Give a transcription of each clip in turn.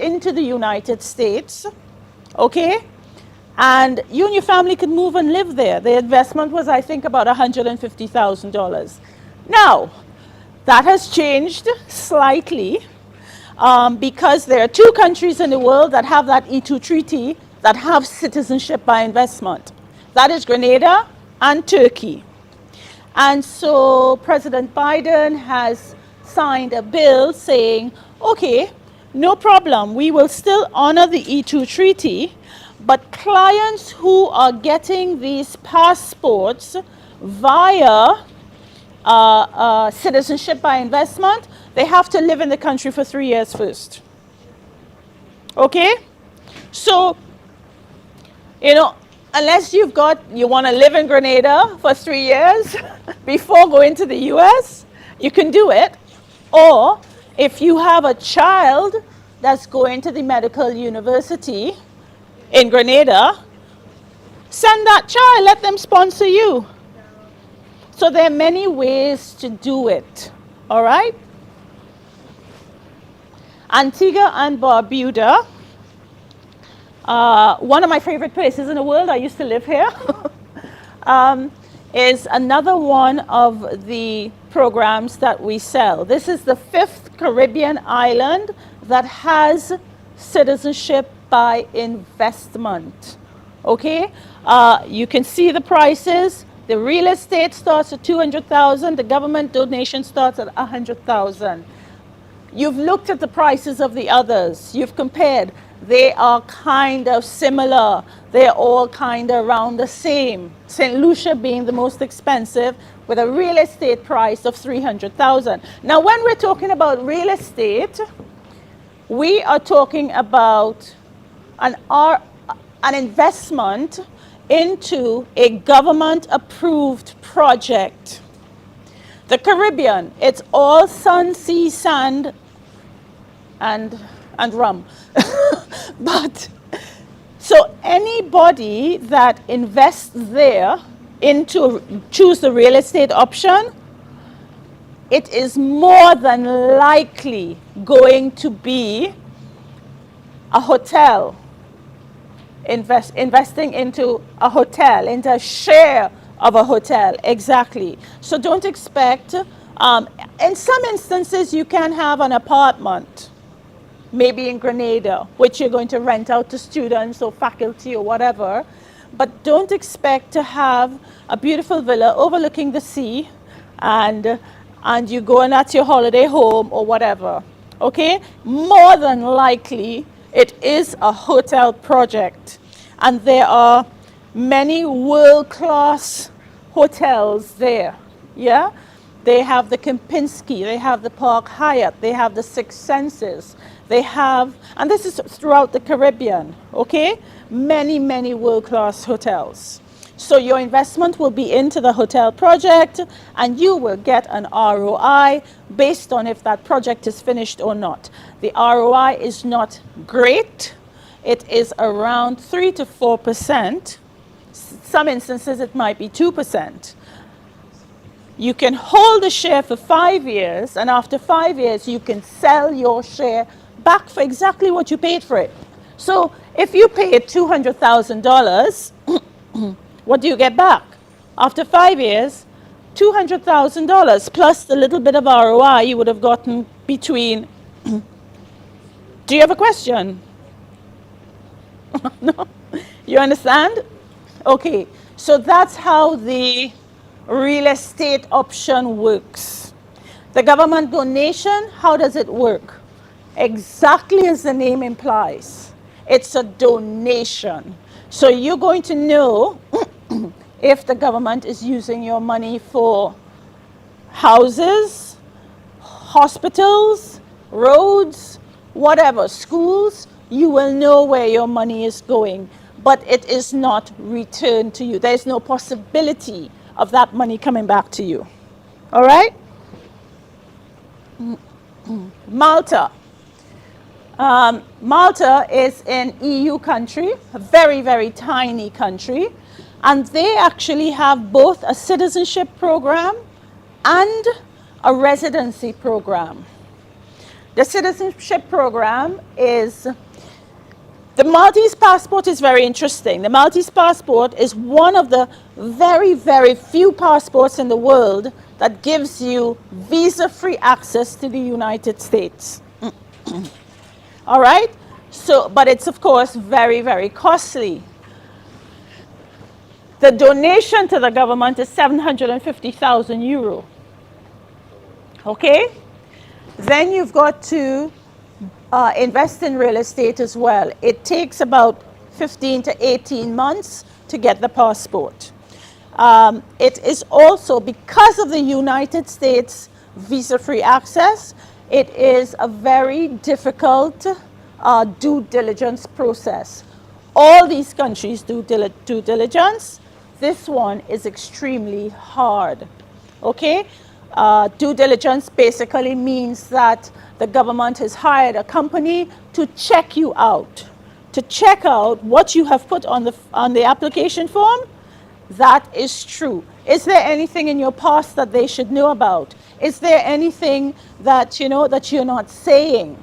into the United States, okay? And you and your family could move and live there. The investment was, I think, about $150,000. Now, that has changed slightly because there are two countries in the world that have that E2 treaty that have citizenship by investment. That is Grenada and Turkey. And so President Biden has signed a bill saying, okay, no problem, we will still honor the E2 treaty, but clients who are getting these passports via citizenship by investment, they have to live in the country for 3 years first. Okay? So, you know, unless you want to live in Grenada for 3 years before going to the US, you can do it. Or if you have a child that's going to the medical university in Grenada, send that child, let them sponsor you. So there are many ways to do it, all right? Antigua and Barbuda, one of my favorite places in the world, I used to live here, is another one of the programs that we sell. This is the 5th Caribbean island that has citizenship by investment, okay? You can see the prices. The real estate starts at $200,000. The government donation starts at $100,000. You've looked at the prices of the others. You've compared. They are kind of similar. They're all kind of around the same. St. Lucia being the most expensive with a real estate price of $300,000. Now, when we're talking about real estate, we are talking about an investment into a government-approved project. The Caribbean, it's all sun, sea, sand, and rum. But, so anybody that invests there choose the real estate option, it is more than likely going to be a hotel. Investing into a hotel, into a share of a hotel, exactly. So don't expect, in some instances you can have an apartment, maybe in Grenada, which you're going to rent out to students or faculty or whatever, but don't expect to have a beautiful villa overlooking the sea and you going at your holiday home or whatever, okay? More than likely, it is a hotel project, and there are many world-class hotels there, yeah? They have the Kempinski, they have the Park Hyatt, they have the Six Senses, they have, and this is throughout the Caribbean, okay? Many, many world-class hotels. So your investment will be into the hotel project, and you will get an ROI based on if that project is finished or not. The ROI is not great. It is around 3 to 4%. Some instances it might be 2%. You can hold the share for 5 years, and after 5 years you can sell your share back for exactly what you paid for it. So if you paid $200,000, what do you get back? After 5 years, $200,000 plus the little bit of ROI you would have gotten between. Do you have a question? No? You understand? Okay, so that's how the real estate option works. The government donation, how does it work? Exactly as the name implies. It's a donation. So you're going to know if the government is using your money for houses, hospitals, roads, whatever, schools, you will know where your money is going, but it is not returned to you. There is no possibility of that money coming back to you. All right? Malta. Malta is an EU country, a very, very tiny country, and they actually have both a citizenship program and a residency program. The citizenship program is, the Maltese passport is very interesting. The Maltese passport is one of the very, very few passports in the world that gives you visa-free access to the United States. All right? So, but it's of course very, very costly. The donation to the government is 750,000 euro. Okay? Then you've got to invest in real estate as well. It takes about 15 to 18 months to get the passport. It is also, because of the United States visa-free access, it is a very difficult due diligence process. All these countries do due diligence. This one is extremely hard. Okay? Due diligence basically means that the government has hired a company to check you out, to check out what you have put on the application form. That is true. Is there anything in your past that they should know about? Is there anything that that you're not saying?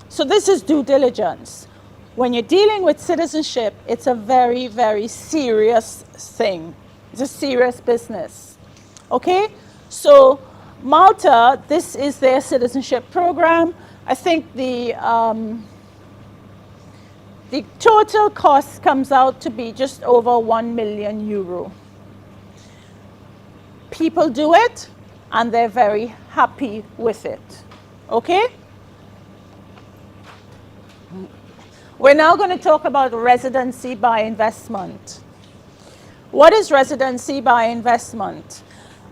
So this is due diligence. When you're dealing with citizenship, it's a very, very serious thing. It's a serious business. Okay? So Malta, this is their citizenship program. I think the total cost comes out to be just over 1 million euro. People do it, and they're very happy with it. Okay? We're now going to talk about residency by investment. What is residency by investment?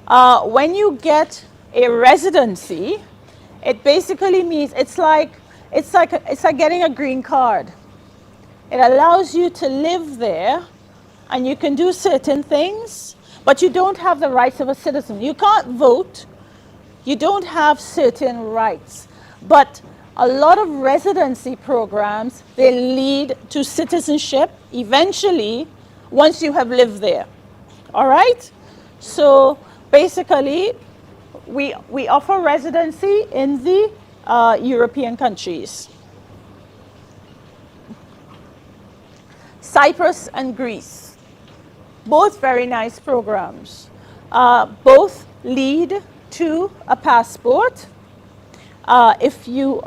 When you get a residency, it basically means it's like getting a green card. It allows you to live there, and you can do certain things, but you don't have the rights of a citizen. You can't vote. You don't have certain rights. But a lot of residency programs, they lead to citizenship eventually once you have lived there. All right? So basically, we offer residency in the European countries. Cyprus and Greece, both very nice programs. Both lead to a passport if you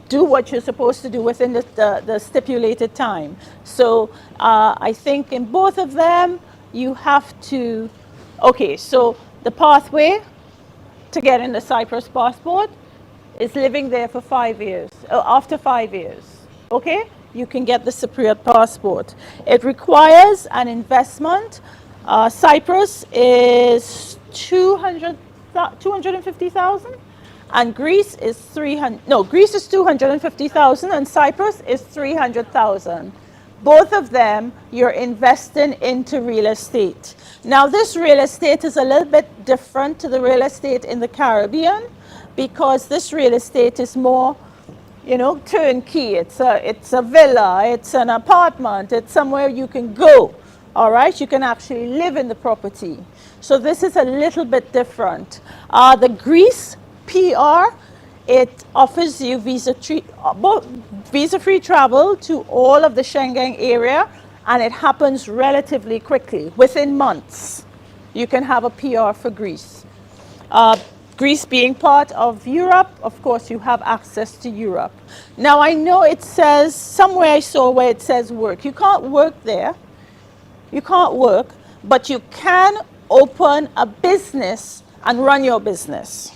do what you're supposed to do within the stipulated time. So I think in both of them you have to, okay, so the pathway to getting the Cyprus passport is living there for 5 years, after 5 years, okay? You can get the Cypriot passport. It requires an investment. Cyprus is 250,000, and Greece is 250,000, and Cyprus is 300,000. Both of them, you're investing into real estate. Now, this real estate is a little bit different to the real estate in the Caribbean, because this real estate is more, turnkey. It's a villa, it's an apartment, it's somewhere you can go. All right, you can actually live in the property. So this is a little bit different. The Greece PR, it offers you visa-free travel to all of the Schengen area, and it happens relatively quickly, within months. You can have a PR for Greece. Greece being part of Europe, of course, you have access to Europe. Now, I know it says, somewhere I saw where it says work. You can't work there. You can't work, but you can open a business and run your business.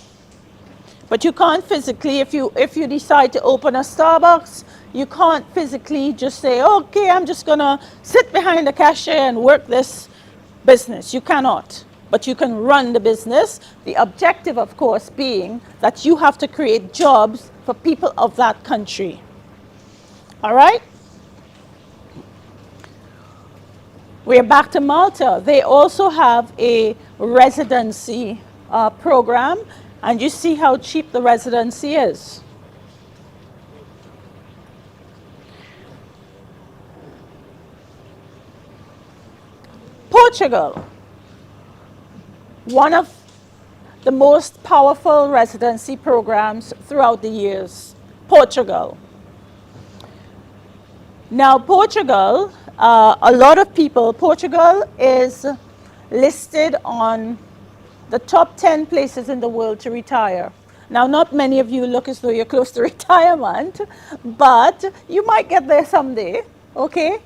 But you can't physically, if you decide to open a Starbucks, you can't physically just say, okay, I'm just going to sit behind the cashier and work this business. You cannot. But you can run the business. The objective, of course, being that you have to create jobs for people of that country. All right? We're back to Malta. They also have a residency program, and you see how cheap the residency is. Portugal. the most powerful residency programs throughout the years. Portugal. Now, Portugal, a lot of people, Portugal is listed on the top 10 places in the world to retire. Now, not many of you look as though you're close to retirement, but you might get there someday, okay?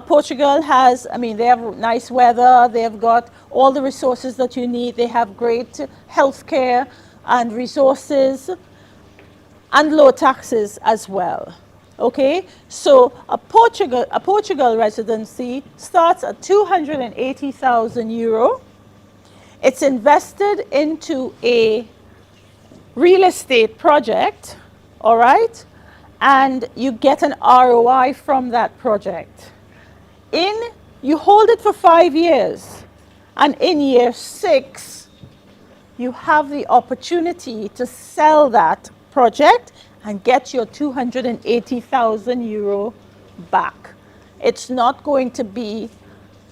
Portugal has, I mean, they have nice weather, they've got all the resources that you need, they have great healthcare and resources, and low taxes as well. Okay, so a Portugal residency starts at 280,000 euro. It's invested into a real estate project, all right, and you get an ROI from that project. You hold it for 5 years, and in year 6, you have the opportunity to sell that project and get your 280,000 euro back. It's not going to be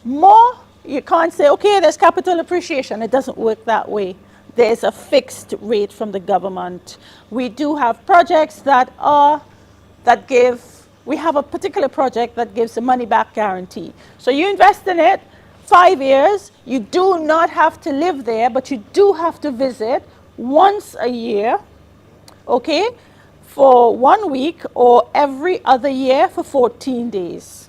more. You can't say, okay, there's capital appreciation. It doesn't work that way. There's a fixed rate from the government. We do have projects we have a particular project that gives a money back guarantee. So you invest in it, 5 years, you do not have to live there, but you do have to visit once a year, okay, for 1 week or every other year for 14 days.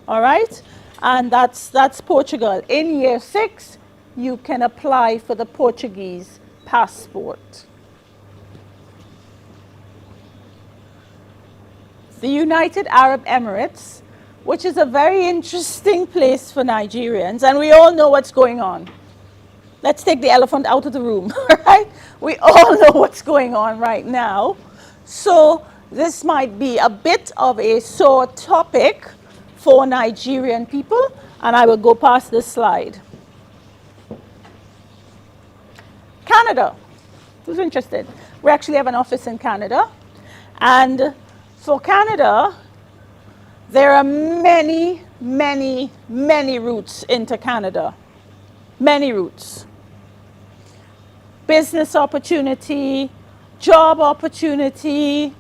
All right? And that's Portugal. In year 6, you can apply for the Portuguese passport. The United Arab Emirates, which is a very interesting place for Nigerians, and we all know what's going on. Let's take the elephant out of the room, right? We all know what's going on right now. So this might be a bit of a sore topic for Nigerian people, and I will go past this slide. Canada, who's interested? We actually have an office in Canada, and for Canada, there are many, many, many routes into Canada. Many routes. Business opportunity, job opportunity.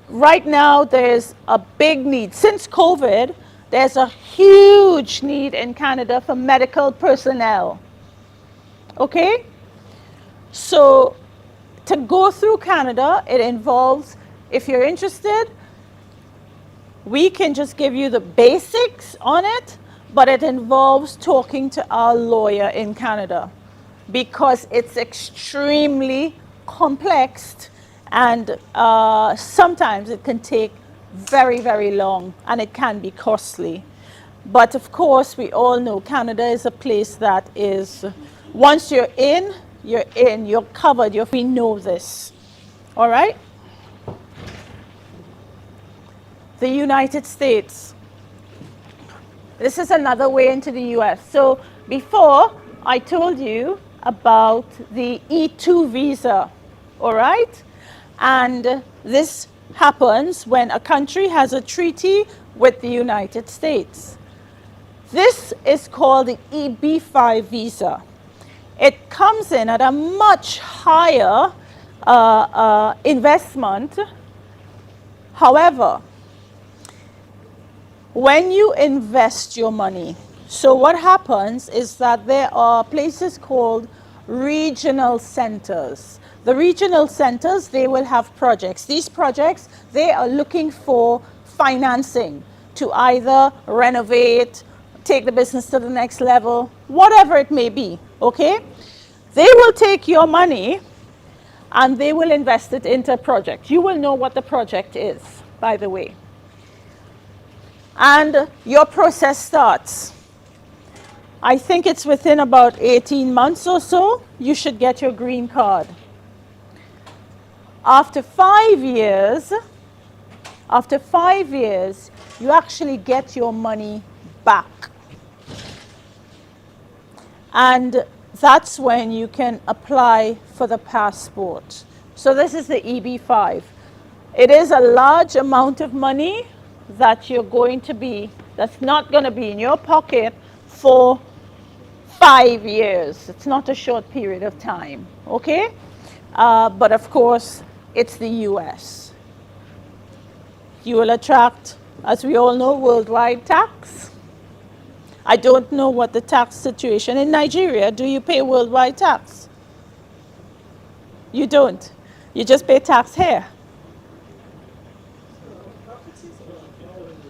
Right now, there's a big need. Since COVID, there's a huge need in Canada for medical personnel. Okay? So, to go through Canada, it involves, if you're interested, we can just give you the basics on it, but it involves talking to our lawyer in Canada because it's extremely complex and sometimes it can take very, very long and it can be costly. But of course, we all know Canada is a place that is, once you're in, you're covered, we know this. All right? The United States. This is another way into the US. So before, I told you about the E2 visa, all right? And this happens when a country has a treaty with the United States. This is called the EB5 visa. It comes in at a much higher investment. However, when you invest your money, so what happens is that there are places called regional centers. The regional centers, they will have projects. These projects, they are looking for financing to either renovate, take the business to the next level, whatever it may be, okay? They will take your money and they will invest it into a project. You will know what the project is, by the way. And your process starts. I think it's within about 18 months or so, you should get your green card. After 5 years, you actually get your money back. And that's when you can apply for the passport. So this is the EB5. It is a large amount of money that that's not going to be in your pocket for 5 years. It's not a short period of time, okay? But of course, it's the US. You will attract, as we all know, worldwide tax. I don't know what the tax situation in Nigeria. Do you pay worldwide tax? You don't. You just pay tax here.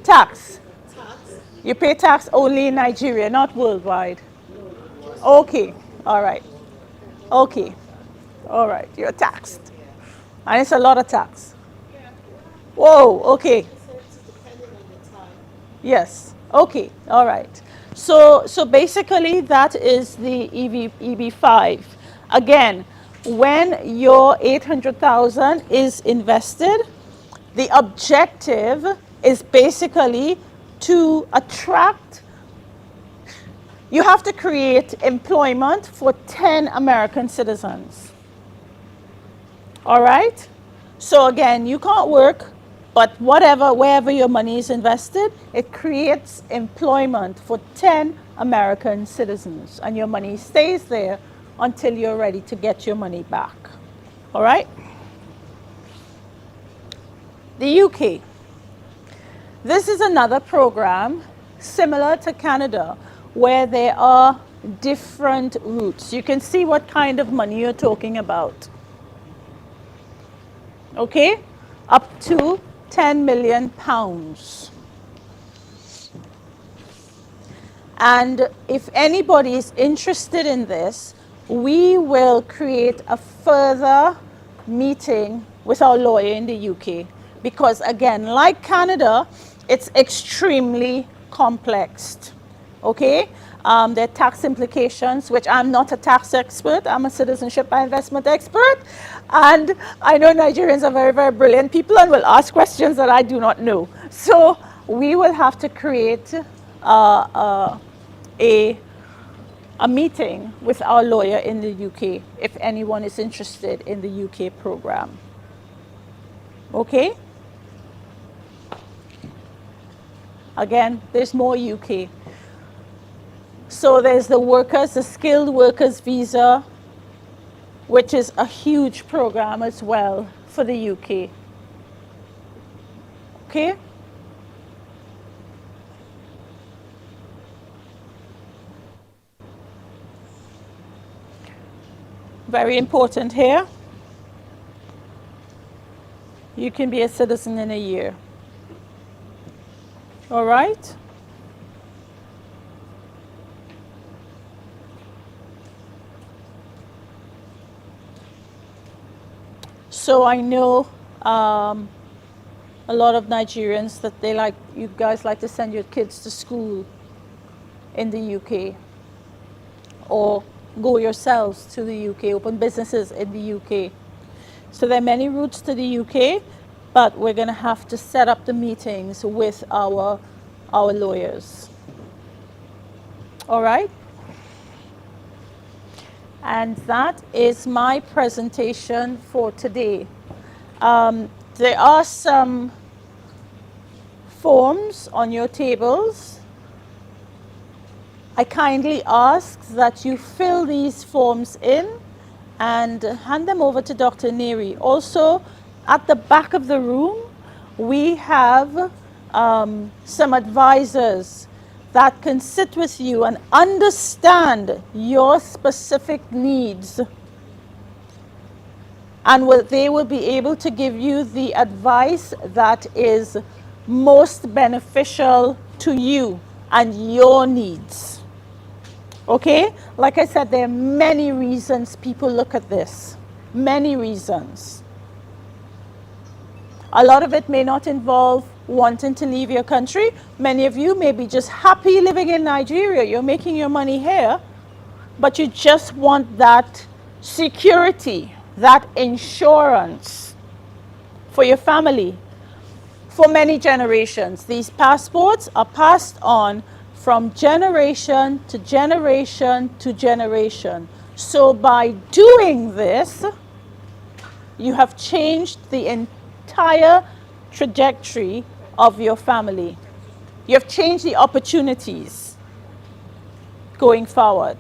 Tax. You pay tax only in Nigeria, not worldwide. Okay. All right. Okay. All right. You're taxed. And it's a lot of tax. Whoa. Okay. Yes. Okay. All right. So basically that is the EB5. Again, when your 800,000 is invested, the objective is basically to attract, you have to create employment for 10 American citizens. All right? So again, you can't work, but wherever your money is invested, it creates employment for 10 American citizens, and your money stays there until you're ready to get your money back. All right? The UK. This is another program similar to Canada where there are different routes. You can see what kind of money you're talking about. Okay? Up to 10 million pounds. And if anybody is interested in this, we will create a further meeting with our lawyer in the UK. Because again, like Canada, it's extremely complex. Okay? There are tax implications, which I'm not a tax expert. I'm a citizenship and investment expert. And I know Nigerians are very, very brilliant people and will ask questions that I do not know. So we will have to create a meeting with our lawyer in the UK if anyone is interested in the UK program. Okay? Again, there's more UK. So there's the skilled workers visa, which is a huge program as well for the UK. Okay? Very important here. You can be a citizen in a year. All right? So I know a lot of Nigerians that you guys like to send your kids to school in the UK or go yourselves to the UK, open businesses in the UK. So there are many routes to the UK, but we're going to have to set up the meetings with our lawyers. All right? And that is my presentation for today. There are some forms on your tables. I kindly ask that you fill these forms in and hand them over to Dr. Neri. Also, at the back of the room, we have some advisors that can sit with you and understand your specific needs. And they will be able to give you the advice that is most beneficial to you and your needs. Okay? Like I said, there are many reasons people look at this. Many reasons. A lot of it may not involve wanting to leave your country. Many of you may be just happy living in Nigeria. You're making your money here, but you just want that security, that insurance for your family. For many generations, these passports are passed on from generation to generation to generation. So by doing this, you have changed the entire trajectory of your family. You have changed the opportunities going forward.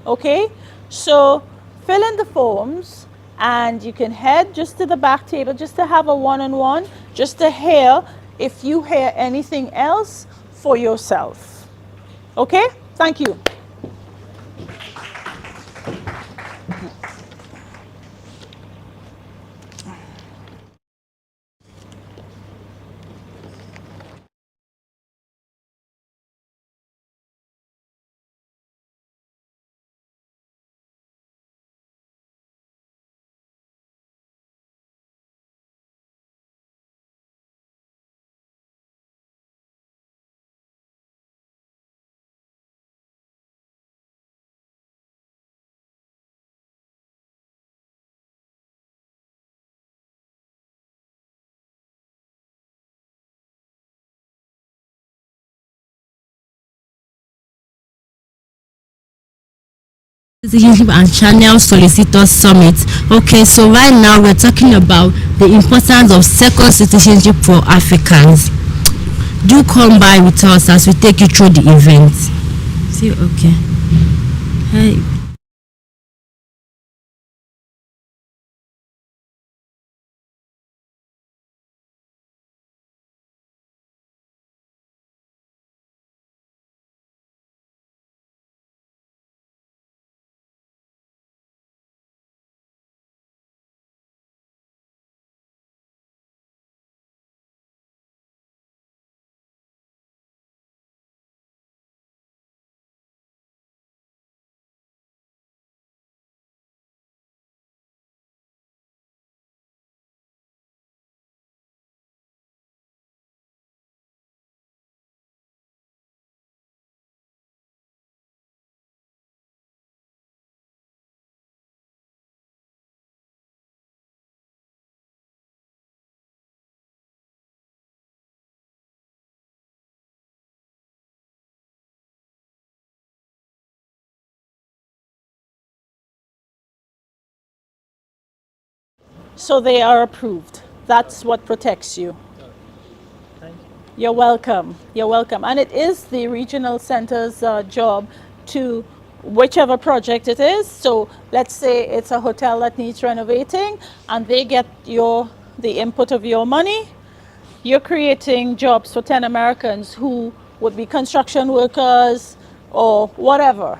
Okay, so fill in the forms and you can head just to the back table just to have a one-on-one, just to hear if you hear anything else for yourself. Okay, thank you. Citizenship and Channel Solicitors Summit. Okay, so right now we're talking about the importance of second citizenship for Africans. Do come by with us as we take you through the event. See, okay. Hey. So they are approved. That's what protects you. You're welcome. You're welcome. And it is the regional center's job to whichever project it is. So let's say it's a hotel that needs renovating and they get the input of your money. You're creating jobs for 10 Americans who would be construction workers or whatever,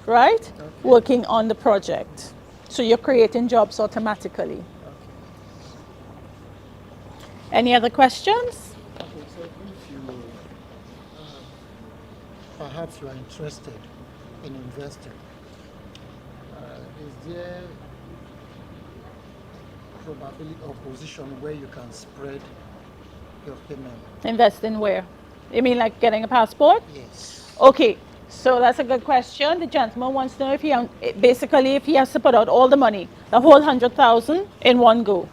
right? Okay. Working on the project. So you're creating jobs automatically. Any other questions? Okay, so if you perhaps you are interested in investing, is there probability or position where you can spread your payment? Invest in where? You mean like getting a passport? Yes. Okay, so that's a good question. The gentleman wants to know if basically if he has to put out all the money, the whole 100,000 in one go.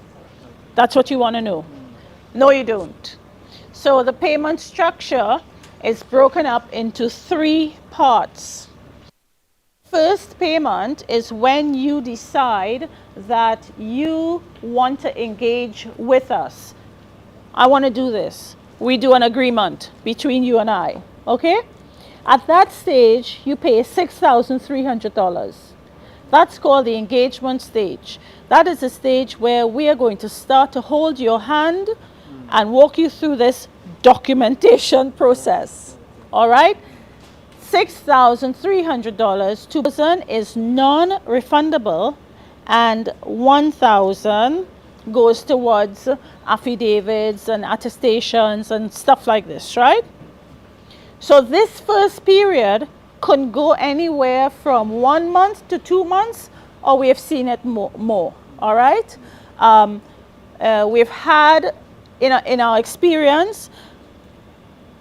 That's what you want to know. No, you don't. So the payment structure is broken up into 3 parts. First payment is when you decide that you want to engage with us. I want to do this. We do an agreement between you and I, okay? At that stage, you pay $6,300. That's called the engagement stage. That is the stage where we are going to start to hold your hand and walk you through this documentation process. All right? $6,300, 2,000 is non-refundable, and 1,000 goes towards affidavits and attestations and stuff like this, right? So this first period could go anywhere from 1 month to 2 months, or we have seen it more, all right? We've had, in our experience,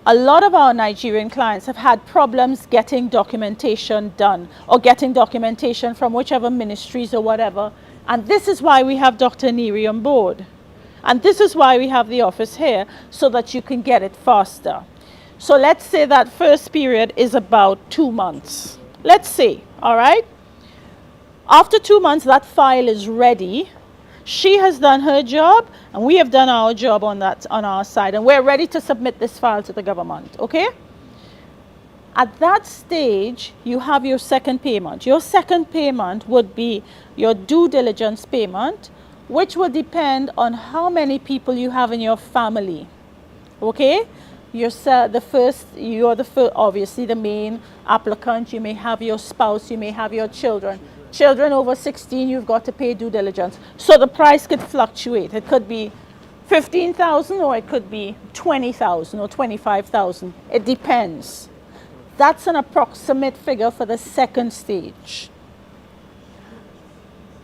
a lot of our Nigerian clients have had problems getting documentation done or getting documentation from whichever ministries or whatever. And this is why we have Dr. Neri on board. And this is why we have the office here, so that you can get it faster. So let's say that first period is about 2 months. Let's say, all right? After 2 months, that file is ready. She has done her job, and we have done our job on our side, and we're ready to submit this file to the government, okay? At that stage, you have your second payment. Your second payment would be your due diligence payment, which will depend on how many people you have in your family. Okay? You're the first, obviously the main applicant. You may have your spouse, you may have your children. Children over 16, you've got to pay due diligence. So the price could fluctuate. It could be 15,000 or it could be 20,000 or 25,000. It depends. That's an approximate figure for the second stage.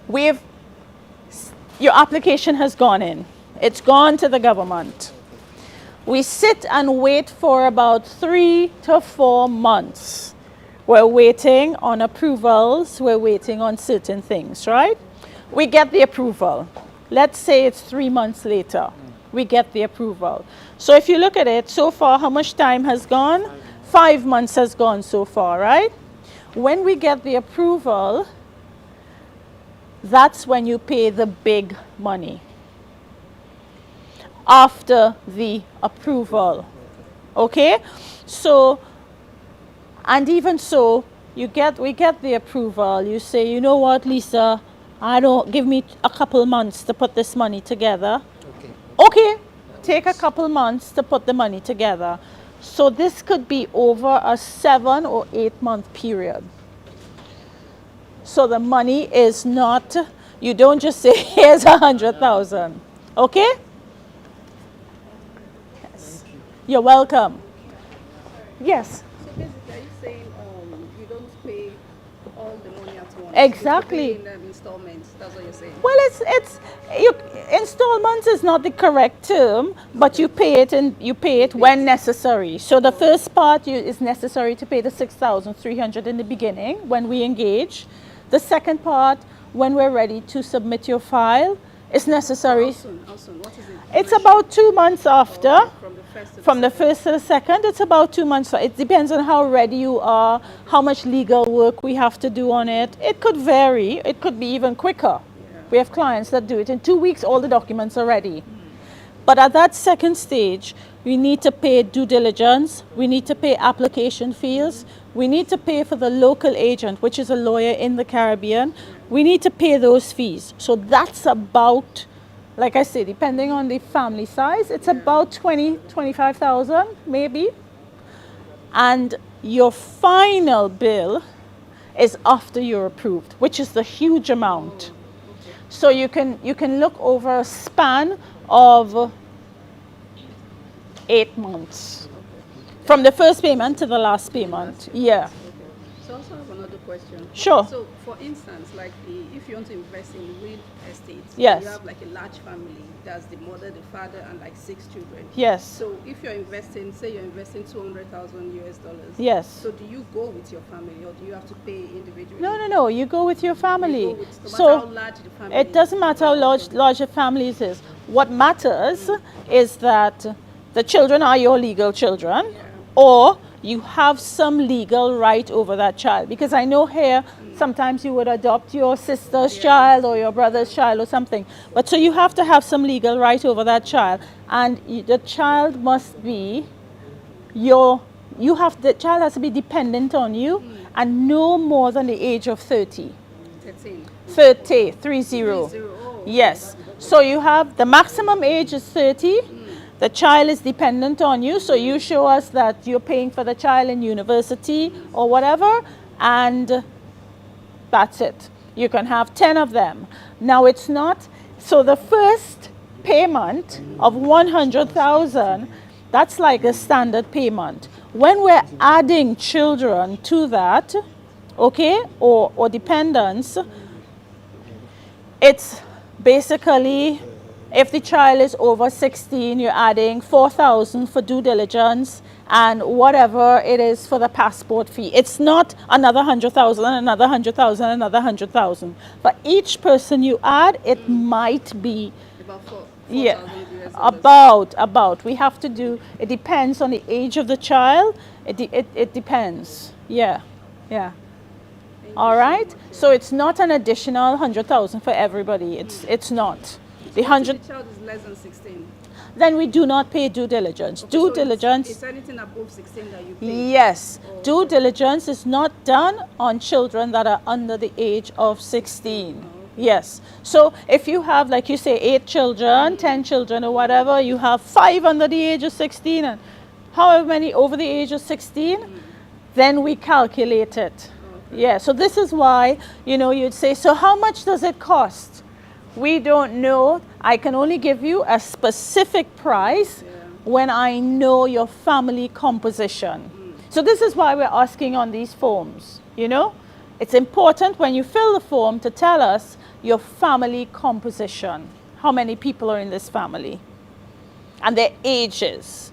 Your application has gone in. It's gone to the government. We sit and wait for about 3 to 4 months. We're waiting on approvals. We're waiting on certain things, right? We get the approval. Let's say it's 3 months later. We get the approval. So if you look at it, so far, how much time has gone? 5 months has gone so far, right? When we get the approval, that's when you pay the big money. After the approval. Okay? So, and even so, we get the approval. You say, you know what, Lisa, give me a couple months to put this money together. Okay, take a couple months to put the money together. So this could be over a 7 or 8 month period. So the money is not, you don't just say, here's 100,000. Okay? Yes. You're welcome. Yes. So basically, are you saying you don't pay all the money at once? Exactly. You pay in installments. That's what you're saying. Well, installments is not the correct term, but you pay it when necessary. So the first part is necessary to pay the 6,300 in the beginning when we engage. The second part, when we're ready to submit your file, is necessary. How soon? What is it? It's about 2 months after. From the First to the second, it's about 2 months. It depends on how ready you are, how much legal work we have to do on it. It could vary. It could be even quicker. Yeah. We have clients that do it. In 2 weeks, all the documents are ready. But at that second stage, we need to pay due diligence. We need to pay application fees. We need to pay for the local agent, which is a lawyer in the Caribbean. We need to pay those fees. So that's about, like I say, depending on the family size, it's about 25,000 maybe. And your final bill is after you're approved, which is the huge amount. So you can look over a span of 8 months. From the first payment to the last payment. Yeah. So I also have another question. Sure. So for instance, like if you want to invest in real estate, Yes. you have like a large family, that's the mother, the father, and like 6 children. Yes. So if you're investing, say you're investing $200,000 US. Yes. So do you go with your family or do you have to pay individually? No. You go with your family. You go with, no matter how large the family it doesn't matter how large the family is. What matters is that the children are your legal children, or you have some legal right over that child. Because I know here, sometimes you would adopt your sister's child or your brother's child or something. But so you have to have some legal right over that child. And the child must be the child has to be dependent on you and no more than the age of 30. 13. 30. Oh. Yes. So you have, the maximum age is 30. The child is dependent on you, so you show us that you're paying for the child in university or whatever, and that's it. You can have 10 of them. Now it's not, so the first payment of 100,000, that's like a standard payment. When we're adding children to that, okay, or dependents, it's basically, if the child is over 16, you're adding 4,000 for due diligence and whatever it is for the passport fee. It's not another 100,000, another 100,000, another 100,000. For each person you add, it might be About 4,000 yeah, US. about. We have to do, it depends on the age of the child. It depends. Yeah. All right. So it's not an additional 100,000 for everybody. It's not. The If 100, the child is less than 16. then we do not pay due diligence. Okay, Due so diligence, It's anything above 16 that you pay. yes. Oh, Due okay. diligence is not done on children that are under the age of 16. Yes. So if you have, like you say, 8 children, 10 children, or whatever, you have 5 under the age of 16, and however many over the age of 16, then we calculate it. Yeah. So this is why, you'd say, so how much does it cost? We don't know. I can only give you a specific price when I know your family composition. So this is why we're asking on these forms, It's important when you fill the form to tell us your family composition. How many people are in this family? And their ages.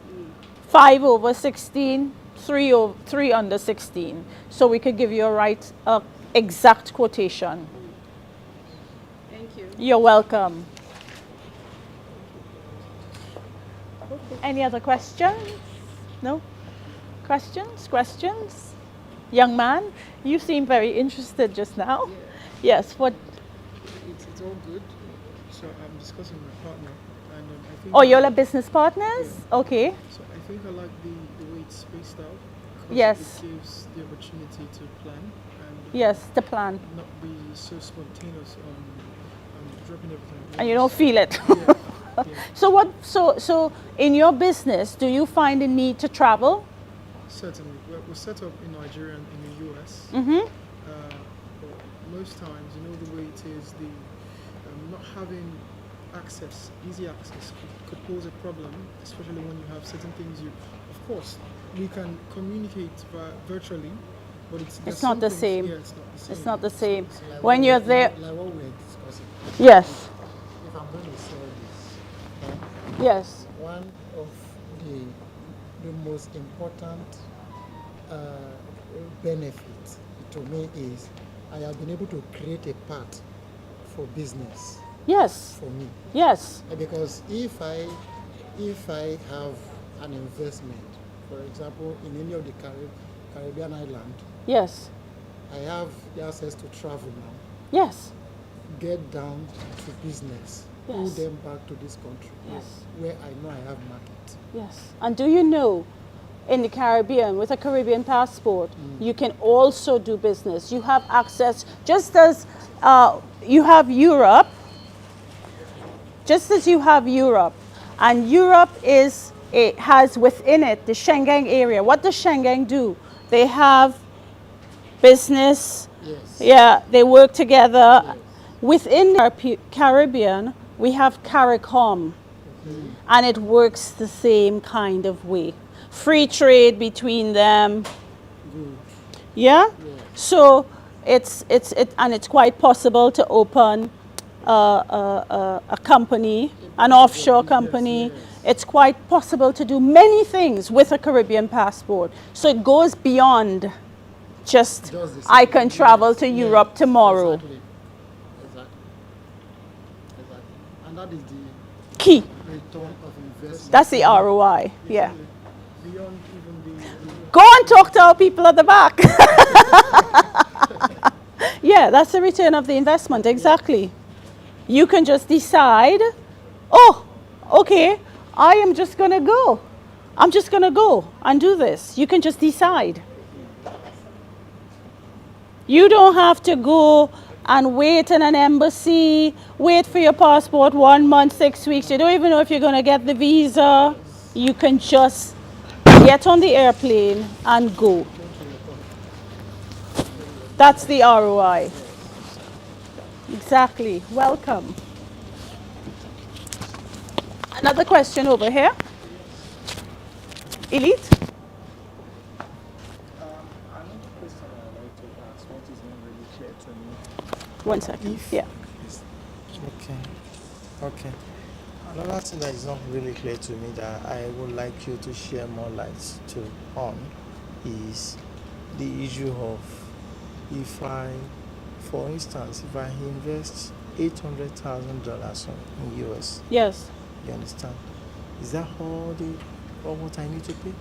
5 over 16, 3 under 16. So we could give you a exact quotation. Thank you. You're welcome. Any other questions? No? Questions? Young man, you seem very interested just now. Yes, what? It's all good. So I'm discussing with my partner, and I think. Oh, you're like business partners? Okay. So I think I like the way it's spaced out. 'Cause Yes. It gives the opportunity to plan and Yes, the plan. not be so spontaneous on dropping everything. at And you don't once. feel it. Yeah. So in your business, do you find the need to travel? Certainly. We're set up in Nigeria and in the US. Mm-hmm. But most times, the way it is, the not having easy access could pose a problem, especially when you have certain things of course, we can communicate virtually, but It's not the same. Yeah, it's not the same. It's not the same. Like When what you're we- there, Like what we're discussing. yes, If I'm going to sell this, yes, one of the most important benefits to me is I have been able to create a path for business yes, for me. yes, Because if I have an investment, for example, in any of the Caribbean island, yes, I have the access to travel now, yes, get down to business, pull Yes. them back to this country Yes. where I know I have market. yes. And do you know, in the Caribbean, with a Caribbean passport, you can also do business. You have access, just as you have Europe, and Europe has within it the Schengen area. What does Schengen do? They have business. Yes. Yeah, they work together. Within the Caribbean, we have CARICOM, and it works the same kind of way. Free trade between them. Good. Yeah. So it's quite possible to open a company, an offshore company. yes. It's quite possible to do many things with a Caribbean passport. So it goes beyond just Just the I same. can travel to Yes, Europe tomorrow. Exactly. And that is the Key. return of investment. That's the ROI. Yeah. Beyond even the Go and talk to our people at the back. Yeah, that's the return of the investment, exactly. You can just decide, oh, okay, I am just going to go. I'm just going to go and do this. You can just decide. You don't have to go and wait in an embassy, wait for your passport 1 month, 6 weeks. You don't even know if you're going to get the visa. You can just get on the airplane and go. That's the ROI. Exactly. Welcome. Another question over here. Elite? Another question I'd like to ask, what is not really clear to me. 1 second. If- Yeah. Okay. Another thing that is not really clear to me that I would like you to share more light on is the issue of for instance, if I invest $800,000 in US, Yes. you understand? Is that all what I need to pay?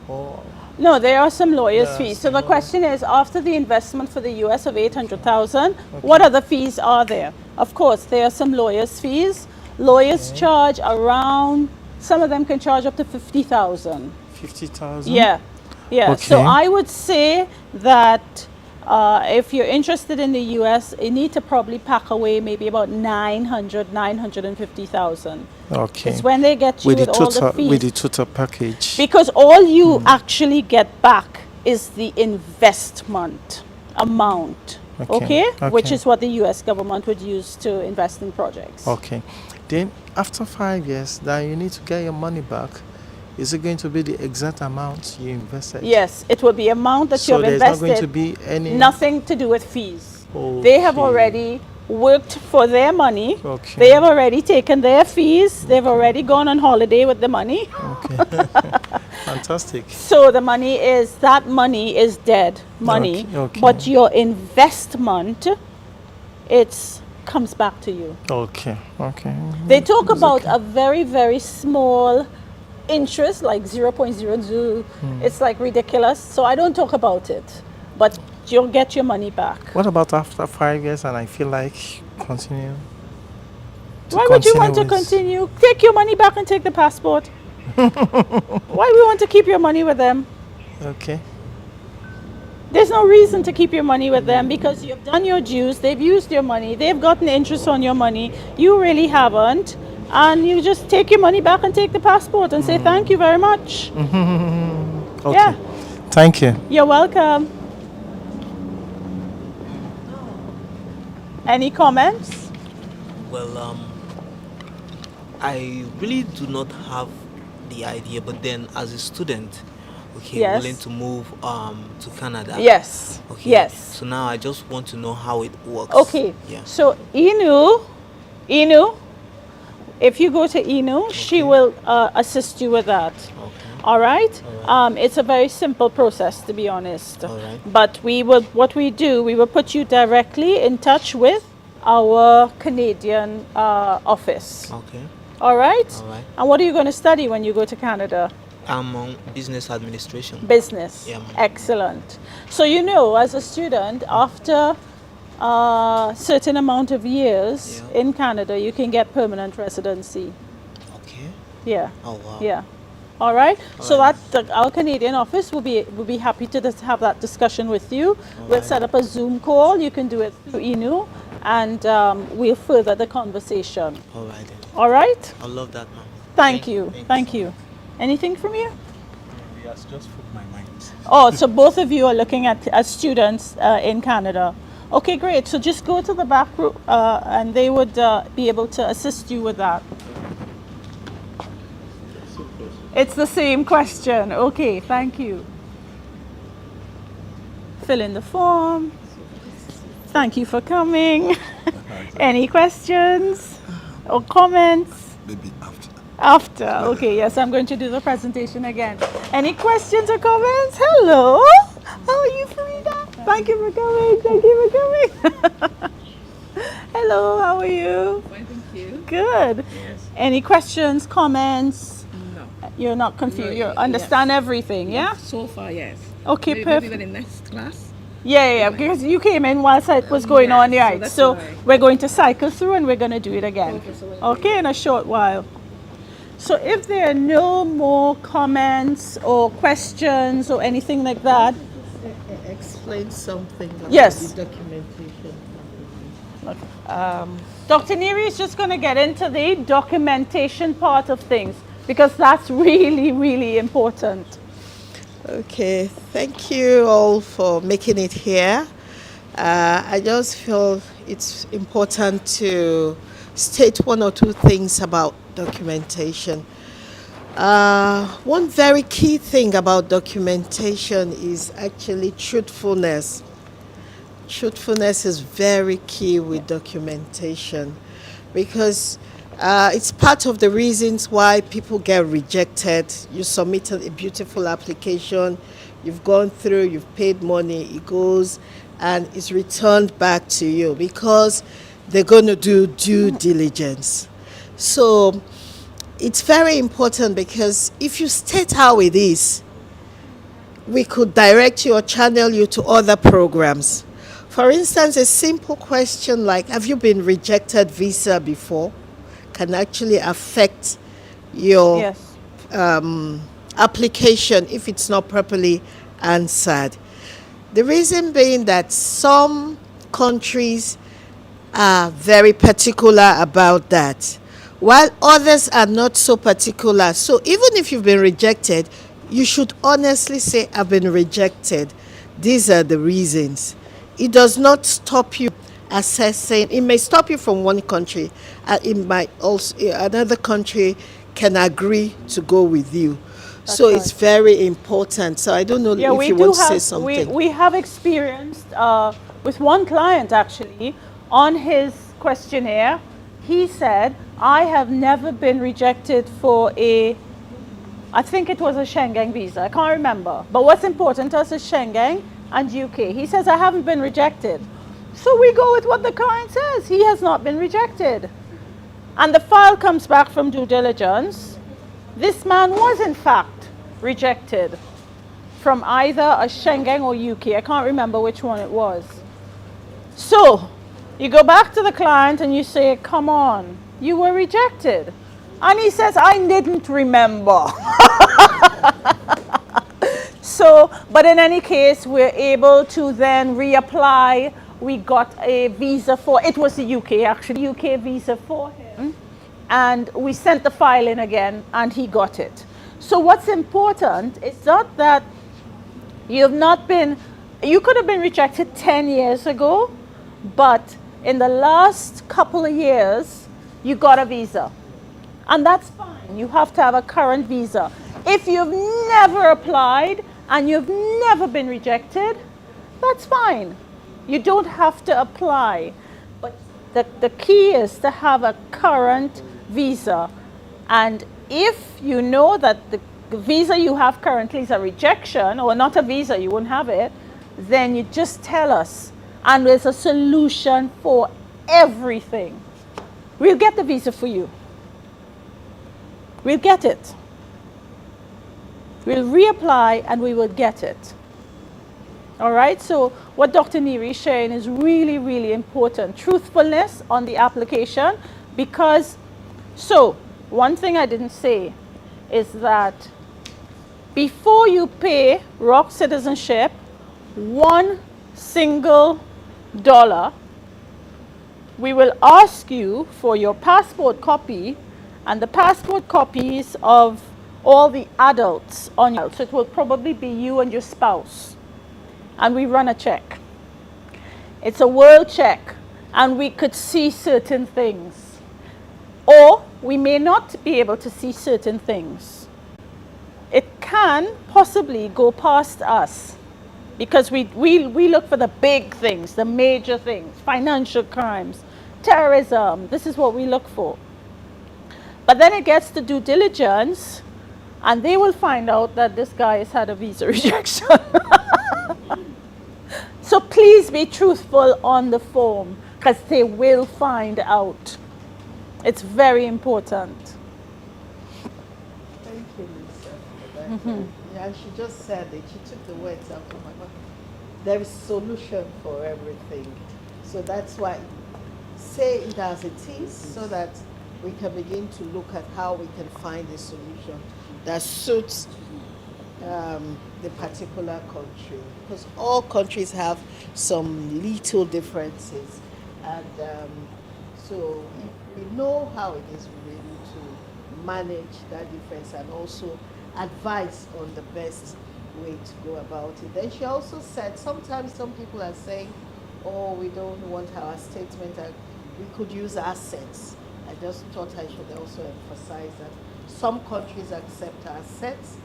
Or No, there are some lawyers' Yeah, fees. So some the lawyers. question is, after the investment for the US of 800,000, what other fees are there? Of course, there are some lawyers' fees. Lawyers Okay. charge around, some of them can charge up to 50,000. 50,000? Yeah, yeah. So Okay. I would say that if you're interested in the US, you need to probably pack away maybe about 950,000. Okay. It's when they get you with all the with the fees. total package. Because all you actually get back is the investment amount. Okay, Okay? Which okay. is what the US government would use to invest in projects. Okay. Then after 5 years, that you need to get your money back. Is it going to be the exact amount you invested? Yes, it will be amount that you So have there's not invested. going to be any. Nothing to do with fees. They have Okay. already worked for their money. Okay. They have already taken their fees. They've already gone on holiday with the money. Okay. Fantastic. So the money is, that money is dead money. Okay, okay. But your investment, it's comes back to you. Okay. Okay. They talk It's about okay. a very, very small interest, like 0.00. It's like ridiculous. So I don't talk about it. But you'll get your money back. What about after 5 years and I feel like continue? Why would you want to with- continue? Take your money back and take the passport. Why we want to keep your money with them? Okay. There's no reason to keep your money with them because you've done your dues, they've used your money, they've gotten interest on your money, you really haven't, and you just take your money back and take the passport and say thank you very much. Okay. Yeah. Thank you. You're welcome. Any comments? Well, I really do not have the idea, but then as a student, okay, Yes. willing to move to Canada. Yes. Okay. Yes. So now I just want to know how it works. Okay. Yeah. So Inu, if you go to Inu, she will assist you with that. Okay. All right. It's a very simple process, to be honest. All right. But we will put you directly in touch with our Canadian office. Okay. All right. All right. And what are you going to study when you go to Canada? I'm on business administration. Business. Yeah, ma'am. Excellent. So as a student, after a certain amount of years Yeah. in Canada, you can get permanent residency. Okay. Yeah. Oh wow. Yeah. All right. So right. our Canadian office will be happy to just have that discussion with you. We'll right. set up a Zoom call. You can do it through Inu, and we'll further the conversation. All right then. All right. I love that, ma'am. Thank you. Thank you. Anything from you? Yes, just put my mind. Oh, so both of you are looking at as students in Canada. Okay, great. So just go to the back room, and they would be able to assist you with that. It's the same question. Okay, thank you. Fill in the form. Thank you for coming. Any questions or comments? Maybe after. After. Okay, yes, I'm going to do the presentation again. Any questions or comments? Hello. How are you, Frida? Thank you for coming. Thank you for coming. Hello, how are you? Fine, thank you. Good. Yes. Any questions, comments? No. You're not confused. No, You yes. understand everything, yeah? So far, yes. Okay, Maybe perfect. the next class. Yeah, because you came in whilst it was going Yeah, on, so right? that's So why. we're going to cycle through and we're going to do it again. Okay, so we're Okay, in a short while. So if there are no more comments or questions or anything like that, Explain something about Yes. the documentation. Dr. Neary is just going to get into the documentation part of things because that's really, really important. Okay, thank you all for making it here. I just feel it's important to state one or two things about documentation. One very key thing about documentation is actually truthfulness. Truthfulness is very key with documentation because it's part of the reasons why people get rejected. You submitted a beautiful application, you've gone through, you've paid money, it goes and it's returned back to you because they're going to do due diligence. So it's very important because if you state how it is, we could direct you or channel you to other programs. For instance, a simple question like, have you been rejected visa before? can actually affect your Yes. application if it's not properly answered. The reason being that some countries are very particular about that, while others are not so particular. So even if you've been rejected, you should honestly say, I've been rejected. These are the reasons. It does not stop you assessing. It may stop you from one country. It might also, another country can agree to go with you. So That's it's right. very important. So I don't know Yeah, if we you do want to say have something. we have experienced with one client actually on his questionnaire. He said, "I have never been rejected for I think it was a Schengen visa. I can't remember. But what's important to us is Schengen and UK." He says, "I haven't been rejected." So we go with what the client says. He has not been rejected. And the file comes back from due diligence. This man was in fact rejected from either a Schengen or UK. I can't remember which one it was. So you go back to the client and you say, "Come on, you were rejected." And he says, "I didn't remember." So, but in any case, we're able to then reapply. We got a visa for, it was the UK actually, UK visa for him. And we sent the file in again and he got it. So what's important is not that you've not been, you could have been rejected 10 years ago, but in the last couple of years, you got a visa. And that's fine. You have to have a current visa. If you've never applied and you've never been rejected, that's fine. You don't have to apply. But the key is to have a current visa. And if you know that the visa you have currently is a rejection or not a visa, you won't have it, then you just tell us. And there's a solution for everything. We'll get the visa for you. We'll get it. We'll reapply and we will get it. All right, so what Dr. Neary is sharing is really, really important. Truthfulness on the application, because, so one thing I didn't say is that before you pay ROC Citizenship $1 single, we will ask you for your passport copy and the passport copies of all the adults on you. So it will probably be you and your spouse. And we run a check. It's a world check. And we could see certain things. Or we may not be able to see certain things. It can possibly go past us. Because we look for the big things, the major things, financial crimes, terrorism. This is what we look for. But then it gets to due diligence, and they will find out that this guy has had a visa rejection. So please be truthful on the form, because they will find out. It's very important. Thank you, Lisa, for that. Yeah, she just said it. She took the words out of my mouth. There is solution for everything. So that's why say it as it is, so that we can begin to look at how we can find a solution that suits the particular country. Because all countries have some little differences. And so if we know how it is, we're able to manage that difference and also advise on the best way to go about it. Then she also said sometimes some people are saying, oh, we don't want our statement, we could use assets. I just thought I should also emphasize that some countries accept assets.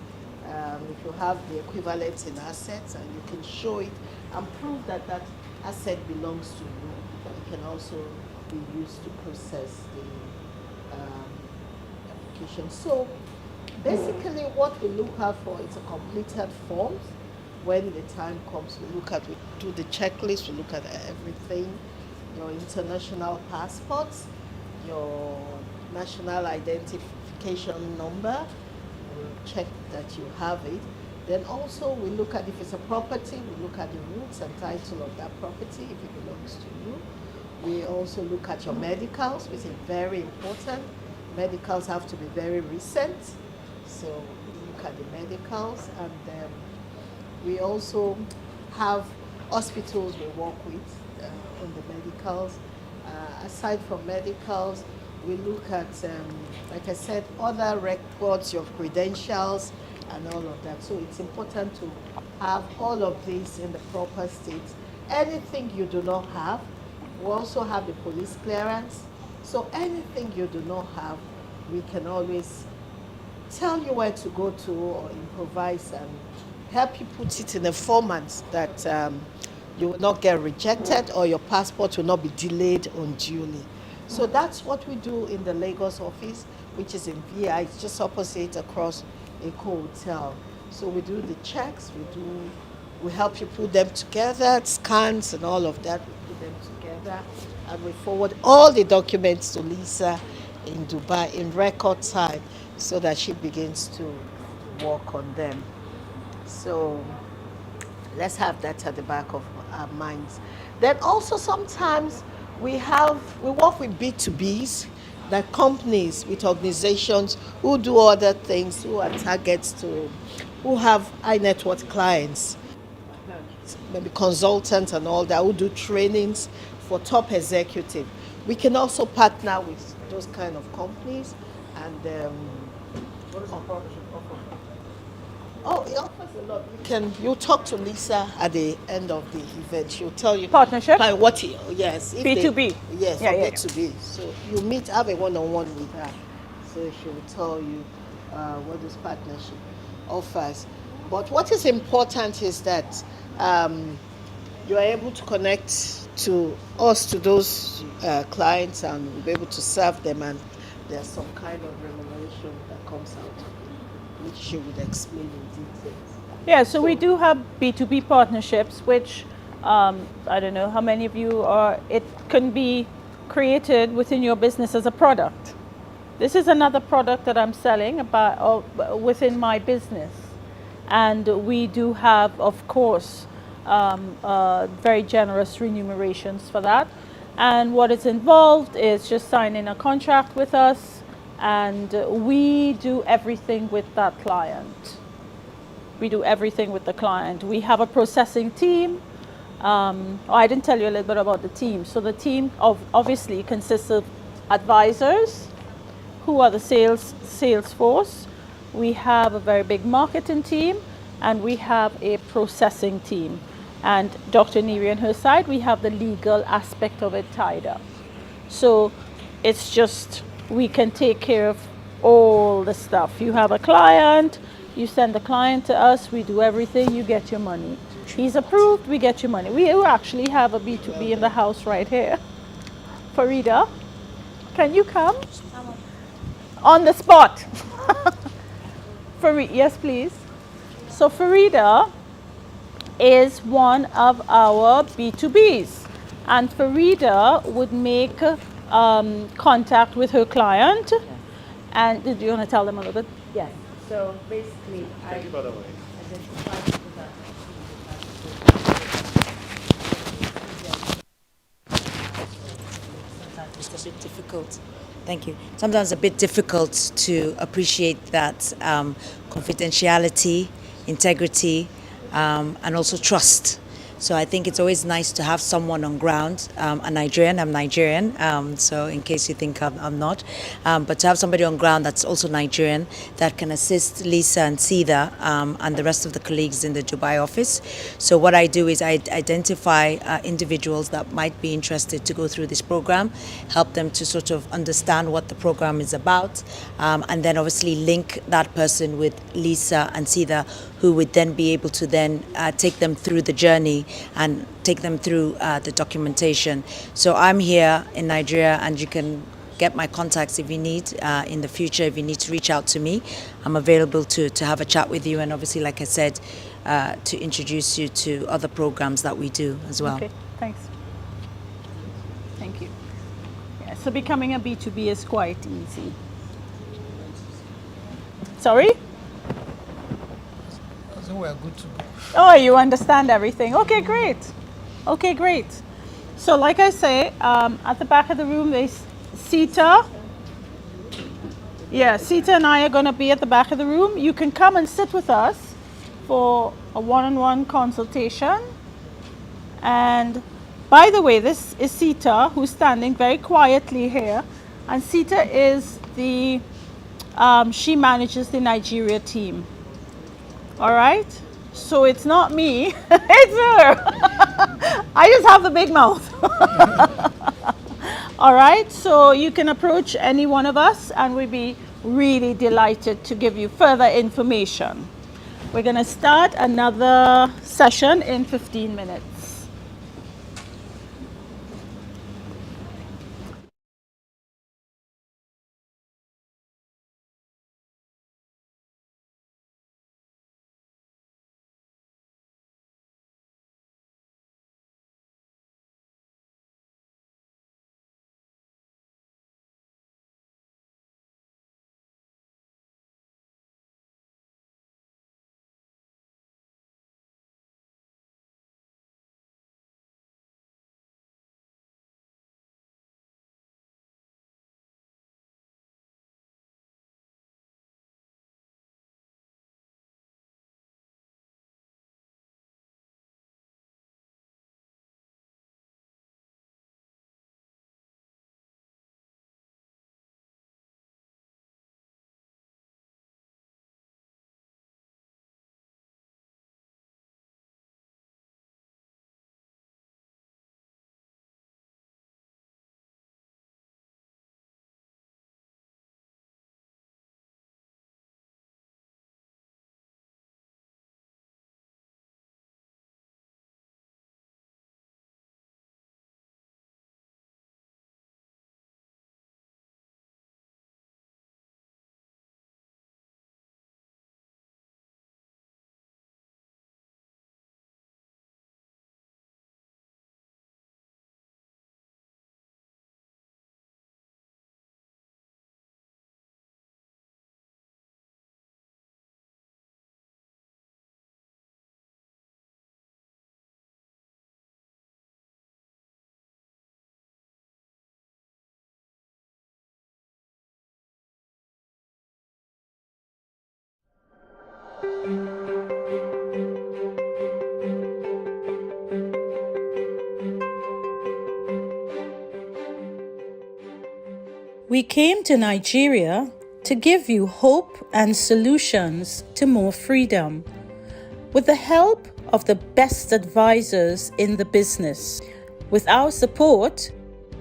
If you have the equivalent in assets and you can show it and prove that that asset belongs to you, it can also be used to process the application. So basically what we look out for is a completed form. When the time comes, we do the checklist, we look at everything, your international passports, your national identification number, we'll check that you have it. Then also we look at, if it's a property, we look at the roots and title of that property, if it belongs to you. We also look at your medicals, which is very important. medicals have to be very recent. So we look at the medicals, and we also have hospitals we work with on the medicals. Aside from medicals, we look at, like I said, other records, your credentials, and all of that. So it's important to have all of this in the proper state. Anything you do not have, we also have the police clearance. So anything you do not have, we can always tell you where to go to or improvise and help you put it in a format that you will not get rejected or your passport will not be delayed unduly. So that's what we do in the Lagos office, which is in VI. It's just opposite across Eco Hotel. So we do the checks, we help you put them together, scans and all of that. We put them together and we forward all the documents to Lisa in Dubai in record time so that she begins to work on them. So let's have that at the back of our minds. Then also sometimes we work with B2Bs, that companies with organizations who do other things, who are targets to, who have high net worth clients, maybe consultants and all that, who do trainings for top executive. We can also partner with those kind of companies and What is the partnership offer? oh, it offers a lot. You talk to Lisa at the end of the event. She'll tell you Partnership? by what yes. If B2B. Yes, Yeah, for yeah, B2B. So you have a one-on-one with her. So she will tell you what this partnership offers. But what is important is that you are able to connect to those clients, and we'll be able to serve them, and there's some kind of remuneration that comes out of it, which she would explain in detail. Yeah, so we do have B2B partnerships, which I don't know how many of you are, it can be created within your business as a product. This is another product that I'm selling within my business. And we do have, of course, very generous remunerations for that. And what is involved is just signing a contract with us, and we do everything with that client. We do everything with the client. We have a processing team. I didn't tell you a little bit about the team. So the team obviously consists of advisors, who are the sales force. We have a very big marketing team, and we have a processing team. And Dr. Neri on her side, we have the legal aspect of it tied up. So it's just, we can take care of all the stuff. You have a client, you send the client to us, we do everything, you get your money. He's approved, we get your money. We actually have a B2B in the house right here. Farida, can you come? On the spot. Yes, please. So Farida is one of our B2Bs. And Farida would make contact with her client. And did you want to tell them a little bit? Yes. So basically, Thank you, by the way. It's a bit difficult. Thank you. Sometimes a bit difficult to appreciate that confidentiality, integrity, and also trust. So I think it's always nice to have someone on ground, I'm Nigerian, so in case you think I'm not, but to have somebody on ground that's also Nigerian that can assist Lisa and Sida and the rest of the colleagues in the Dubai office. So what I do is I identify individuals that might be interested to go through this program, help them to sort of understand what the program is about, and then obviously link that person with Lisa and Sida, who would then be able to then take them through the journey and take them through the documentation. So I'm here in Nigeria, and you can get my contacts if you need in the future. If you need to reach out to me, I'm available to have a chat with you, and obviously, like I said, to introduce you to other programs that we do as well. Okay, thanks. Thank you. Yeah, so becoming a B2B is quite easy. Sorry? So we are good to go. Oh, you understand everything. Okay, great. Okay, great. So like I say, at the back of the room there's Sita, Yeah, Sita and I are going to be at the back of the room. You can come and sit with us for a one-on-one consultation. And by the way, this is Sita, who's standing very quietly here. And Sita is she manages the Nigeria team. All right? So it's not me, it's her. I just have the big mouth. All right, so you can approach any one of us and we'd be really delighted to give you further information. We're going to start another session in 15 minutes. We came to Nigeria to give you hope and solutions to more freedom. With the help of the best advisors in the business, with our support,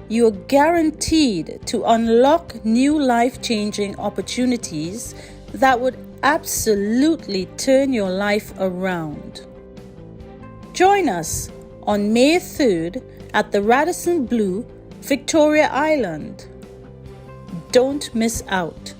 you are guaranteed to unlock new life-changing opportunities that would absolutely turn your life around. Join us on May 3rd at the Radisson Blu, Victoria Island. Don't miss out.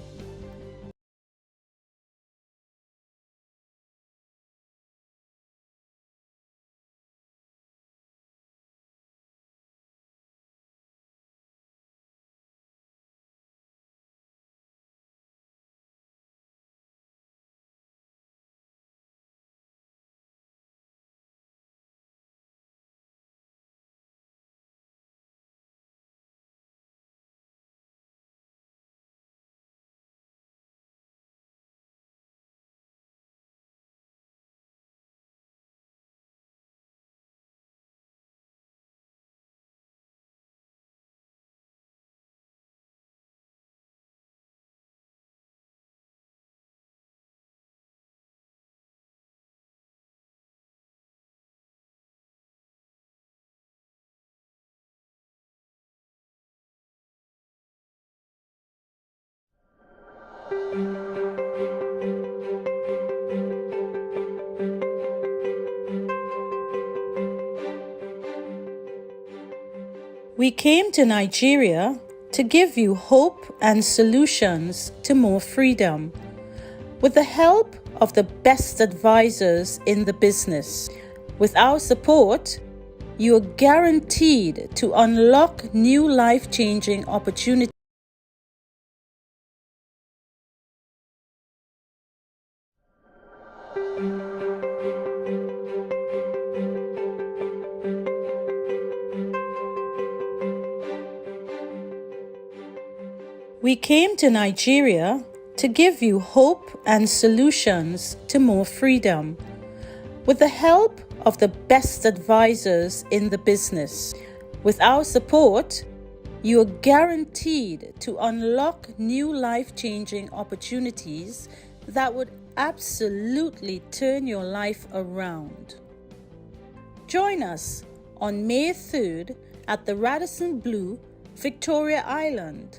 We came to Nigeria to give you hope and solutions to more freedom. With the help of the best advisors in the business, with our support, you are guaranteed to unlock new life-changing opportunities. We came to Nigeria to give you hope and solutions to more freedom. With the help of the best advisors in the business, with our support, you are guaranteed to unlock new life-changing opportunities that would absolutely turn your life around. Join us on May 3rd at the Radisson Blu, Victoria Island.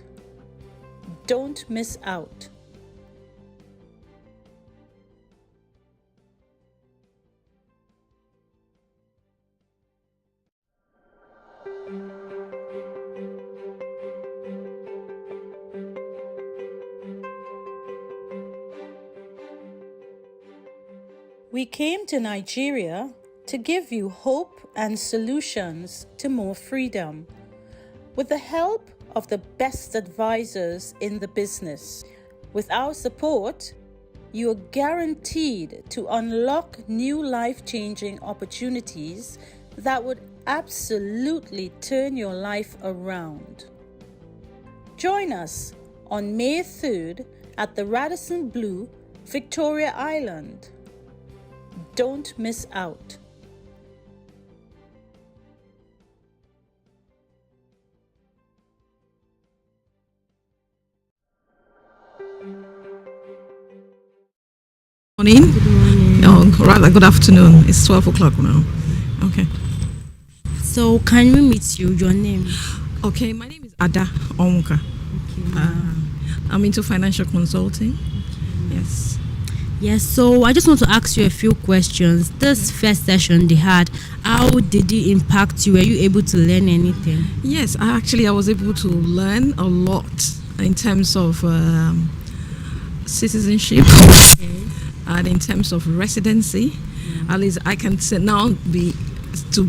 Don't miss out. We came to Nigeria to give you hope and solutions to more freedom. With the help of the best advisors in the business, with our support, you are guaranteed to unlock new life-changing opportunities that would absolutely turn your life around. Join us on May 3rd at the Radisson Blu, Victoria Island. Don't miss out. Morning. Good morning. Oh, rather good afternoon. It's 12 o'clock now. Okay. So can we meet you? Your name? Okay, my name is Ada Onwuka. Okay. I'm into financial consulting. Okay. Yes. Yes, so I just want to ask you a few questions. This first session they had, how did it impact you? Were you able to learn anything? Yes, I was able to learn a lot in terms of citizenship, Okay. and in terms of residency. At least I can say now be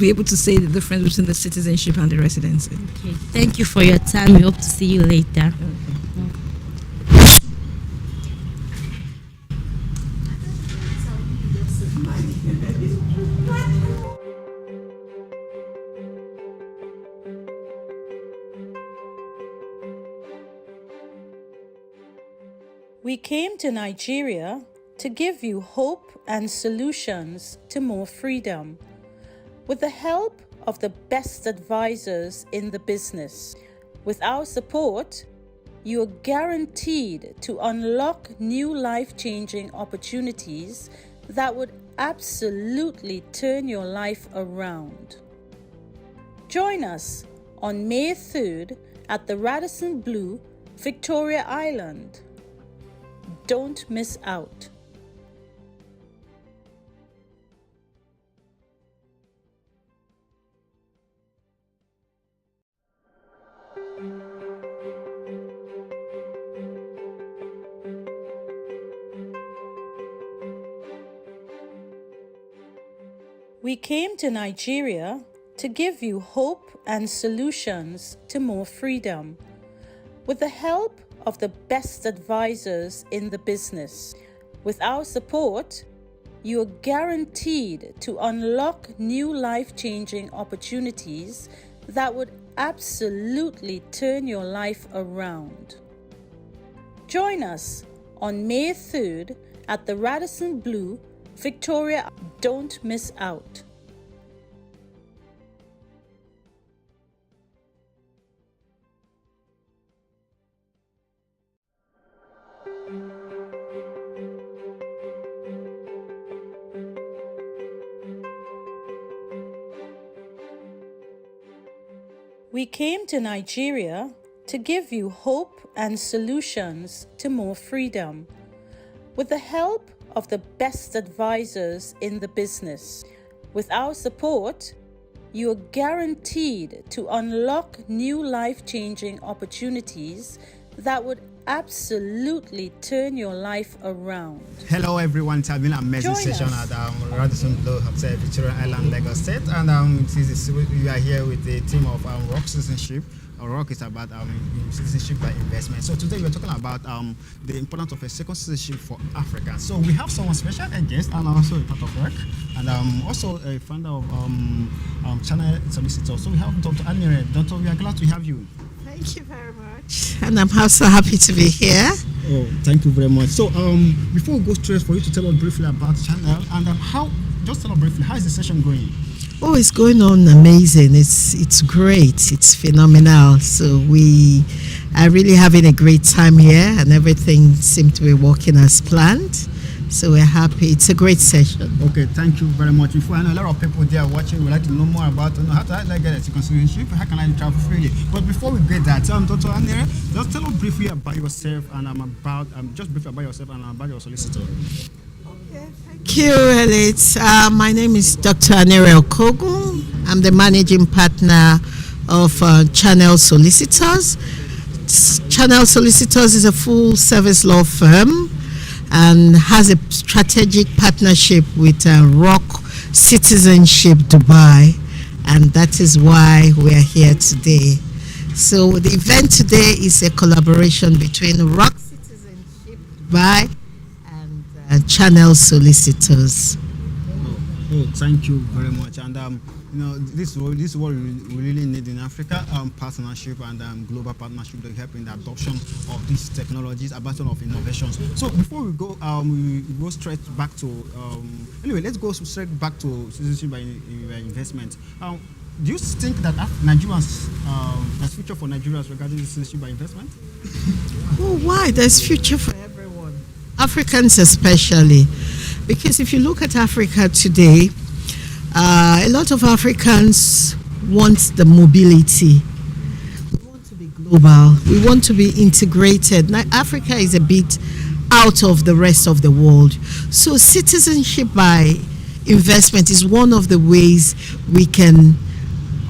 able to say the difference between the citizenship and the residency. Okay. Thank you for your time. We hope to see you later. We came to Nigeria to give you hope and solutions to more freedom. With the help of the best advisors in the business, with our support, you are guaranteed to unlock new life-changing opportunities that would absolutely turn your life around. Join us on May 3rd at the Radisson Blu, Victoria Island. Don't miss out. We came to Nigeria to give you hope and solutions to more freedom. With the help of the best advisors in the business, with our support, you are guaranteed to unlock new life-changing opportunities that would absolutely turn your life around. Join us on May 3rd at the Radisson Blu, Victoria. Don't miss out. We came to Nigeria to give you hope and solutions to more freedom. With the help of the best advisors in the business, with our support, you are guaranteed to unlock new life-changing opportunities that would absolutely turn your life around. Hello everyone, it's been an amazing session at Radisson Blu Hotel, Victoria Island, Lagos State, and we are here with the team of ROC Citizenship. ROC is about citizenship by investment. So today we're talking about the importance of a second citizenship for Africans. So we have someone special, a guest, and also a part of ROC, and also a founder of Channel Solicitor. So we have Dr. Admiral. Doctor, we are glad to have you. Thank you very much. And I'm also happy to be here. Oh, thank you very much. So, before we go straight, for you to tell us briefly about the channel and just tell us briefly, how is the session going? Oh, it's going on amazing. It's great. It's phenomenal. So we are really having a great time here, and everything seems to be working as planned. So we're happy. It's a great session. Okay, thank you very much. Before I know a lot of people there watching would like to know more about how do I get a citizenship, how can I travel freely. But before we get that, Dr. Anere, just tell us briefly about yourself and just briefly about yourself and about your solicitor. Thank you, Elite. My name is Dr. Anere Okogun. I'm the managing partner of Channel Solicitors. Channel Solicitors is a full service law firm and has a strategic partnership with ROC Citizenship Dubai, and that is why we are here today. So the event today is a collaboration between ROC Citizenship Dubai and Channel Solicitors. Oh, thank you very much. And this is what we really need in Africa: partnership and global partnership to help in the adoption of these technologies, adoption of innovations. So before we go, we go straight back to let's go straight back to citizenship by investment. Do you think that Nigerians, there's future for Nigerians regarding citizenship by investment? Oh, why? There's future for everyone, Africans especially, because if you look at Africa today, a lot of Africans want the mobility. We want to be global. We want to be integrated. Now, Africa is a bit out of the rest of the world. So citizenship by investment is one of the ways we can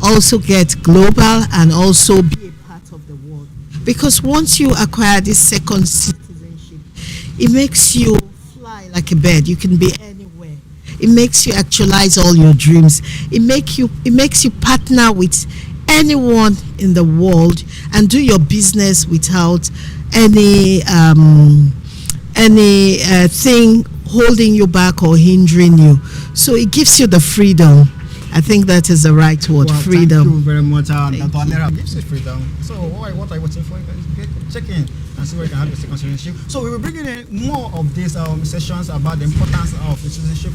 also get global and also be a part of the world. Because once you acquire this second citizenship, it makes you fly like a bird. You can be anywhere. It makes you actualize all your dreams. It makes you partner with anyone in the world and do your business without any thing holding you back or hindering you. So it gives you the freedom. I think that is the right word, freedom. Thank you very much. Dr. Anera gives you freedom. So what are you waiting for? Check in and see where you can have your second citizenship. So we will bring in more of these sessions about the importance of citizenship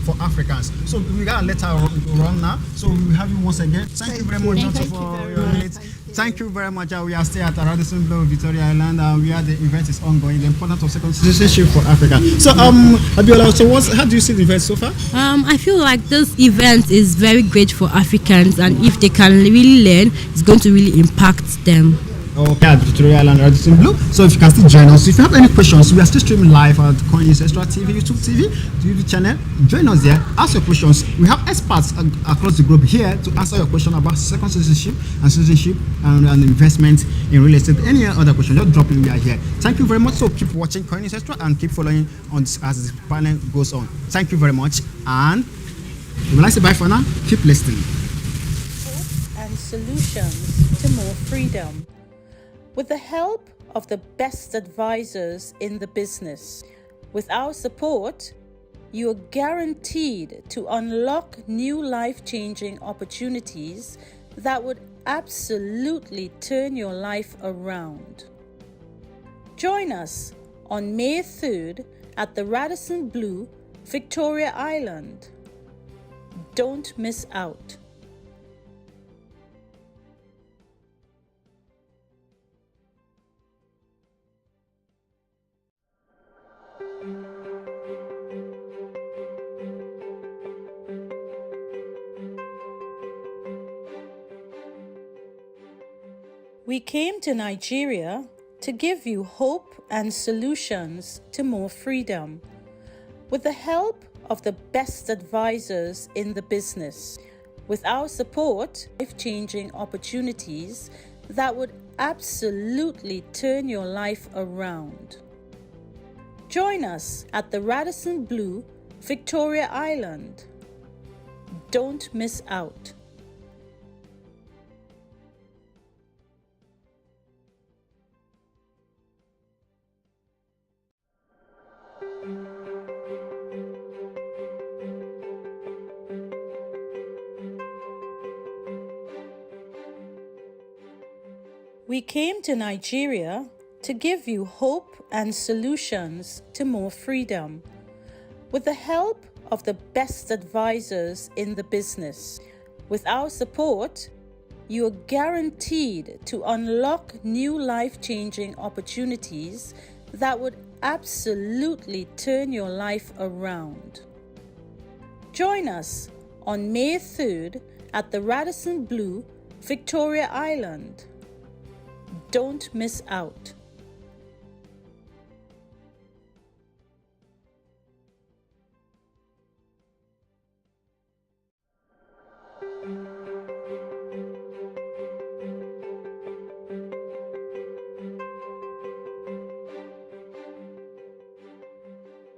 for Africans. So we got a letter run now. So we will have you once again. Thank you very much, Doctor, for your minutes. Thank you very much. We are still at Radisson Blu, Victoria Island, where the event is ongoing. The importance of second citizenship for Africa. So, Abiola, so how do you see the event so far? I feel like this event is very great for Africans, and if they can really learn, it's going to really impact them. Okay, at Victoria Island, Radisson Blu. So if you can still join us. If you have any questions, we are still streaming live at Coins Extra TV, YouTube TV, YouTube channel. Join us there. Ask your questions. We have experts across the globe here to answer your question about second citizenship and investment in real estate. Any other question, just drop in. We are here. Thank you very much. So keep watching Coins Extra and keep following on as the panel goes on. Thank you very much. And when I say bye for now, keep listening. And solutions to more freedom. With the help of the best advisors in the business. With our support, you are guaranteed to unlock new life-changing opportunities that would absolutely turn your life around. Join us on May 3rd at the Radisson Blu, Victoria Island. Don't miss out. We came to Nigeria to give you hope and solutions to more freedom. With the help of the best advisors in the business. With our support, life-changing opportunities that would absolutely turn your life around. Join us at the Radisson Blu, Victoria Island. Don't miss out. We We came to Nigeria to give you hope and solutions to more freedom. With the help of the best advisors in the business, with our support, you are guaranteed to unlock new life-changing opportunities that would absolutely turn your life around. Join us on May 3rd at the Radisson Blu, Victoria Island. Don't miss out.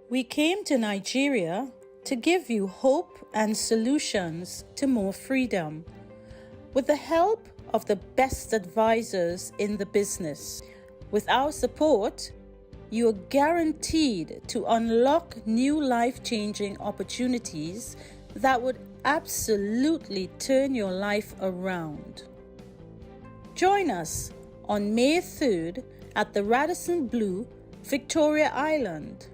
We came to Nigeria to give you hope and solutions to more freedom. With the help of the best advisors in the business, with our support, you are guaranteed to unlock new life-changing opportunities that would absolutely turn your life around. Join us on May 3rd at the Radisson Blu, Victoria Island.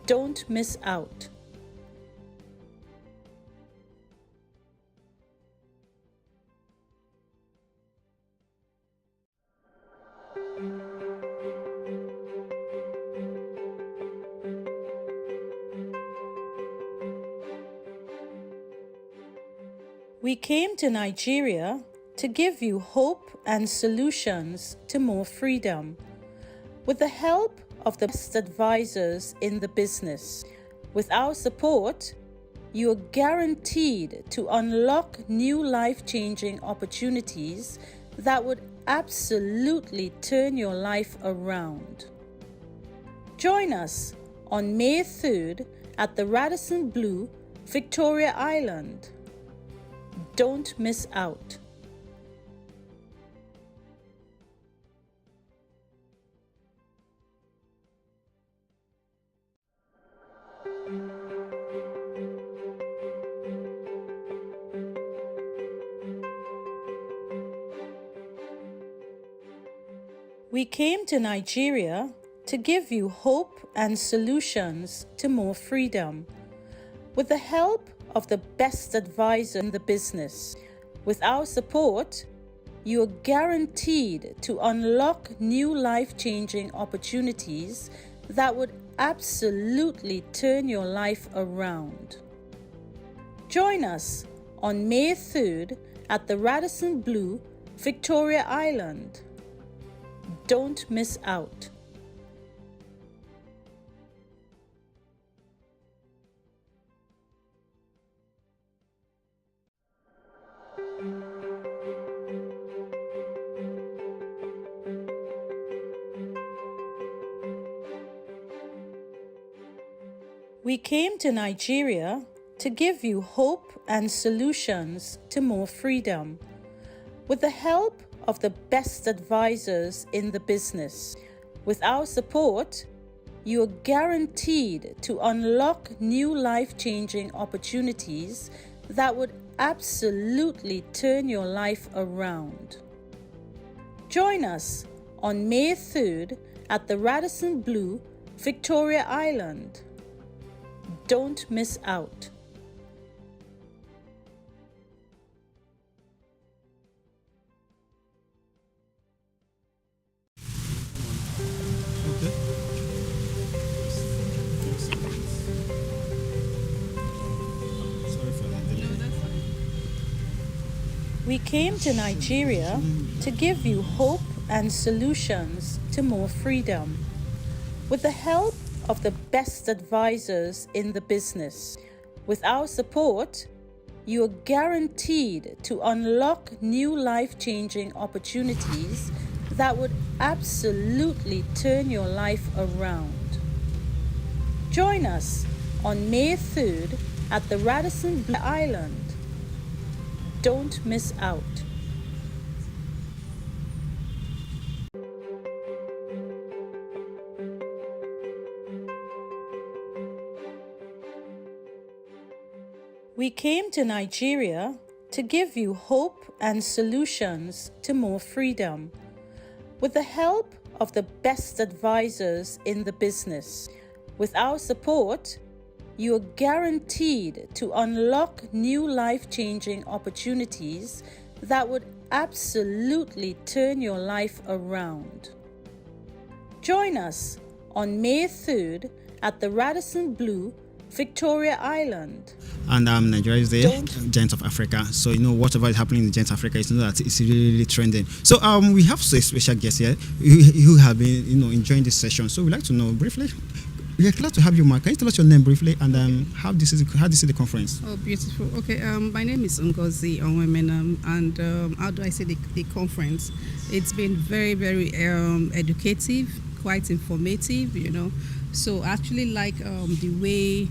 Don't miss out. We came to Nigeria to give you hope and solutions to more freedom. With the help of the best advisors in the business, with our support, you are guaranteed to unlock new life-changing opportunities that would absolutely turn your life around. Join us on May 3rd at the Radisson Blu, Victoria Island. Don't miss out. We came to Nigeria to give you hope and solutions to more freedom. With the help of the best advisor in the business, with our support, you are guaranteed to unlock new life-changing opportunities that would absolutely turn your life around. Join us on May 3rd at the Radisson Blu, Victoria Island. Don't miss out. We came to Nigeria to give you hope and solutions to more freedom. With the help of the best advisors in the business, with our support, you are guaranteed to unlock new life-changing opportunities that would absolutely turn your life around. Join us on May 3rd at the Radisson Blu, Victoria Island. Don't miss out. We came to Nigeria to give you hope and solutions to more freedom. With the help of the best advisors in the business, with our support, you are guaranteed to unlock new life-changing opportunities that would absolutely turn your life around. Join us on May 3rd at the Radisson Blu Island. Don't miss out. We came to Nigeria to give you hope and solutions to more freedom. with the help of the best advisors in the business. With our support, you are guaranteed to unlock new life-changing opportunities that would absolutely turn your life around. Join us on May 3rd at the Radisson Blu, Victoria Island. And Nigeria is the giant of Africa. So whatever is happening in giant Africa, that it's really trending. So we have a special guest here who have been enjoying this session. So we'd like to know briefly. We are glad to have you, Mark. Can you tell us your name briefly and how this is the conference? Oh, beautiful. Okay, my name is Ngozi Onwemenam, and how do I say the conference? It's been very, very educative, quite informative, So I actually like the way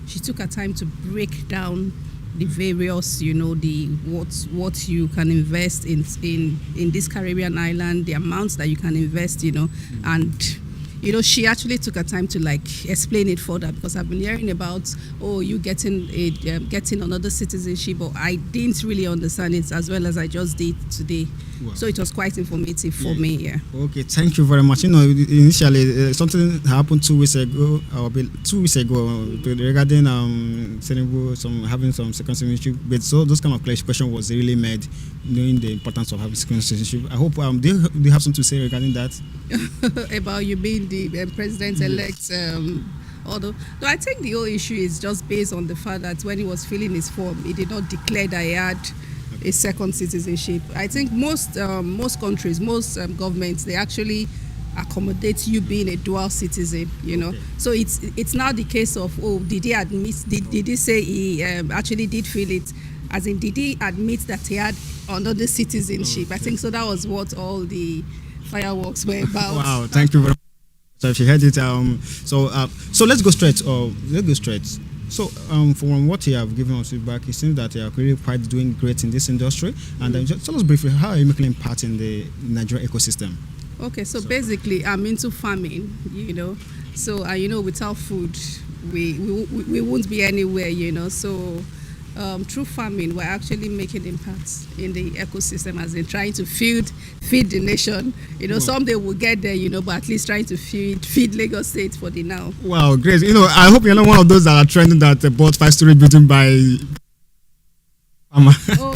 she took her time to break down the various, what you can invest in this Caribbean island, the amounts that you can invest, and she actually took her time to explain it further, because I've been hearing about you getting another citizenship, but I didn't really understand it as well as I just did today. Wow. So it was quite informative for me. Yeah. Okay, thank you very much. Initially something happened 2 weeks ago, regarding having some second citizenship. But so those kind of question was really made, knowing the importance of having second citizenship. I hope do you have something to say regarding that? About you being the president-elect. Although I think the whole issue is just based on the fact that when he was filling his form, he did not declare that he had a second citizenship. I think most countries, most governments, they actually accommodate you being a dual citizen. Okay. So it's now the case of did he admit? Did he say he actually did feel it? As in, did he admit that he had another citizenship? Okay. I think so. That was what all the fireworks were about. Wow! Thank you very much. So if you heard it, so let's go straight. So from what you have given us feedback, it seems that you are really quite doing great in this industry. And just tell us briefly, how are you making an impact in the Nigeria ecosystem? Okay, so basically, I'm into farming. So without food, we won't be anywhere. So through farming, we're actually making impacts in the ecosystem, as in trying to feed the nation. Someday we'll get there, but at least trying to feed Lagos State for the now. Wow, great. I hope you're not one of those that are trending that bought 5-story building by Oh,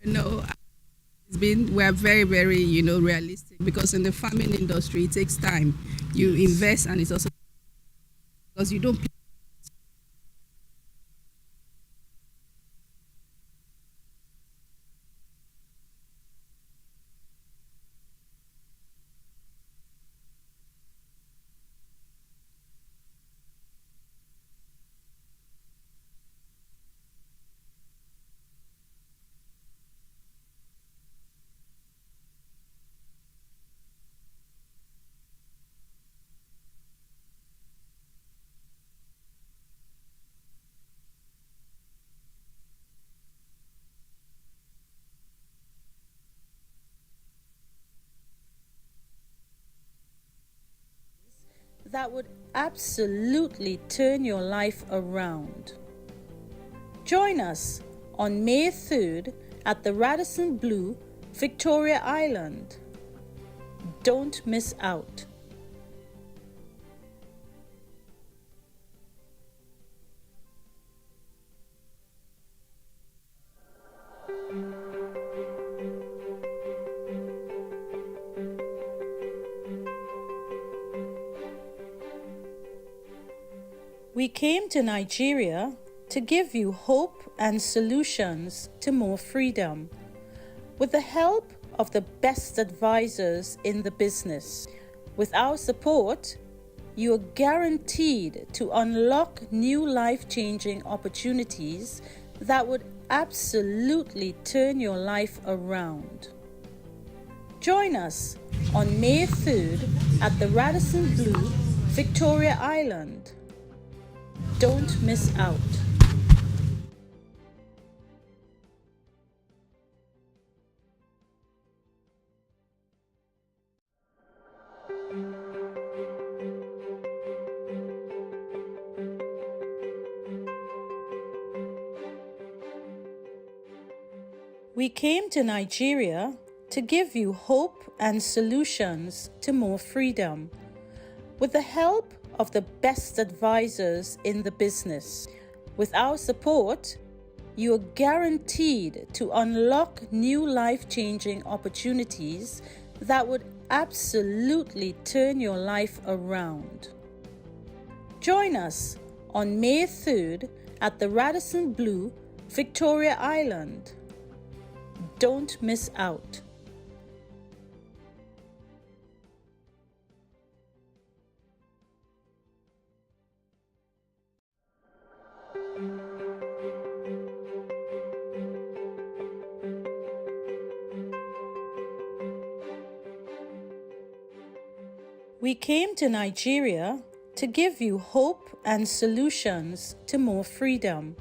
no. We're very, very, realistic, because in the farming industry, it takes time. You invest, and it's also because you don't. That would absolutely turn your life around. Join us on May 3rd at the Radisson Blu, Victoria Island. Don't miss out. We came to Nigeria to give you hope and solutions to more freedom. With the help of the best advisors in the business. With our support, you are guaranteed to unlock new life-changing opportunities that would absolutely turn your life around. Join us on May 3rd at the Radisson Blu, Victoria Island. Don't miss out. We came to Nigeria to give you hope and solutions to more freedom. With the help of the best advisors in the business. With our support, you are guaranteed to unlock new life-changing opportunities that would absolutely turn your life around. Join us on May 3rd at the Radisson Blu, Victoria Island. Don't miss out. We came to Nigeria to give you hope and solutions to more freedom.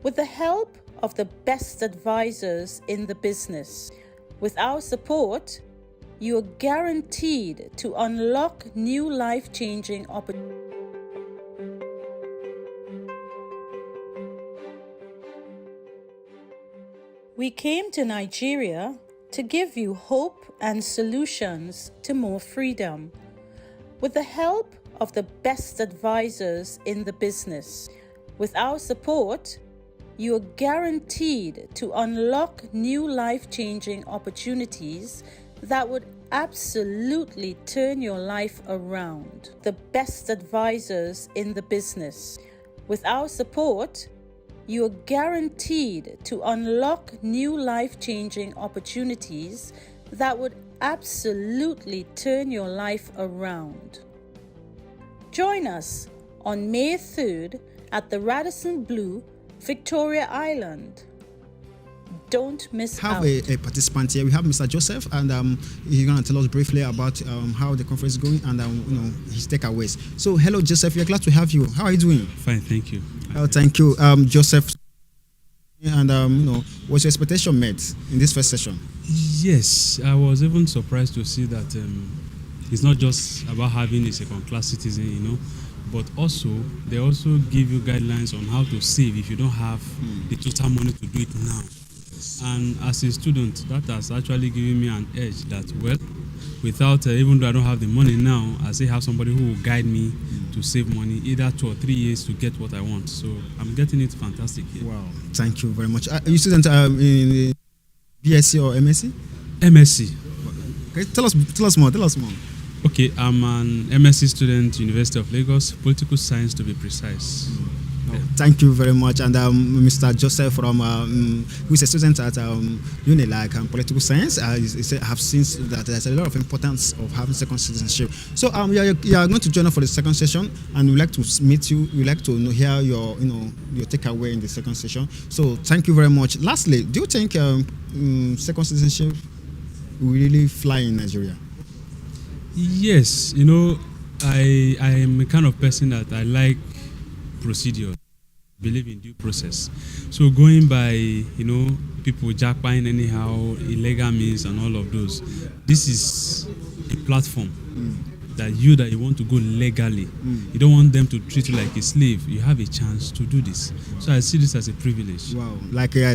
With the help of the best advisors in the business. With our support, you are guaranteed to unlock new life-changing opportunities. We came to Nigeria to give you hope and solutions to more freedom. With the help of the best advisors in the business. With our support, you are guaranteed to unlock new life-changing opportunities that would absolutely turn your life around. The best advisors in the business. With our support, you are guaranteed to unlock new life-changing opportunities that would absolutely turn your life around. Join us on May 3rd at the Radisson Blu, Victoria Island. Don't miss out. We have a participant here. We have Mr. Joseph, and he's going to tell us briefly about how the conference is going and his takeaways. So, hello, Joseph. We're glad to have you. How are you doing? Fine, thank you. Oh, thank you, Joseph. And was your expectation met in this first session? Yes, I was even surprised to see that it's not just about having a second-class citizen, but also they also give you guidelines on how to save if you don't have the total money to do it now. And as a student, that has actually given me an edge that, well, without, even though I don't have the money now, I still have somebody who will guide me to save money, either 2 or 3 years to get what I want. So I'm getting it fantastic here. Wow, thank you very much. Are you student in BSc or MSc? MSc. Okay, tell us more. Okay, I'm an MSc student, University of Lagos, political science to be precise. Thank you very much. And Mr. Joseph who is a student at UNILAG political science, have seen that there's a lot of importance of having second citizenship. So you are going to join us for the second session, and we'd like to meet you. We'd like to hear your takeaway in the second session. So thank you very much. Lastly, do you think second citizenship will really fly in Nigeria? Yes, I am a kind of person that I like procedure, believe in due process. So going by people jackpine anyhow, illegal means and all of those, this is a platform that you want to go legally. You don't want them to treat you like a slave. You have a chance to do this. So I see this as a privilege. Wow.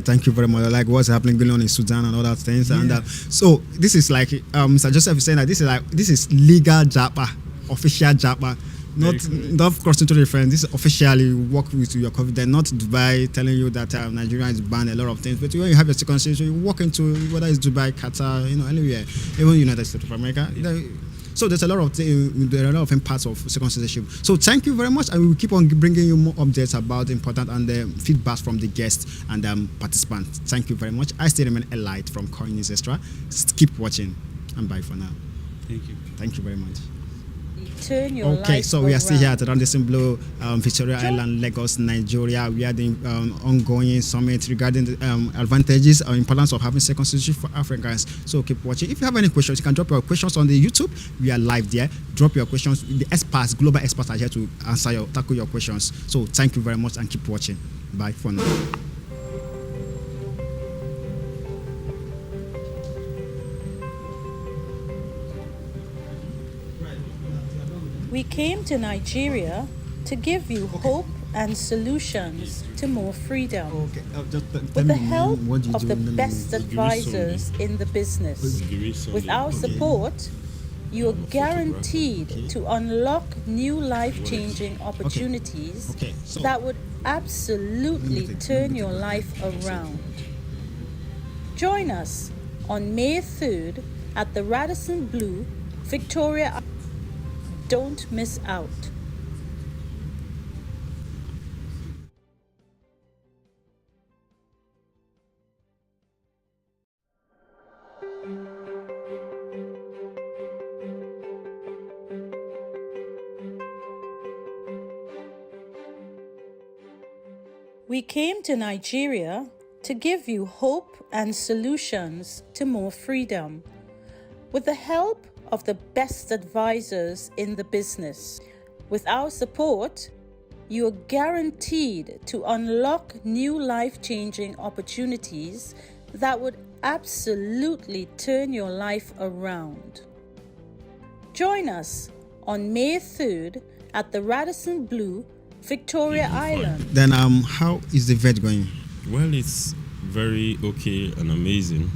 Thank you very much. Like what's happening going on in Sudan and all that things. Yeah. And so this is like Mr. Joseph is saying that this is legal japa, official japa. Not crossing to the friend. This is officially work with your COVID. Not Dubai telling you that Nigeria is banned a lot of things. But when you have your second citizenship, you walk into whether it's Dubai, Qatar, anywhere, even United States of America. So there's a lot of impacts of second citizenship. So thank you very much, and we will keep on bringing you more updates about the important and the feedback from the guests and participants. Thank you very much. I still remain Elite from Coin News Extra. Keep watching, and bye for now. Thank you. Thank you very much. Turn your okay, life so we are still here around. at Radisson Blu, Victoria Island, Lagos, Nigeria. We are the ongoing summit regarding the advantages or importance of having second citizenship for Africans. So keep watching. If you have any questions, you can drop your questions on the YouTube. We are live there. Drop your questions. The experts, global experts, are here to tackle your questions. So thank you very much and keep watching. Bye for now. We came to Nigeria to give you hope and solutions to more freedom. Okay, just tell With the me help what you of do the in the best advisors in the business. With our support, you are guaranteed to unlock new life-changing opportunities that would absolutely turn your life around. Join us on May 3rd at the Radisson Blu, Victoria. Don't miss out. We came to Nigeria to give you hope and solutions to more freedom. With the help of the best advisors in the business. With our support, you are guaranteed to unlock new life-changing opportunities that would absolutely turn your life around. Join us on May 3rd at the Radisson Blu, Victoria Island. Then how is the vet going? Well, it's very okay and amazing.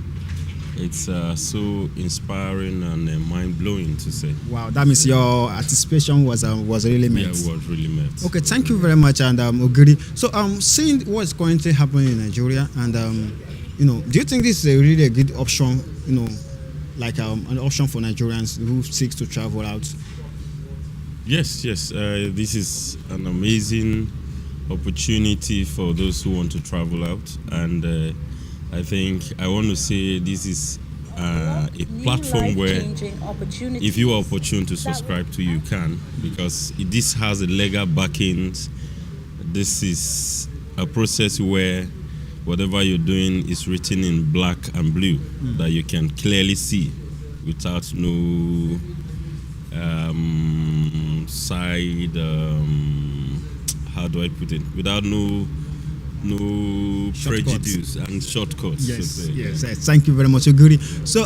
It's so inspiring and mind-blowing to say. Wow, that means your anticipation was really met. Yeah, it was really met. Okay, thank you very much, and Ogiri. So seeing what's currently happening in Nigeria, and do you think this is really a good option? Like an option for Nigerians who seek to travel out. Yes. This is an amazing opportunity for those who want to travel out, and I think I want to say this is a platform where if you are opportune to subscribe to, you can, because this has a legal backings. This is a process where whatever you're doing is written in black and blue that you can clearly see without no side, how do I put it? Without no prejudice and shortcuts. Yes. Thank you very much, Ogiri. So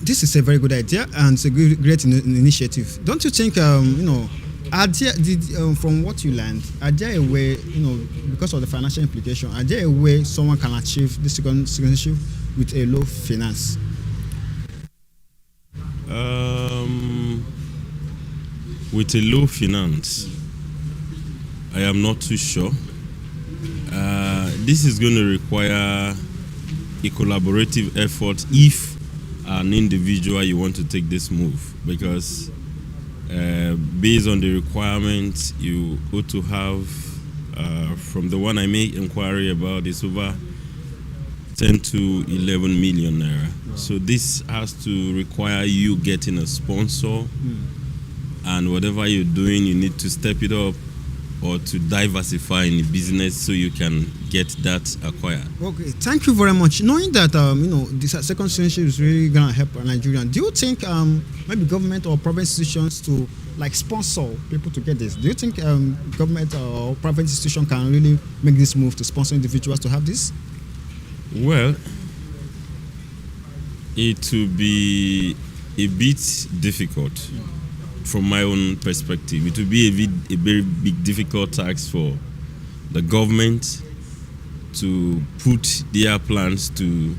this is a very good idea and it's a great initiative. Don't you think, from what you learned, are there a way, because of the financial implication, are there a way someone can achieve this citizenship with a low finance? With a low finance, I am not too sure. This is going to require a collaborative effort if an individual you want to take this move, because based on the requirements you ought to have, from the one I made inquiry about, is over 10 to 11 million naira. So this has to require you getting a sponsor, and whatever you're doing, you need to step it up or to diversify in the business so you can get that acquired. Okay, thank you very much. Knowing that this second citizenship is really gonna help Nigerians, do you think maybe government or private institutions to sponsor people to get this? Do you think government or private institution can really make this move to sponsor individuals to have this? Well, it will be a bit difficult from my own perspective. It will be a very big difficult task for the government to put their plans to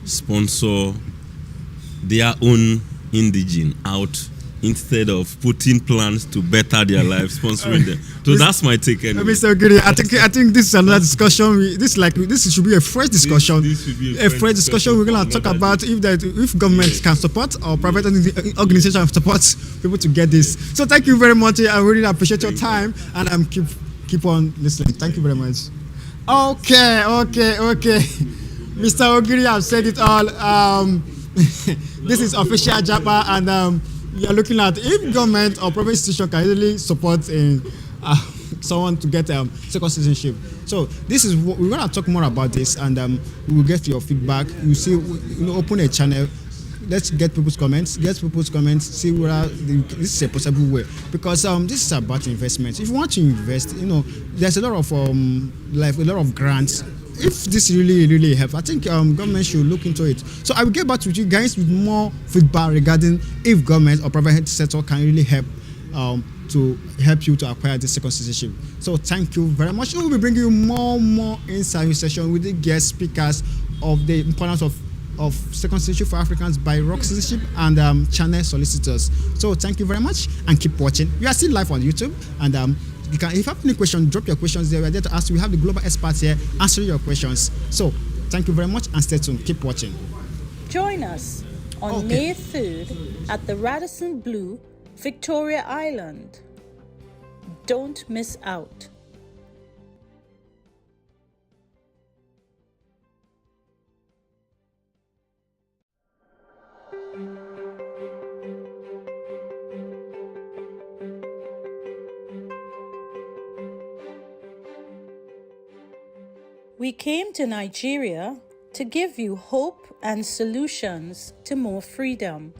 sponsor their own indigene out instead of putting plans to better their lives, sponsoring them. So that's my take anyway. Mr. Ogiri, I think this is another discussion. This should be a fresh discussion. This should be a fresh discussion. We're going to talk about if government can support or private organization support people to get this. So thank you very much. I really appreciate your time, and keep on listening. Thank you very much. Okay. Mr. Ogiri, I've said it all. This is official Japa, and you're looking at if government or private institution can really support someone to get second citizenship. So this is what we're going to talk more about this, and we will get your feedback. You see, open a channel. Let's get people's comments. See whether this is a possible way, because this is about investment. If you want to invest, there's a lot of grants. If this really helps, I think government should look into it. So I will get back to you guys with more feedback regarding if government or private sector can really help to help you to acquire the second citizenship. So thank you very much. We will be bringing you more insight session with the guest speakers of the importance of second citizenship for Africans by ROC Citizenship and channel solicitors. So thank you very much and keep watching. We are still live on YouTube, and you can, if you have any questions, drop your questions there. We are there to ask. We have the global experts here answering your questions. So thank you very much and stay tuned. Keep watching. Join us on May 3rd at the Radisson Blu, Victoria Island. Don't miss out. We came to Nigeria to give you hope and solutions to more freedom,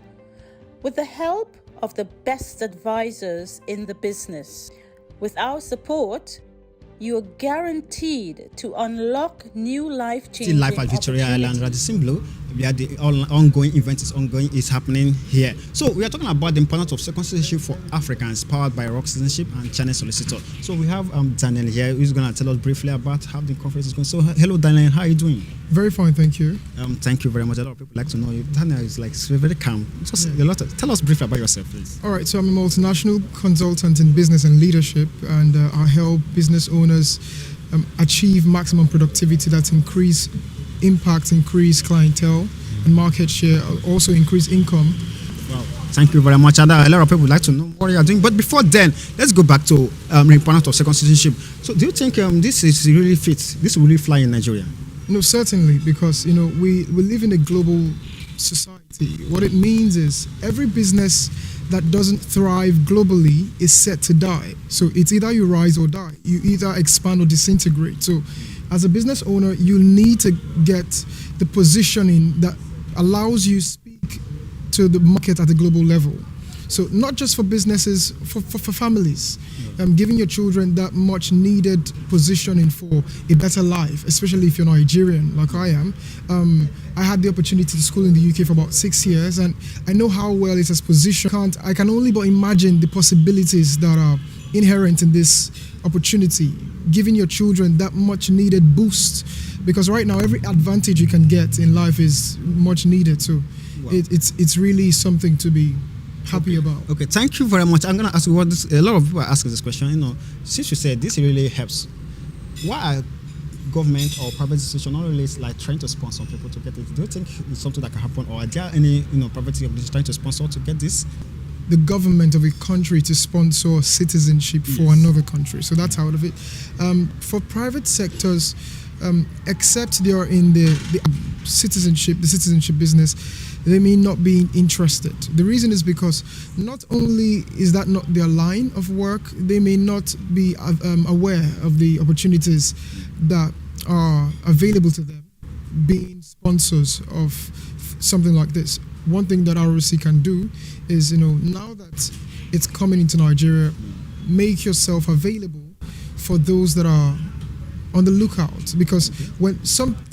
with the help of the best advisors in the business. With our support, you are guaranteed to unlock new life-changing Still live at Victoria Island, Radisson Blu. We are the ongoing event is happening here. So we are talking about the importance of second citizenship for Africans, powered by ROC Citizenship and Channel Solicitor. So we have Daniel here, who's going to tell us briefly about how the conference is going. So hello, Daniel, how are you doing? Very fine, thank you. Thank you very much. A lot of people like to know you. Daniel is like very calm. Tell us briefly about yourself, please. All right, so I'm a multinational consultant in business and leadership, and I help business owners achieve maximum productivity that increase impact, increase clientele and market share, also increase income. Wow, thank you very much. And a lot of people would like to know what you are doing. But before then, let's go back to the importance of second citizenship. So do you think this is really fit? This will really fly in Nigeria? No, certainly, because we live in a global society. What it means is every business that doesn't thrive globally is set to die. So it's either you rise or die. You either expand or disintegrate. So as a business owner, you need to get the positioning that allows you to speak to the market at a global level. So not just for businesses, for families, giving your children that much needed positioning for a better life, especially if you're Nigerian like I am. I had the opportunity to school in the UK for about 6 years, and I know how well it has positioned. I can only but imagine the possibilities that are inherent in this opportunity, giving your children that much needed boost, because right now every advantage you can get in life is much needed. So wow. It's really something to be happy about. Okay, thank you very much. I'm going to ask you what a lot of people are asking this question. Since you said this really helps, why are government or private institutions not really like trying to sponsor people to get it? Do you think it's something that can happen, or are there any private organizations trying to sponsor to get this? The government of a country to sponsor citizenship for another country. So that's out of it. For private sectors, except they are in the citizenship business, they may not be interested. The reason is because not only is that not their line of work, they may not be aware of the opportunities that are available to them being sponsors of something like this. One thing that ROC can do is, now that it's coming into Nigeria, make yourself available for those that are on the lookout. Because when something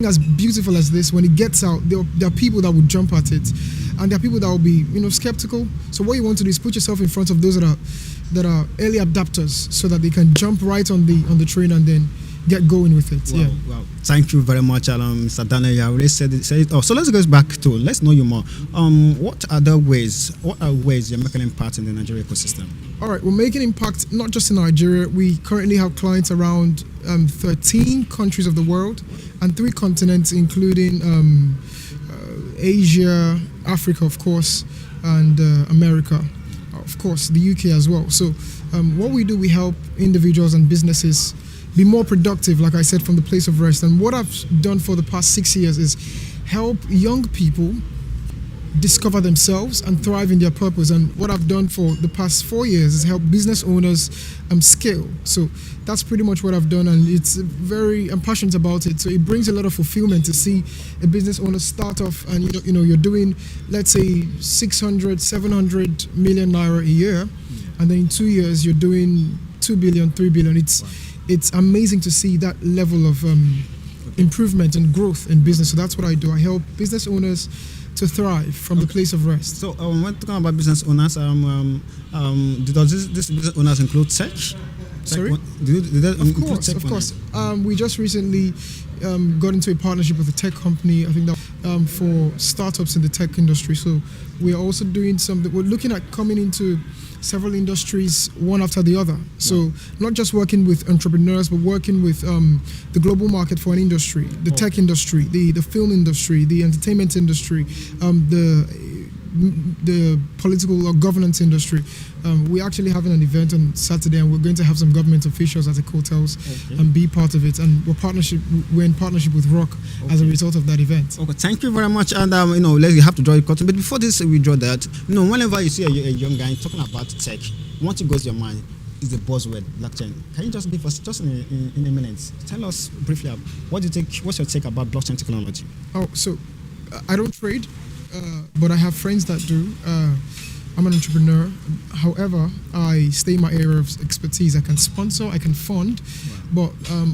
as beautiful as this, when it gets out, there are people that will jump at it, and there are people that will be, skeptical. So what you want to do is put yourself in front of those that are early adapters, so that they can jump right on the train and then get going with it. Wow, wow. Thank you very much, Mr. Daniel. You already said it. Oh, so let's go back to, let's know you more. What are ways you're making an impact in the Nigeria ecosystem? All right, we're making impact not just in Nigeria. We currently have clients around 13 countries of the world and 3 continents, including Asia, Africa, of course, and America, of course, the UK as well. So what we do, we help individuals and businesses be more productive, like I said, from the place of rest. And what I've done for the past 6 years is help young people discover themselves and thrive in their purpose. And what I've done for the past 4 years is help business owners scale. So that's pretty much what I've done, and I'm passionate about it. So it brings a lot of fulfillment to see a business owner start off, and you're doing, let's say, 600, 700 million naira a year, and then in 2 years you're doing 2 billion, 3 billion. It's amazing to see that level of improvement and growth in business. So that's what I do. I help business owners to thrive from the place of rest. So when talking about business owners, does this business owners include tech? Sorry? Did that include tech? Of course. We just recently got into a partnership with a tech company. I think that for startups in the tech industry. So we are also doing something. We're looking at coming into several industries one after the other. So not just working with entrepreneurs, but working with the global market for an industry, the tech industry, the film industry, the entertainment industry, the political or governance industry. We're actually having an event on Saturday, and we're going to have some government officials at the hotels and be part of it. And we're in partnership with ROC as a result of that event. Okay, thank you very much. And let's have to draw a curtain. But before this, we draw that. Whenever you see a young guy talking about tech, what goes to your mind is the buzzword blockchain. Can you just give us just in a minute? Tell us briefly what do you think? What's your take about blockchain technology? Oh, so I don't trade, but I have friends that do. I'm an entrepreneur. However, I stay in my area of expertise. I can sponsor, I can fund, but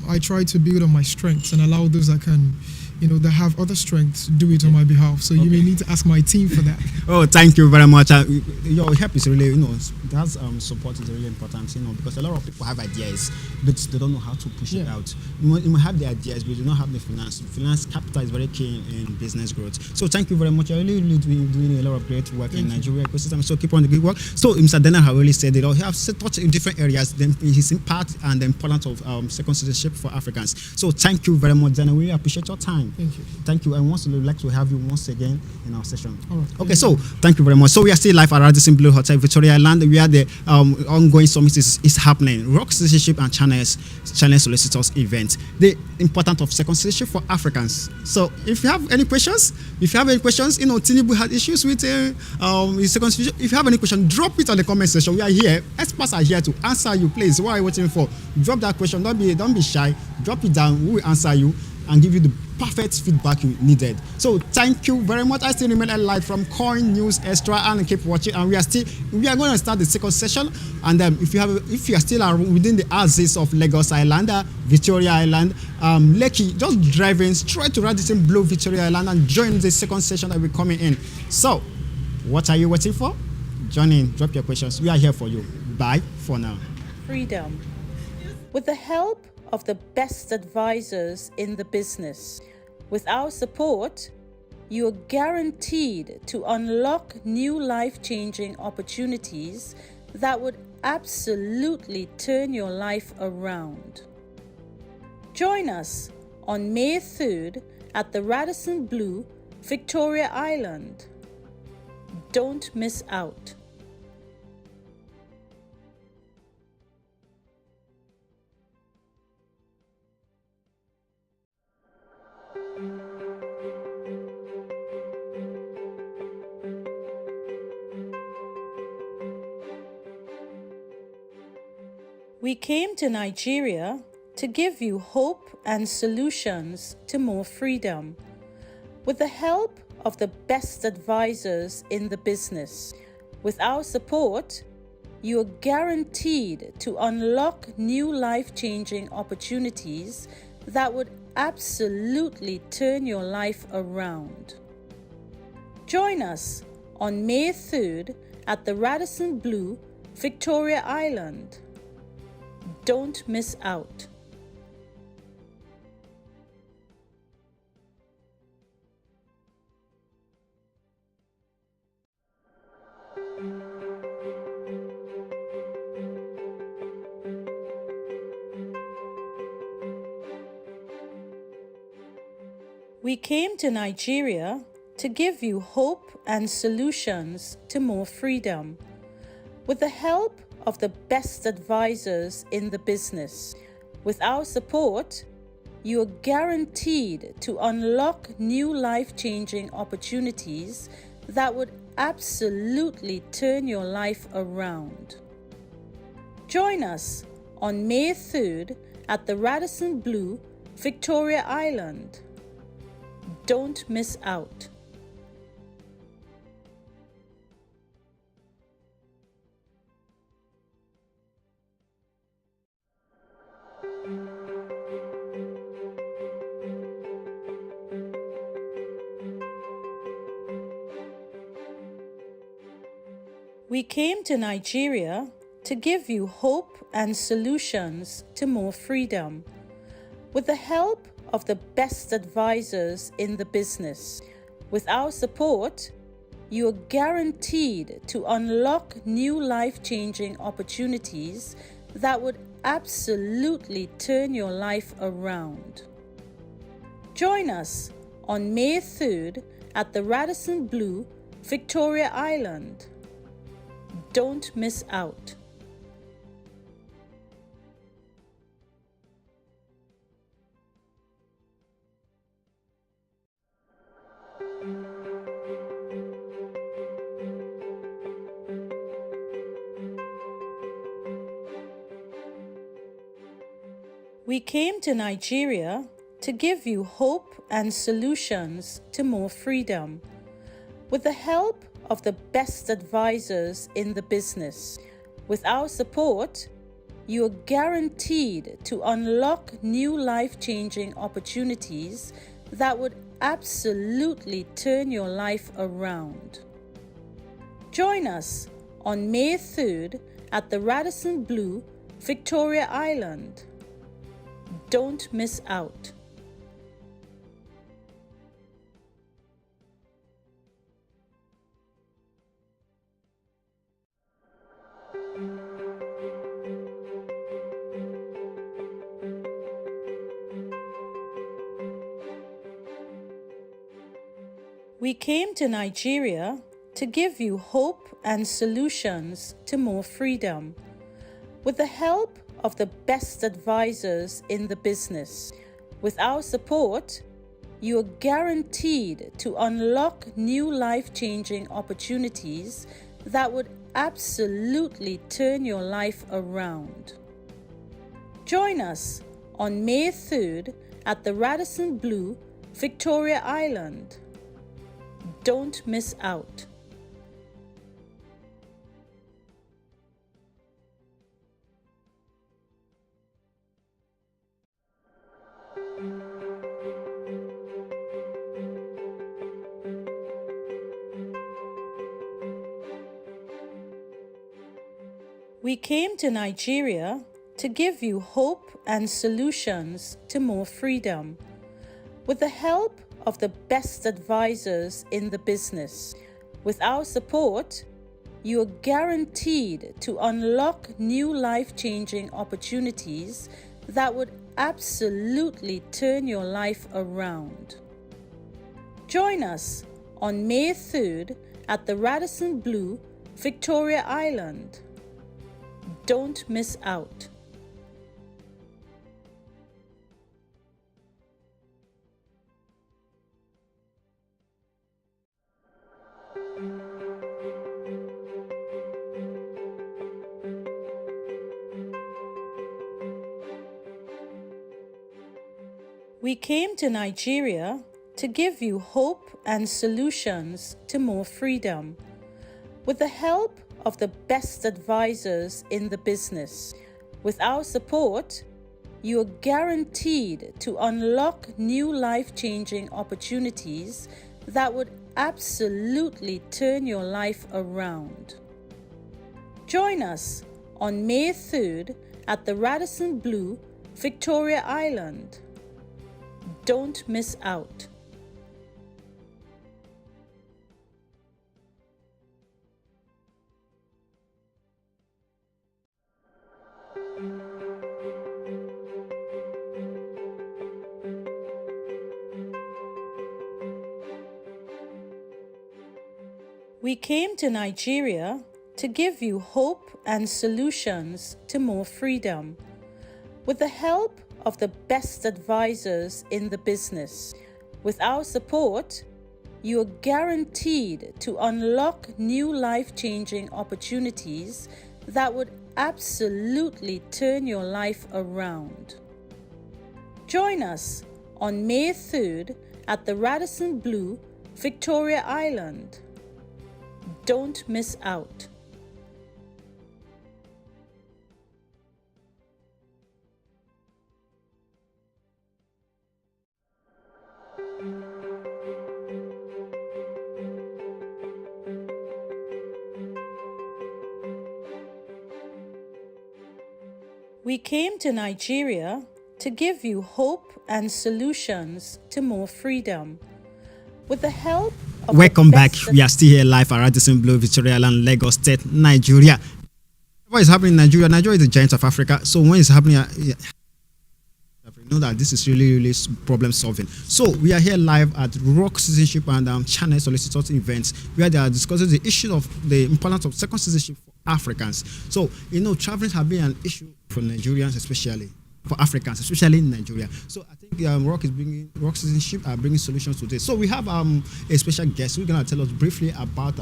I try to build on my strengths and allow those that can, that have other strengths do it on my behalf. So you may need to ask my team for that. Oh, thank you very much. Your help is really, that's support is really important, because a lot of people have ideas, but they don't know how to push it out. You might have the ideas, but you do not have the finance. Finance capital is very key in business growth. So thank you very much. You're really doing a lot of great work in Nigeria ecosystem. So keep on the good work. So Mr. Dana has really said it all. He has touched in different areas, his impact and the importance of second citizenship for Africans. So thank you very much, Dana. We really appreciate your time. Thank you. Thank you. I would like to have you once again in our session. All right. Okay, so thank you very much. So we are still live at Radisson Blue Hotel, Victoria Island. We are the ongoing summit is happening. ROC Citizenship and Channel Solicitors event. The importance of second citizenship for Africans. So if you have any questions, Tinubu had issues with his second citizenship. If you have any question, drop it on the comment section. We are here. Experts are here to answer you. Please, what are you waiting for? Drop that question. Don't be shy. Drop it down. We will answer you and give you the perfect feedback you needed. So thank you very much. I still remain live from Coin News Extra, and keep watching. And we are going to start the second session. And if you are still within the axis of Lagos Island, Victoria Island, Lekki, just driving straight to Radisson Blue Victoria Island and join the second session that we're coming in. So what are you waiting for? Join in, drop your questions. We are here for you. Bye for now. Freedom. With the help of the best advisors in the business. With our support, you are guaranteed to unlock new life-changing opportunities that would absolutely turn your life around. Join us on May 3rd at the Radisson Blue, Victoria Island. Don't miss out. We came to Nigeria to give you hope and solutions to more freedom. With the help of the best advisors in the business. With our support, you are guaranteed to unlock new life-changing opportunities that would absolutely turn your life around. Join us on May 3rd at the Radisson Blue, Victoria Island. Don't miss out. We came to Nigeria to give you hope and solutions to more freedom. With the help of the best advisors in the business. With our support, you are guaranteed to unlock new life-changing opportunities that would absolutely turn your life around. Join us on May 3rd at the Radisson Blue, Victoria Island. Don't miss out. We came to Nigeria to give you hope and solutions to more freedom. With the help of the best advisors in the business, with our support, you are guaranteed to unlock new life-changing opportunities that would absolutely turn your life around. Join us on May 3rd at the Radisson Blu, Victoria Island. Don't miss out. We came to Nigeria to give you hope and solutions to more freedom. With the help of the best advisors in the business, with our support, you are guaranteed to unlock new life-changing opportunities that would absolutely turn your life around. Join us on May 3rd at the Radisson Blu, Victoria Island. Don't miss out. We came to Nigeria to give you hope and solutions to more freedom. With the help of the best advisors in the business, with our support, you are guaranteed to unlock new life-changing opportunities that would absolutely turn your life around. Join us on May 3rd at the Radisson Blu, Victoria Island. Don't miss out. We came to Nigeria to give you hope and solutions to more freedom. With the help of the best advisors in the business, with our support, you are guaranteed to unlock new life-changing opportunities that would absolutely turn your life around. Join us on May 3rd at the Radisson Blu, Victoria Island. Don't miss out. We came to Nigeria to give you hope and solutions to more freedom. With the help of the best advisors in the business, with our support, you are guaranteed to unlock new life-changing opportunities that would absolutely turn your life around. Join us on May 3rd at the Radisson Blu, Victoria Island. Don't miss out. We came to Nigeria to give you hope and solutions to more freedom. With the help of the best advisors in the business, with our support, you are guaranteed to unlock new life-changing opportunities that would absolutely turn your life around. Join us on May 3rd at the Radisson Blu, Victoria Island. Don't miss out. We came to Nigeria to give you hope and solutions to more freedom. With the help of Welcome back. We are still here live at Radisson Blu, Victoria Island, Lagos State, Nigeria. What is happening in Nigeria? Nigeria is the giant of Africa. So when it's happening, you know that this is really problem solving. So we are here live at ROC Citizenship and Channel Solicitors events where they are discussing the issue of the importance of second citizenship for Africans. So, you know, traveling has been an issue for Nigerians, especially for Africans, especially in Nigeria. So I think ROC Citizenship are bringing solutions to this. So we have a special guest who's going to tell us briefly about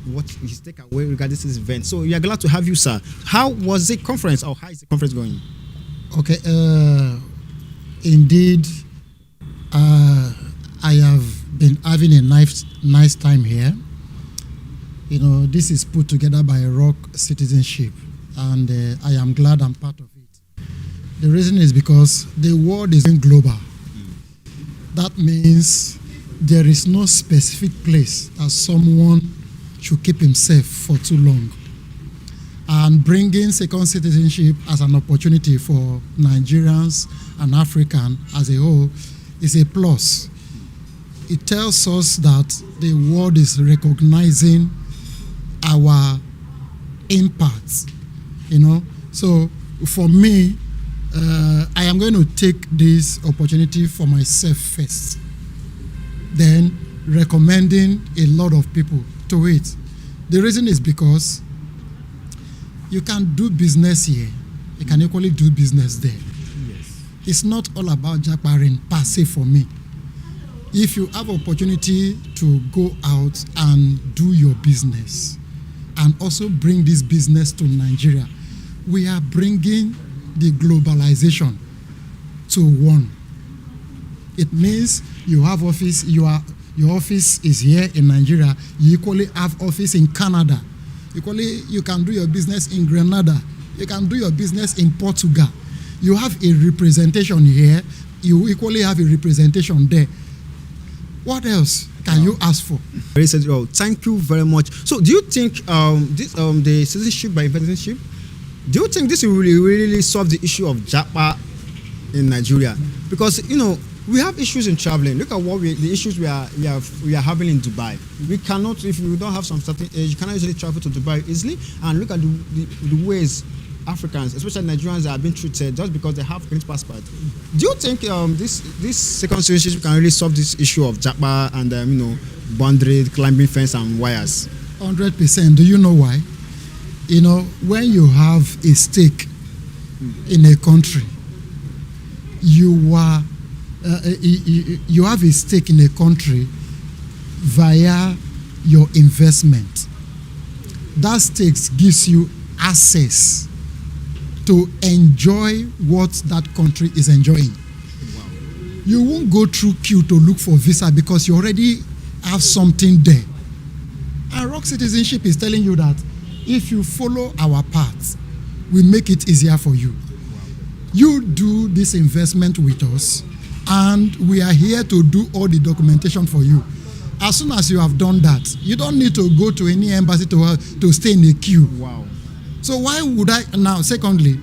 what his takeaway regarding this event. So we are glad to have you, sir. How was the conference, or how is the conference going? Okay, indeed, I have been having a nice time here. You know, this is put together by ROC Citizenship, and I am glad I'm part of it. The reason is because the world is global. That means there is no specific place that someone should keep himself for too long. And bringing second citizenship as an opportunity for Nigerians and Africans as a whole is a plus. It tells us that the world is recognizing our impact, you know. So for me, I am going to take this opportunity for myself first, then recommending a lot of people to it. The reason is because you can do business here, you can equally do business there. Yes. It's not all about jackparing per se for me. If you have opportunity to go out and do your business and also bring this business to Nigeria, we are bringing the globalization to one. It means you have office, your office is here in Nigeria, you equally have office in Canada. Equally, you can do your business in Grenada, you can do your business in Portugal. You have a representation here, you equally have a representation there. What else can you ask for? Thank you very much. So do you think the citizenship by citizenship, do you think this will really solve the issue of japa in Nigeria? Because, you know, we have issues in traveling. Look at the issues we are having in Dubai. We cannot, if you don't have some certain age, you cannot easily travel to Dubai easily. And look at the ways Africans, especially Nigerians, are being treated just because they have green passport. Do you think this second citizenship can really solve this issue of japa and you know, boundary, climbing fence and wires? 100%. Do you know why? You know, when you have a stake in a country, you have a stake in a country via your investment. That stake gives you access to enjoy what that country is enjoying. Wow. You won't go through queue to look for visa because you already have something there. And ROC Citizenship is telling you that if you follow our path, we make it easier for you. Wow. You do this investment with us, and we are here to do all the documentation for you. As soon as you have done that, you don't need to go to any embassy to stay in the queue. Wow. So why would I now? Secondly,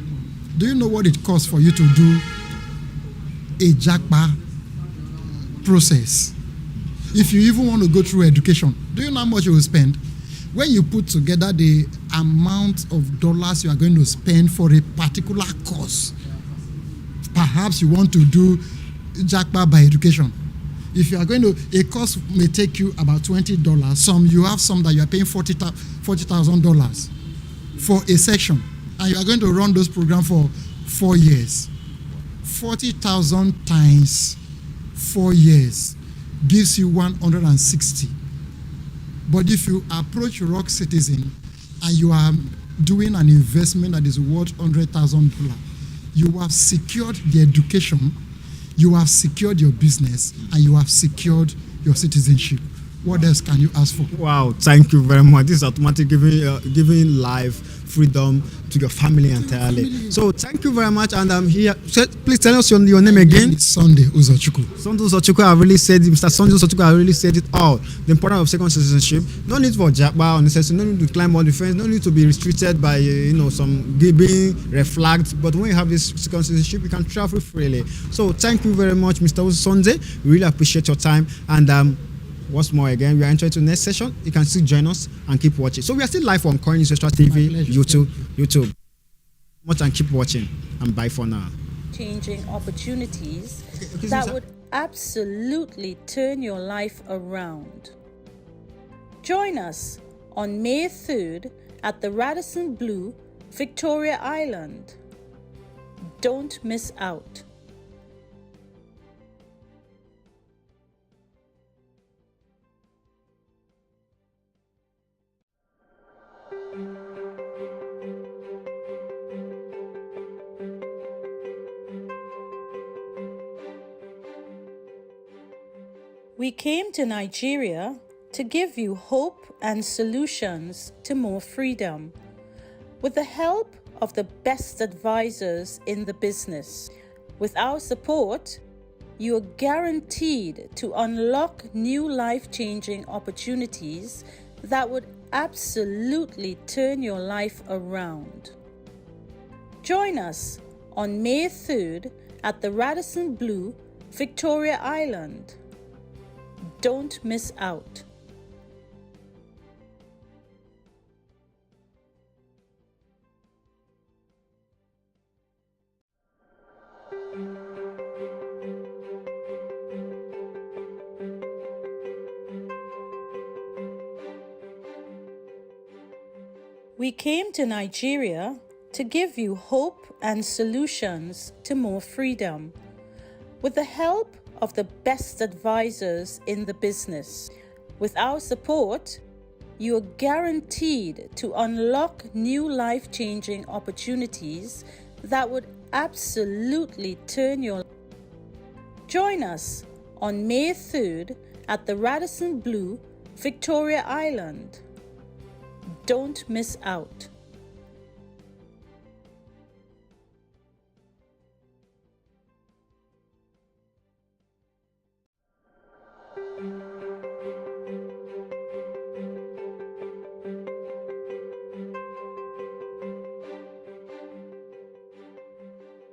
do you know what it costs for you to do a JACPA process? If you even want to go through education, do you know how much you will spend? When you put together the amount of dollars you are going to spend for a particular course, perhaps you want to do JACPA by education. If you are going to, a course may take you about $20. You have some that you are paying $40,000 for a section, and you are going to run those programs for 4 years. 40,000 times 4 years gives you 160. But if you approach ROC Citizen and you are doing an investment that is worth $100,000, you have secured the education, you have secured your business, and you have secured your citizenship. What else can you ask for? Wow, thank you very much. This is automatic giving life freedom to your family entirely. So thank you very much, and I'm here. Please tell us your name again. It's Sunday Uzochukwu. Sunday Uzochukwu, I really said it. Mr. Sunday Uzochukwu, I really said it all. The importance of second citizenship. No need for japa unnecessary. No need to climb all the fence. No need to be restricted by some being reflagged. But when you have this second citizenship, you can travel freely. So thank you very much, Mr. Sunday. We really appreciate your time, and once more again, we are entering to the next session. You can still join us and keep watching. So we are still live on Coin News Extra TV, YouTube. Much and keep watching. And bye for now. Changing opportunities that would absolutely turn your life around. Join us on May 3rd at the Radisson Blu, Victoria Island. Don't miss out. We came to Nigeria to give you hope and solutions to more freedom. With the help of the best advisors in the business, with our support, you are guaranteed to unlock new life-changing opportunities that would absolutely turn your life around. Join us on May 3rd at the Radisson Blu, Victoria Island. Don't miss out. We came to Nigeria to give you hope and solutions to more freedom. With the help of the best advisors in the business, with our support, you are guaranteed to unlock new life-changing opportunities that would absolutely turn your life. Join us on May 3rd at the Radisson Blu, Victoria Island. Don't miss out.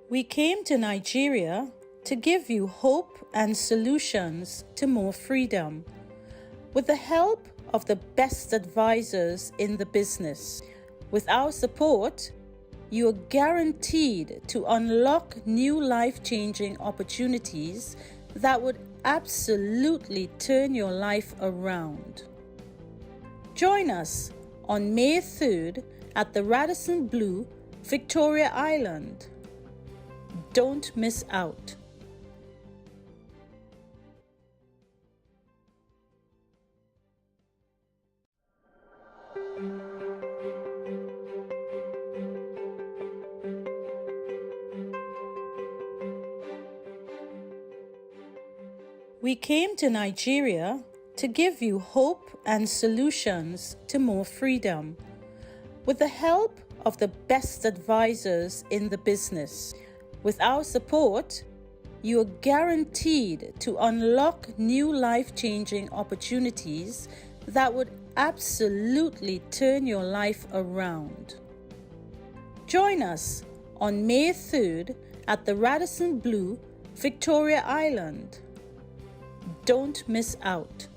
We came to Nigeria to give you hope and solutions to more freedom. With the help of the best advisors in the business, with our support, you are guaranteed to unlock new life-changing opportunities that would absolutely turn your life around. Join us on May 3rd at the Radisson Blu, Victoria Island. Don't miss out. We came to Nigeria to give you hope and solutions to more freedom. With the help of the best advisors in the business, with our support, you are guaranteed to unlock new life-changing opportunities that would absolutely turn your life around. Join us on May 3rd at the Radisson Blu, Victoria Island. Don't miss out.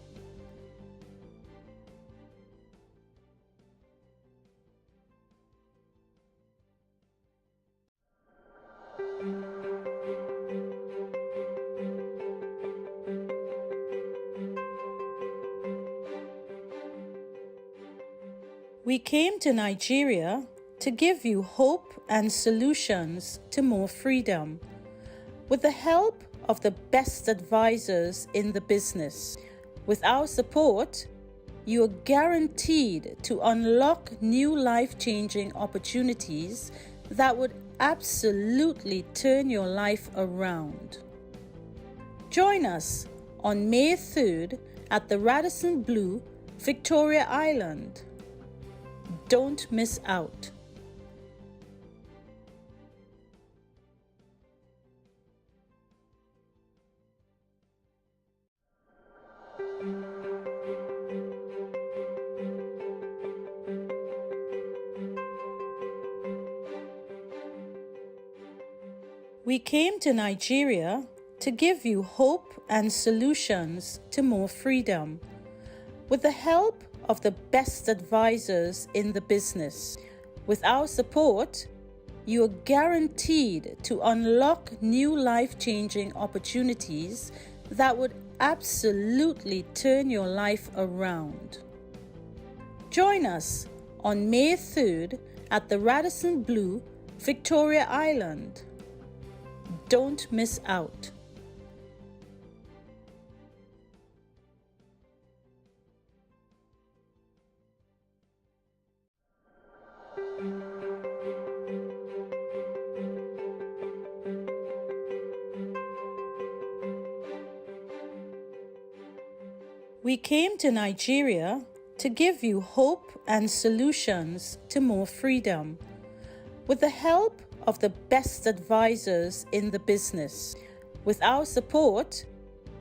We came to Nigeria to give you hope and solutions to more freedom. With the help of the best advisors in the business, with our support, you are guaranteed to unlock new life-changing opportunities that would absolutely turn your life around. Join us on May 3rd at the Radisson Blu, Victoria Island. Don't miss out. We came to Nigeria to give you hope and solutions to more freedom. With the help of the best advisors in the business, with our support, you are guaranteed to unlock new life-changing opportunities that would absolutely turn your life around. Join us on May 3rd at the Radisson Blu, Victoria Island. Don't miss out. We came to Nigeria to give you hope and solutions to more freedom. With the help of the best advisors in the business, with our support,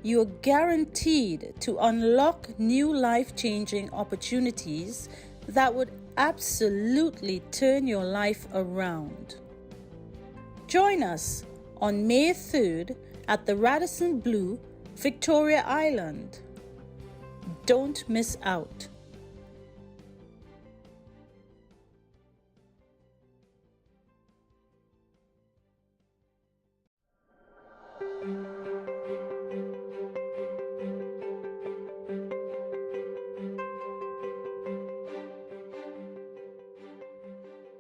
you are guaranteed to unlock new life-changing opportunities that would absolutely turn your life around. Join us on May 3rd at the Radisson Blu, Victoria Island. Don't miss out.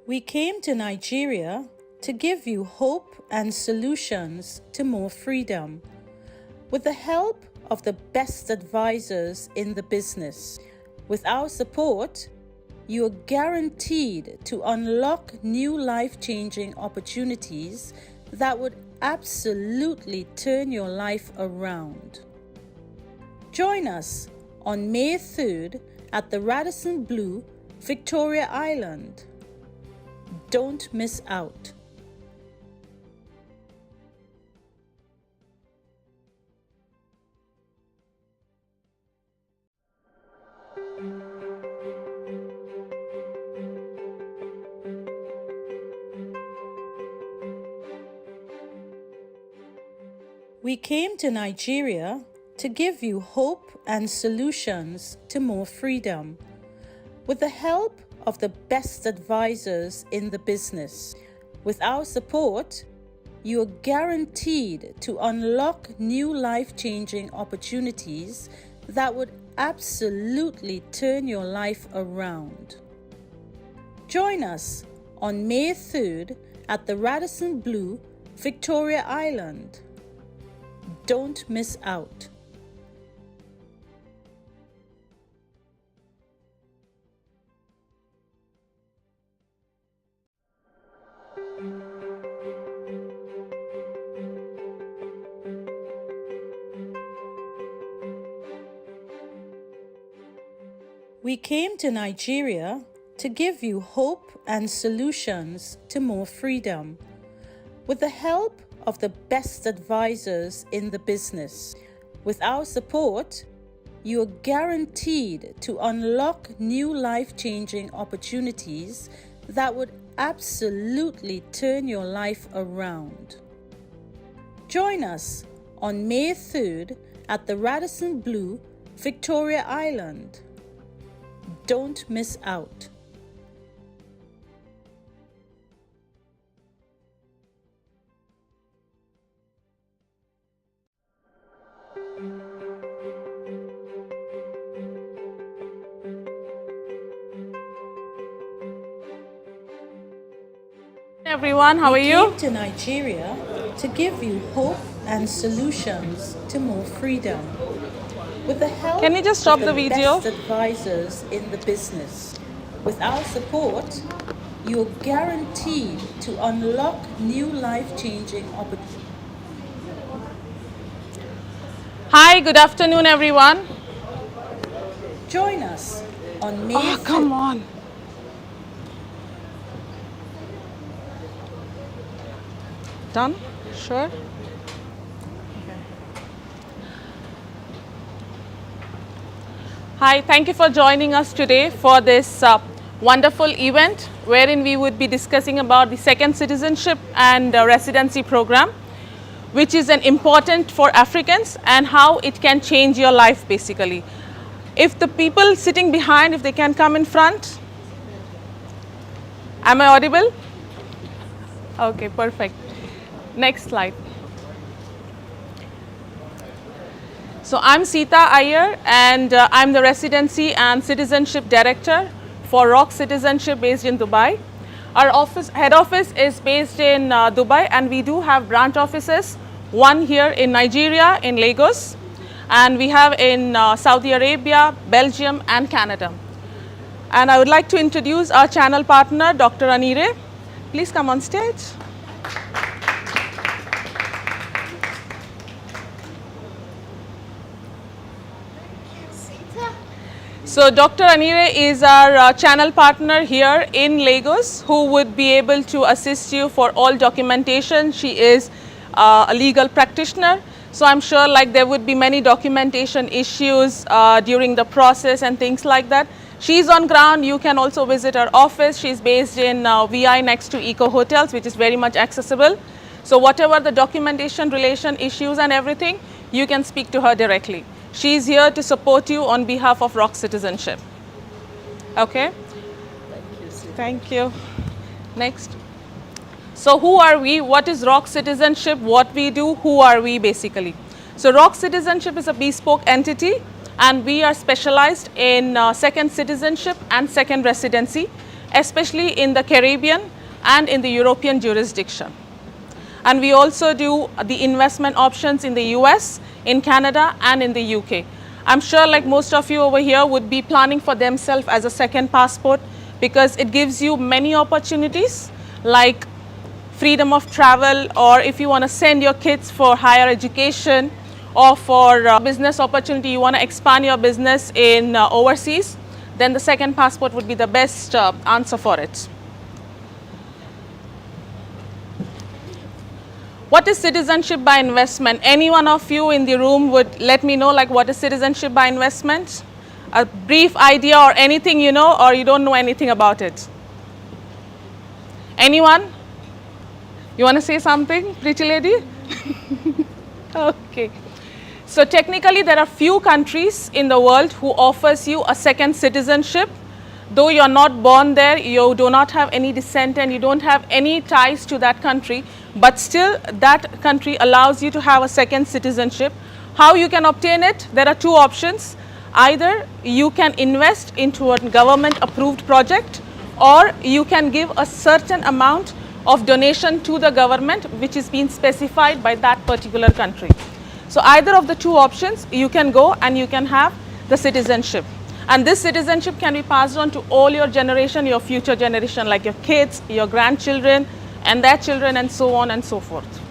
We came to Nigeria to give you hope and solutions to more freedom. With the help of the best advisors in the business, with our support, you are guaranteed to unlock new life-changing opportunities that would absolutely turn your life around. Join us on May 3rd at the Radisson Blu, Victoria Island. Don't miss out. We came to Nigeria to give you hope and solutions to more freedom. With the help of the best advisors in the business, with our support, you are guaranteed to unlock new life-changing opportunities that would absolutely turn your life around. Join us on May 3rd at the Radisson Blu, Victoria Island. Don't miss out. We came to Nigeria to give you hope and solutions to more freedom. With the help of the best advisors in the business, with our support, you are guaranteed to unlock new life-changing opportunities that would absolutely turn your life around. Join us on May 3rd at the Radisson Blu, Victoria Island. Don't miss out. Everyone, how are you? We came to Nigeria to give you hope and solutions to more freedom. With the help Can you just stop of the video? best advisors in the business, with our support, you are guaranteed to unlock new life-changing opportunities. Hi, good afternoon, everyone. Join us on May 5th. Come on. Done? Sure? Hi, thank you for joining us today for this wonderful event wherein we would be discussing about the second citizenship and residency program, which is an important for Africans and how it can change your life basically. If the people sitting behind, if they can come in front. Am I audible? Okay, perfect. Next slide. So I'm Sita Iyer and I'm the Residency and Citizenship Director for ROC Citizenship based in Dubai. Our head office is based in Dubai, and we do have branch offices, one here in Nigeria in Lagos, and we have in Saudi Arabia, Belgium and Canada. And I would like to introduce our channel partner, Dr. Anire. Please come on stage. So Dr. Anire is our channel partner here in Lagos, who would be able to assist you for all documentation. She is a legal practitioner, so I'm sure like there would be many documentation issues during the process and things like that. She's on ground. You can also visit her office. She's based in VI next to Eco Hotels, which is very much accessible. So whatever the documentation relation issues and everything, you can speak to her directly. She's here to support you on behalf of ROC Citizenship. Okay? Thank you. Next. So who are we? What is ROC Citizenship? What we do? Who are we basically? So ROC Citizenship is a bespoke entity, and we are specialized in second citizenship and second residency, especially in the Caribbean and in the European jurisdiction. And we also do the investment options in the US, in Canada and in the UK. I'm sure like most of you over here would be planning for themselves as a second passport, because it gives you many opportunities like freedom of travel, or if you want to send your kids for higher education, or for business opportunity, you want to expand your business in overseas, then the second passport would be the best answer for it. What is citizenship by investment? Any one of you in the room would let me know like what is citizenship by investment? A brief idea or anything you know, or you don't know anything about it? Anyone? You want to say something, pretty lady? Okay. So technically there are few countries in the world who offers you a second citizenship. Though you're not born there, you do not have any descent and you don't have any ties to that country, but still that country allows you to have a second citizenship. How you can obtain it? There are two options. Either you can invest into a government approved project, or you can give a certain amount of donation to the government which is being specified by that particular country. So either of the two options, you can go and you can have the citizenship. And this citizenship can be passed on to all your generation, your future generation, like your kids, your grandchildren, and their children, and so on and so forth.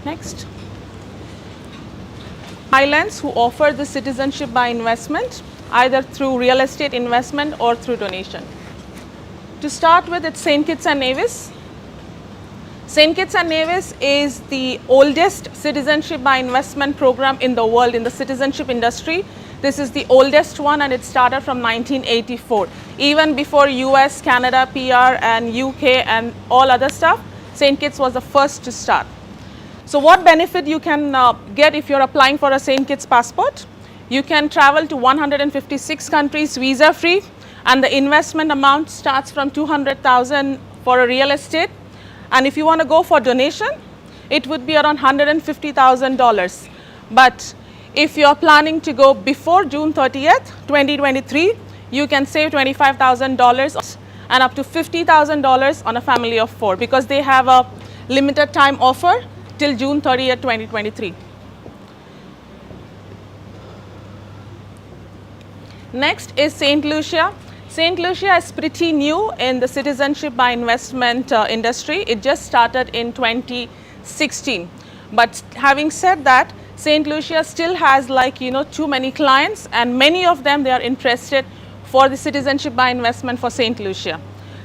Next. Islands who offer the citizenship by investment, either through real estate investment or through donation. To start with, it's St. Kitts and Nevis. St. Kitts and Nevis is the oldest citizenship by investment program in the world in the citizenship industry. This is the oldest one, and it started from 1984. Even before US, Canada, PR and UK and all other stuff, St. Kitts was the first to start. So what benefit you can get if you're applying for a St. Kitts passport? You can travel to 156 countries visa free, and the investment amount starts from $200,000 for a real estate. And if you want to go for donation, it would be around $150,000. But if you're planning to go before June 30th, 2023, you can save $25,000 and up to $50,000 on a family of 4, because they have a limited time offer till June 30th, 2023. Next is St. Lucia. St. Lucia is pretty new in the citizenship by investment industry. It just started in 2016. But having said that, St. Lucia still has too many clients, and many of them, they are interested for the citizenship by investment for St. Lucia.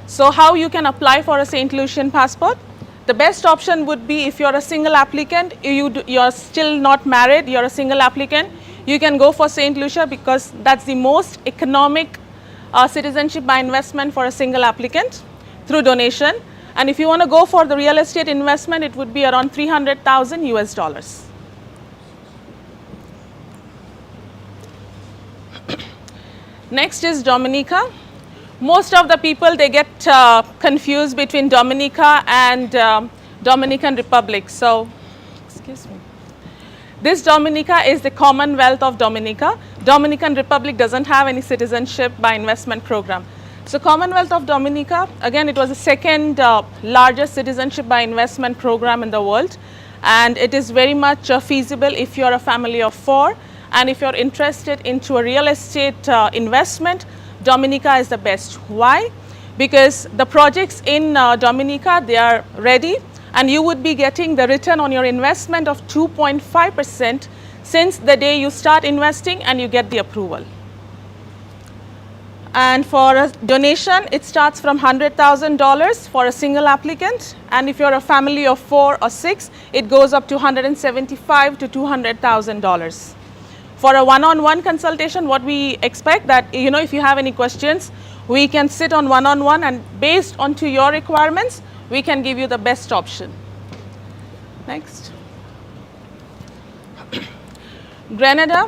So how you can apply for a St. Lucian passport? The best option would be if you're a single applicant, you're still not married, you're a single applicant, you can go for St. Lucia because that's the most economic citizenship by investment for a single applicant through donation. And if you want to go for the real estate investment, it would be around 300,000 US dollars. Next is Dominica. Most of the people, they get confused between Dominica and Dominican Republic. So, excuse me. This Dominica is the Commonwealth of Dominica. Dominican Republic doesn't have any citizenship by investment program. So Commonwealth of Dominica, again, it was the second largest citizenship by investment program in the world. And it is very much feasible if you're a family of 4. And if you're interested into a real estate investment, Dominica is the best. Why? Because the projects in Dominica, they are ready, and you would be getting the return on your investment of 2.5% since the day you start investing and you get the approval. And for a donation, it starts from $100,000 for a single applicant, and if you're a family of 4 or 6, it goes up to $175,000 to $200,000. For a one-on-one consultation, what we expect that, if you have any questions, we can sit on one-on-one, and based onto your requirements, we can give you the best option. Next. Grenada.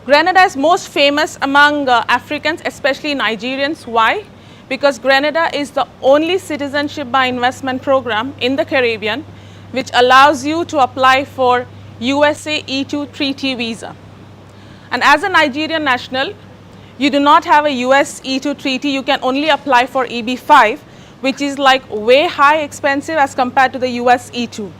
Grenada is most famous among Africans, especially Nigerians. Why? Because Grenada is the only citizenship by investment program in the Caribbean which allows you to apply for USA E2 treaty visa. And as a Nigerian national, you do not have a US E2 treaty, you can only apply for EB5, which is way high expensive as compared to the US E2.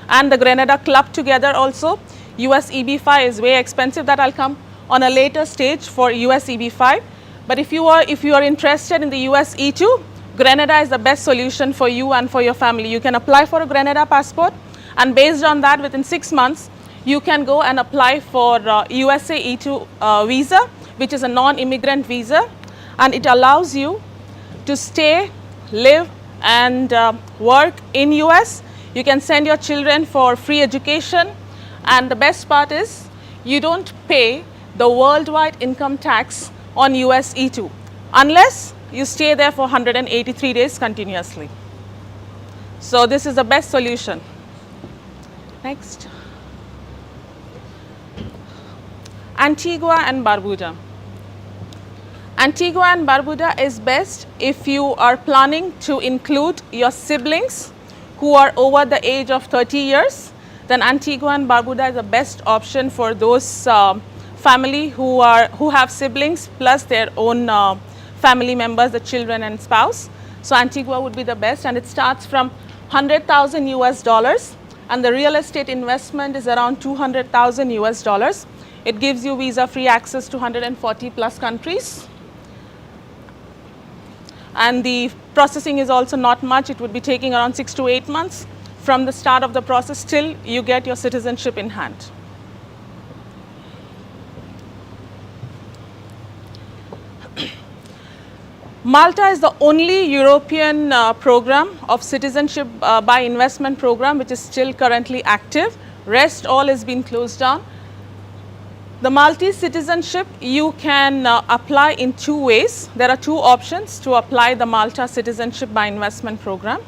And the Grenada club together also, US EB5 is way expensive. That I'll come on a later stage for US EB5. But if you are interested in the US E2, Grenada is the best solution for you and for your family. You can apply for a Grenada passport, and based on that, within 6 months, you can go and apply for USA E2 visa, which is a non-immigrant visa, and it allows you to stay, live, and work in US. You can send your children for free education, and the best part is you don't pay the worldwide income tax on US E2 unless you stay there for 183 days continuously. So this is the best solution. Next. Antigua and Barbuda. Antigua and Barbuda is best if you are planning to include your siblings who are over the age of 30 years. Then Antigua and Barbuda is the best option for those family who have siblings plus their own family members, the children and spouse. So Antigua would be the best, and it starts from 100,000 US dollars, and the real estate investment is around 200,000 US dollars. It gives you visa-free access to 140 plus countries. And the processing is also not much. It would be taking around 6 to 8 months from the start of the process till you get your citizenship in hand. Malta is the only European program of citizenship by investment program which is still currently active. Rest all has been closed down. The Maltese citizenship, you can apply in 2 ways. There are 2 options to apply the Malta citizenship by investment program.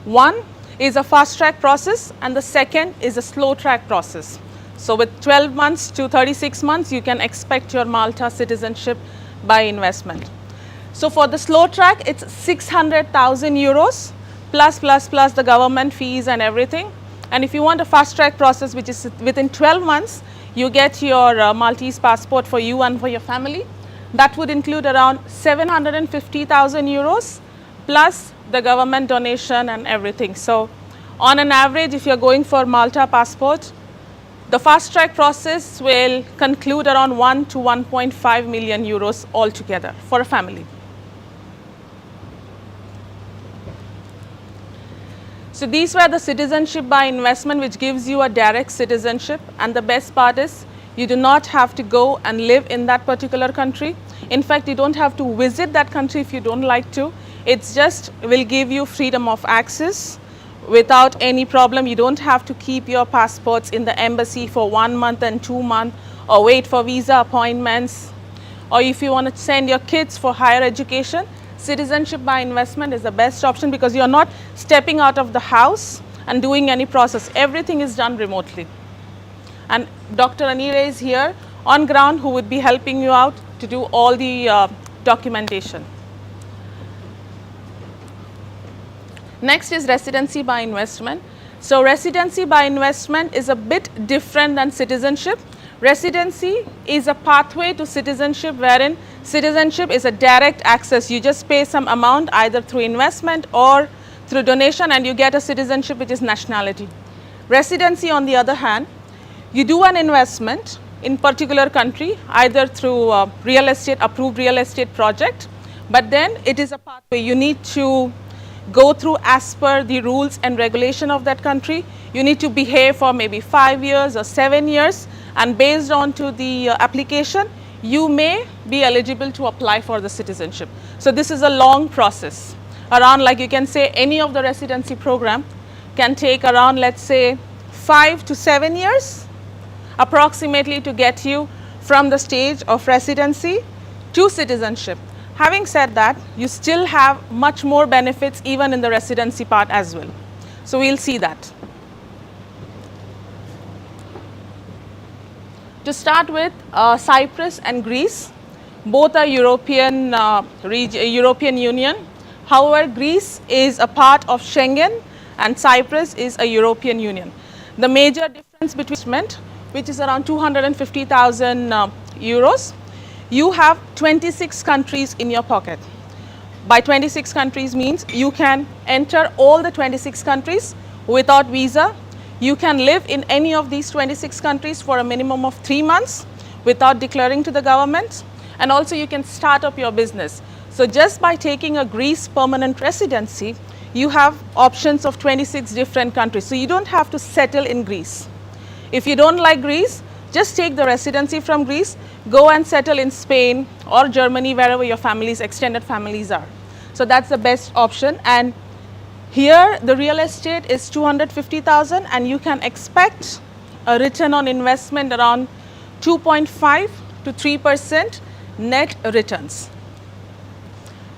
One is a fast track process, and the second is a slow track process. So with 12 months to 36 months, you can expect your Malta citizenship by investment. So for the slow track, it's 600,000 euros plus the government fees and everything. And if you want a fast track process, which is within 12 months, you get your Maltese passport for you and for your family. That would include around 750,000 euros plus the government donation and everything. So on an average, if you're going for Malta passport, the fast track process will conclude around 1 to 1.5 million euros altogether for a family. So these were the citizenship by investment, which gives you a direct citizenship, and the best part is you do not have to go and live in that particular country. In fact, you don't have to visit that country if you don't like to. It's just will give you freedom of access without any problem. You don't have to keep your passports in the embassy for 1 month and 2 months, or wait for visa appointments, or if you want to send your kids for higher education. Citizenship by investment is the best option because you're not stepping out of the house and doing any process. Everything is done remotely. And Dr. Anire is here on ground who would be helping you out to do all the documentation. Next is residency by investment. So residency by investment is a bit different than citizenship. Residency is a pathway to citizenship, wherein citizenship is a direct access. You just pay some amount either through investment or through donation and you get a citizenship, which is nationality. Residency, on the other hand, you do an investment in particular country either through real estate, approved real estate project, but then it is a pathway. You need to go through as per the rules and regulation of that country. You need to behave for maybe 5 years or 7 years, and based on to the application, you may be eligible to apply for the citizenship. So this is a long process. Around, like you can say, any of the residency program can take around, let's say, 5 to 7 years approximately to get you from the stage of residency to citizenship. Having said that, you still have much more benefits even in the residency part as well. So we'll see that. To start with, Cyprus and Greece, both are European Union. However, Greece is a part of Schengen and Cyprus is a European Union. The major difference between, which is around 250,000 euros, you have 26 countries in your pocket. By 26 countries means you can enter all the 26 countries without visa. You can live in any of these 26 countries for a minimum of 3 months without declaring to the government, and also you can start up your business. So just by taking a Greece permanent residency, you have options of 26 different countries. So you don't have to settle in Greece. If you don't like Greece, just take the residency from Greece, go and settle in Spain or Germany, wherever your families, extended families are. So that's the best option. And here the real estate is 250,000 and you can expect a return on investment around 2.5 to 3% net returns.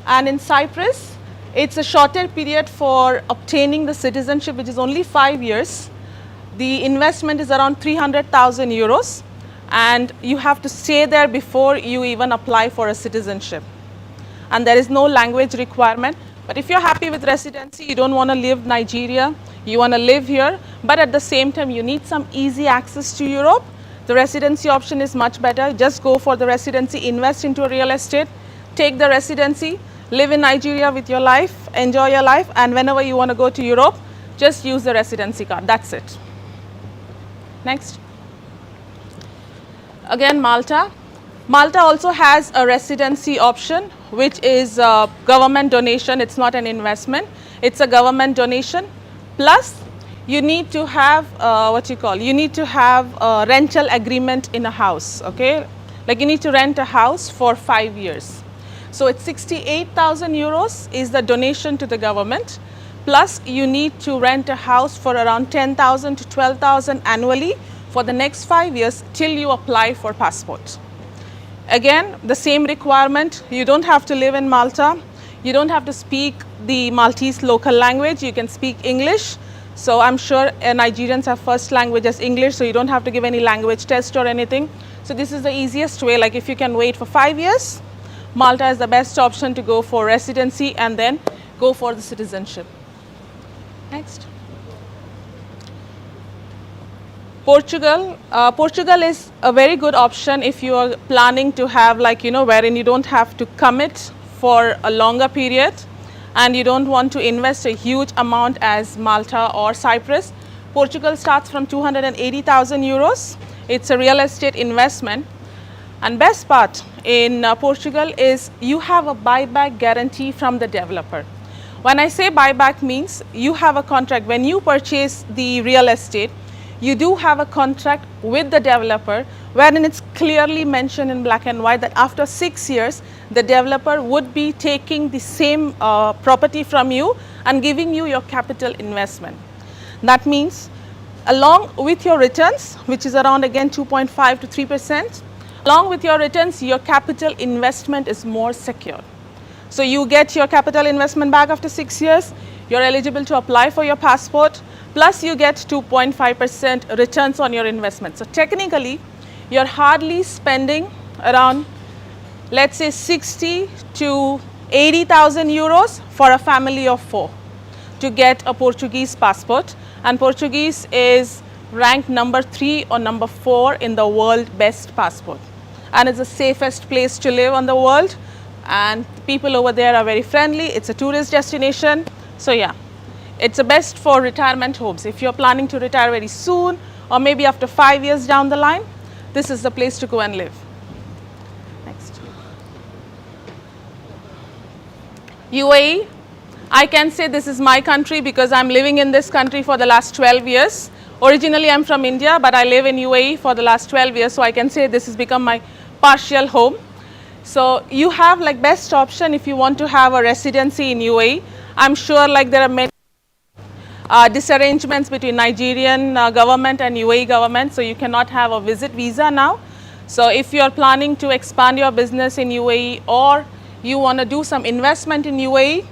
And in Cyprus, it's a shorter period for obtaining the citizenship, which is only 5 years. The investment is around 300,000 euros and you have to stay there before you even apply for a citizenship. And there is no language requirement. But if you're happy with residency, you don't want to leave Nigeria, you want to live here, but at the same time you need some easy access to Europe, the residency option is much better. Just go for the residency, invest into real estate, take the residency, live in Nigeria with your life, enjoy your life, and whenever you want to go to Europe, just use the residency card. That's it. Next. Again, Malta. Malta also has a residency option, which is government donation. It's not an investment. It's a government donation. Plus, you need to have you need to have a rental agreement in a house. Okay, like you need to rent a house for 5 years. So it's 68,000 euros is the donation to the government. Plus, you need to rent a house for around 10,000 to 12,000 annually for the next 5 years till you apply for passport. Again, the same requirement. You don't have to live in Malta. You don't have to speak the Maltese local language. You can speak English. So I'm sure Nigerians have first language as English, so you don't have to give any language test or anything. So this is the easiest way. Like if you can wait for 5 years, Malta is the best option to go for residency and then go for the citizenship. Next. Portugal. Portugal is a very good option if you are planning to have, like, wherein you don't have to commit for a longer period and you don't want to invest a huge amount as Malta or Cyprus. Portugal starts from 280,000 euros. It's a real estate investment. And best part in Portugal is you have a buyback guarantee from the developer. When I say buyback means you have a contract. When you purchase the real estate, you do have a contract with the developer wherein it's clearly mentioned in black and white that after 6 years, the developer would be taking the same property from you and giving you your capital investment. That means along with your returns, which is around again 2.5 to 3%, along with your returns, your capital investment is more secure. So you get your capital investment back after 6 years, you're eligible to apply for your passport, plus you get 2.5% returns on your investment. So technically, you're hardly spending around, let's say 60 to 80,000 euros for a family of 4 to get a Portuguese passport. And Portuguese is ranked number 3 or number 4 in the world best passport. And it's the safest place to live on the world. And people over there are very friendly. It's a tourist destination. So yeah, it's the best for retirement homes. If you're planning to retire very soon or maybe after 5 years down the line, this is the place to go and live. Next. UAE, I can say this is my country because I'm living in this country for the last 12 years. Originally I'm from India, but I live in UAE for the last 12 years. So I can say this has become my partial home. So you have like best option if you want to have a residency in UAE. I'm sure like there are many disarrangements between Nigerian government and UAE government, so you cannot have a visit visa now. So if you are planning to expand your business in UAE or you want to do some investment in UAE,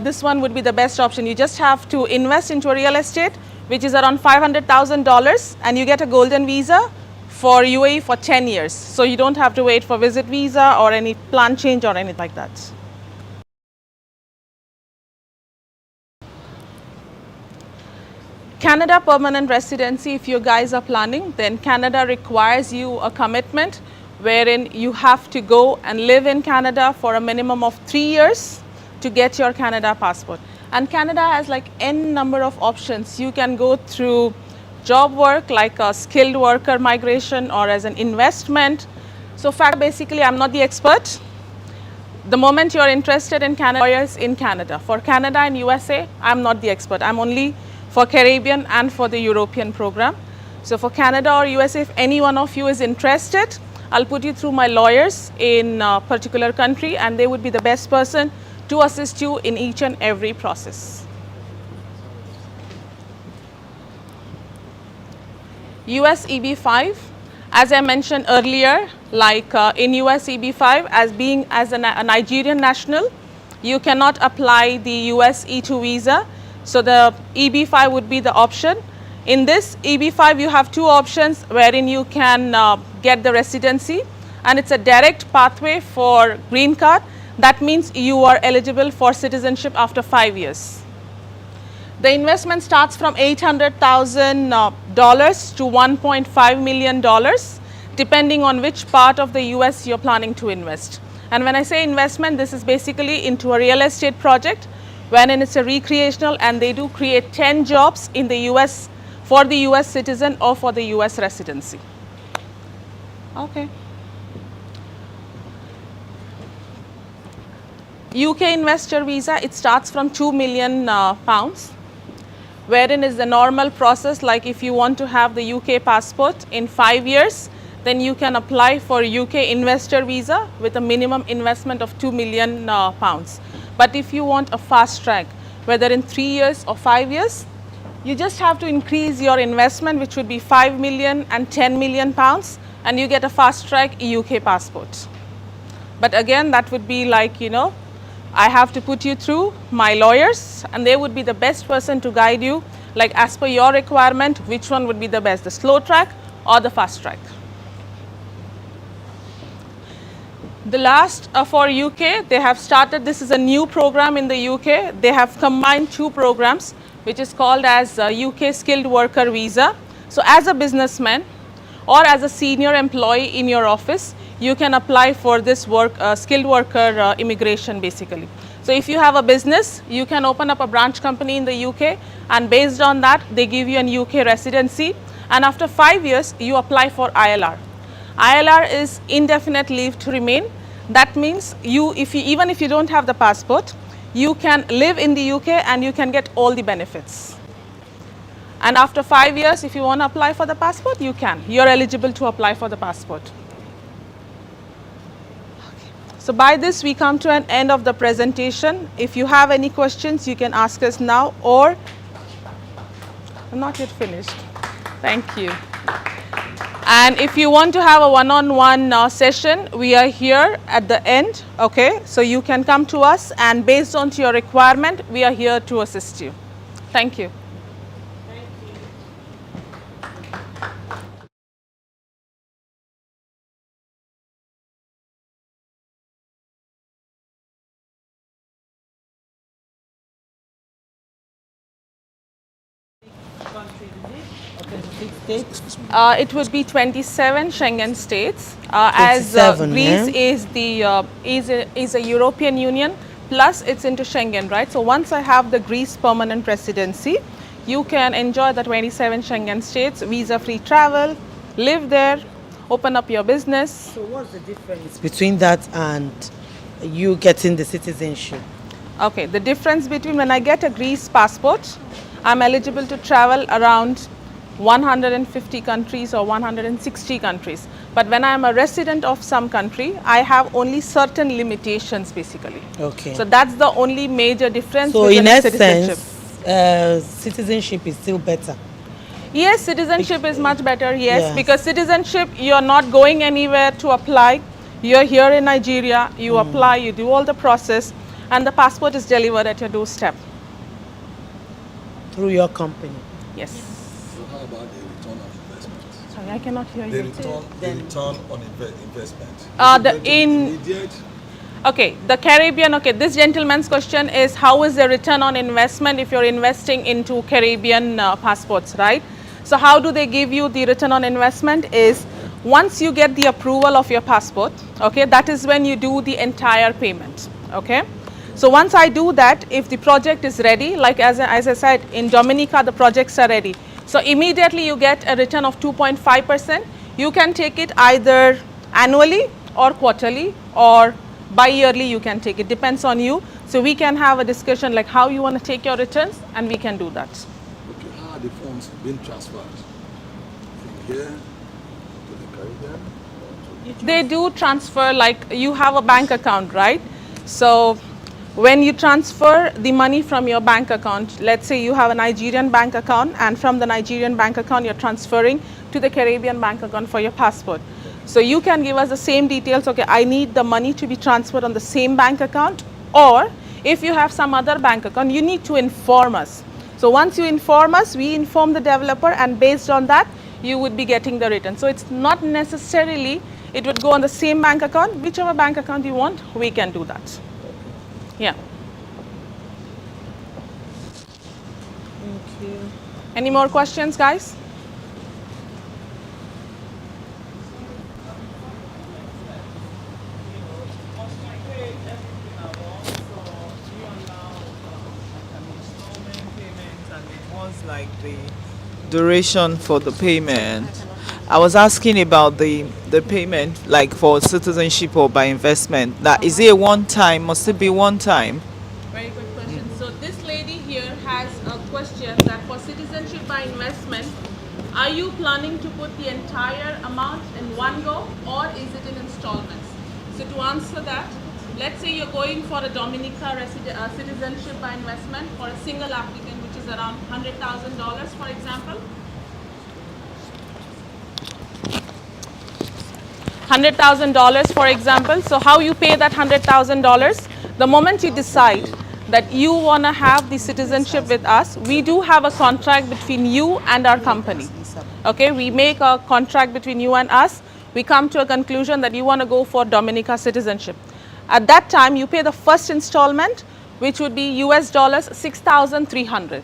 this one would be the best option. You just have to invest into a real estate, which is around $500,000, and you get a golden visa for UAE for 10 years. So you don't have to wait for visit visa or any plan change or anything like that. Canada permanent residency, if you guys are planning, then Canada requires you a commitment wherein you have to go and live in Canada for a minimum of 3 years to get your Canada passport. And Canada has like n number of options. You can go through job work like a skilled worker migration or as an investment. So basically I'm not the expert. The moment you're interested in Canada, lawyers in Canada. For Canada and USA, I'm not the expert. I'm only for Caribbean and for the European program. So for Canada or USA, if any one of you is interested, I'll put you through my lawyers in a particular country and they would be the best person to assist you in each and every process. US EB-5, as I mentioned earlier, like in US EB-5, as a Nigerian national, you cannot apply the US E2 visa. So the EB-5 would be the option. In this EB-5, you have two options wherein you can get the residency, and it's a direct pathway for green card. That means you are eligible for citizenship after 5 years. The investment starts from $800,000 to $1.5 million, depending on which part of the US you're planning to invest. And when I say investment, this is basically into a real estate project, wherein it's a recreational and they do create 10 jobs in the US for the US citizen or for the US residency. Okay. UK investor visa, it starts from £2 million, wherein is the normal process, like if you want to have the UK passport in 5 years, then you can apply for UK investor visa with a minimum investment of £2 million. But if you want a fast track, whether in 3 years or 5 years, you just have to increase your investment, which would be 5 million and 10 million pounds, and you get a fast track UK passport. But again, that would be like, you know, I have to put you through my lawyers and they would be the best person to guide you, like as per your requirement, which one would be the best, the slow track or the fast track. The last for UK, they have started, this is a new program in the UK. They have combined two programs, which is called as UK skilled worker visa. So as a businessman or as a senior employee in your office, you can apply for this skilled worker immigration basically. So if you have a business, you can open up a branch company in the UK, and based on that, they give you an UK residency, and after 5 years, you apply for ILR. ILR is indefinite leave to remain. That means even if you don't have the passport, you can live in the UK and you can get all the benefits. And after 5 years, if you want to apply for the passport, you can. You're eligible to apply for the passport. So by this, we come to an end of the presentation. If you have any questions, you can ask us now, or I'm not yet finished. Thank you. And if you want to have a one-on-one session, we are here at the end, okay? So you can come to us, and based on your requirement, we are here to assist you. Thank you. It would be 27 Schengen states, as 27, Greece yeah? is the is a European Union, plus it's into Schengen, right? So once I have the Greece permanent residency, you can enjoy the 27 Schengen states, visa-free travel, live there, open up your business. So what's the difference between that and you getting the citizenship? Okay, the difference between when I get a Greece passport, I'm eligible to travel around 150 countries or 160 countries. But when I'm a resident of some country, I have only certain limitations basically. Okay. So that's the only major difference So with in the essence, citizenship. citizenship is still better. Yes, citizenship is much better, yes, Yes. because citizenship, you're not going anywhere to apply. You're here in Nigeria, you apply, you do all the process, and the passport is delivered at your doorstep. Through your company? Yes. So how about the return on investment? Sorry, I cannot hear The you. return on investment. Okay, the Caribbean, okay, this gentleman's question is how is the return on investment if you're investing into Caribbean passports, right? So how do they give you the return on investment is once you get the approval of your passport, okay, that is when you do the entire payment, okay? So once I do that, if the project is ready, like as I said, in Dominica, the projects are ready. So immediately you get a return of 2.5%. You can take it either annually or quarterly or bi-yearly you can take it, depends on you. So we can have a discussion like how you want to take your returns and we can do that. Okay, how are the funds being transferred? From here to the Caribbean? They do transfer, like you have a bank account, right? So when you transfer the money from your bank account, let's say you have a Nigerian bank account and from the Nigerian bank account you're transferring to the Caribbean bank account for your passport. So you can give us the same details, okay, I need the money to be transferred on the same bank account, or if you have some other bank account, you need to inform us. So once you inform us, we inform the developer and based on that, you would be getting the return. So it's not necessarily, it would go on the same bank account, whichever bank account you want, we can do that. Yeah. Thank you. Any more questions, guys? Like the duration for the payment. I was asking about the payment, like for citizenship or by investment. That is it a one time? Must it be one time? Very good question. So this lady here has a question that for citizenship by investment, are you planning to put the entire amount in one go or is it in installments? So to answer that, let's say you're going for a Dominica citizenship by investment for a single applicant, which is around $100,000, for example. $100,000, for example. So how you pay that $100,000? The moment you decide that you want to have the citizenship with us, we do have a contract between you and our company. Okay, we make a contract between you and us. We come to a conclusion that you want to go for Dominica citizenship. At that time, you pay the first installment, which would be US dollars 6,300.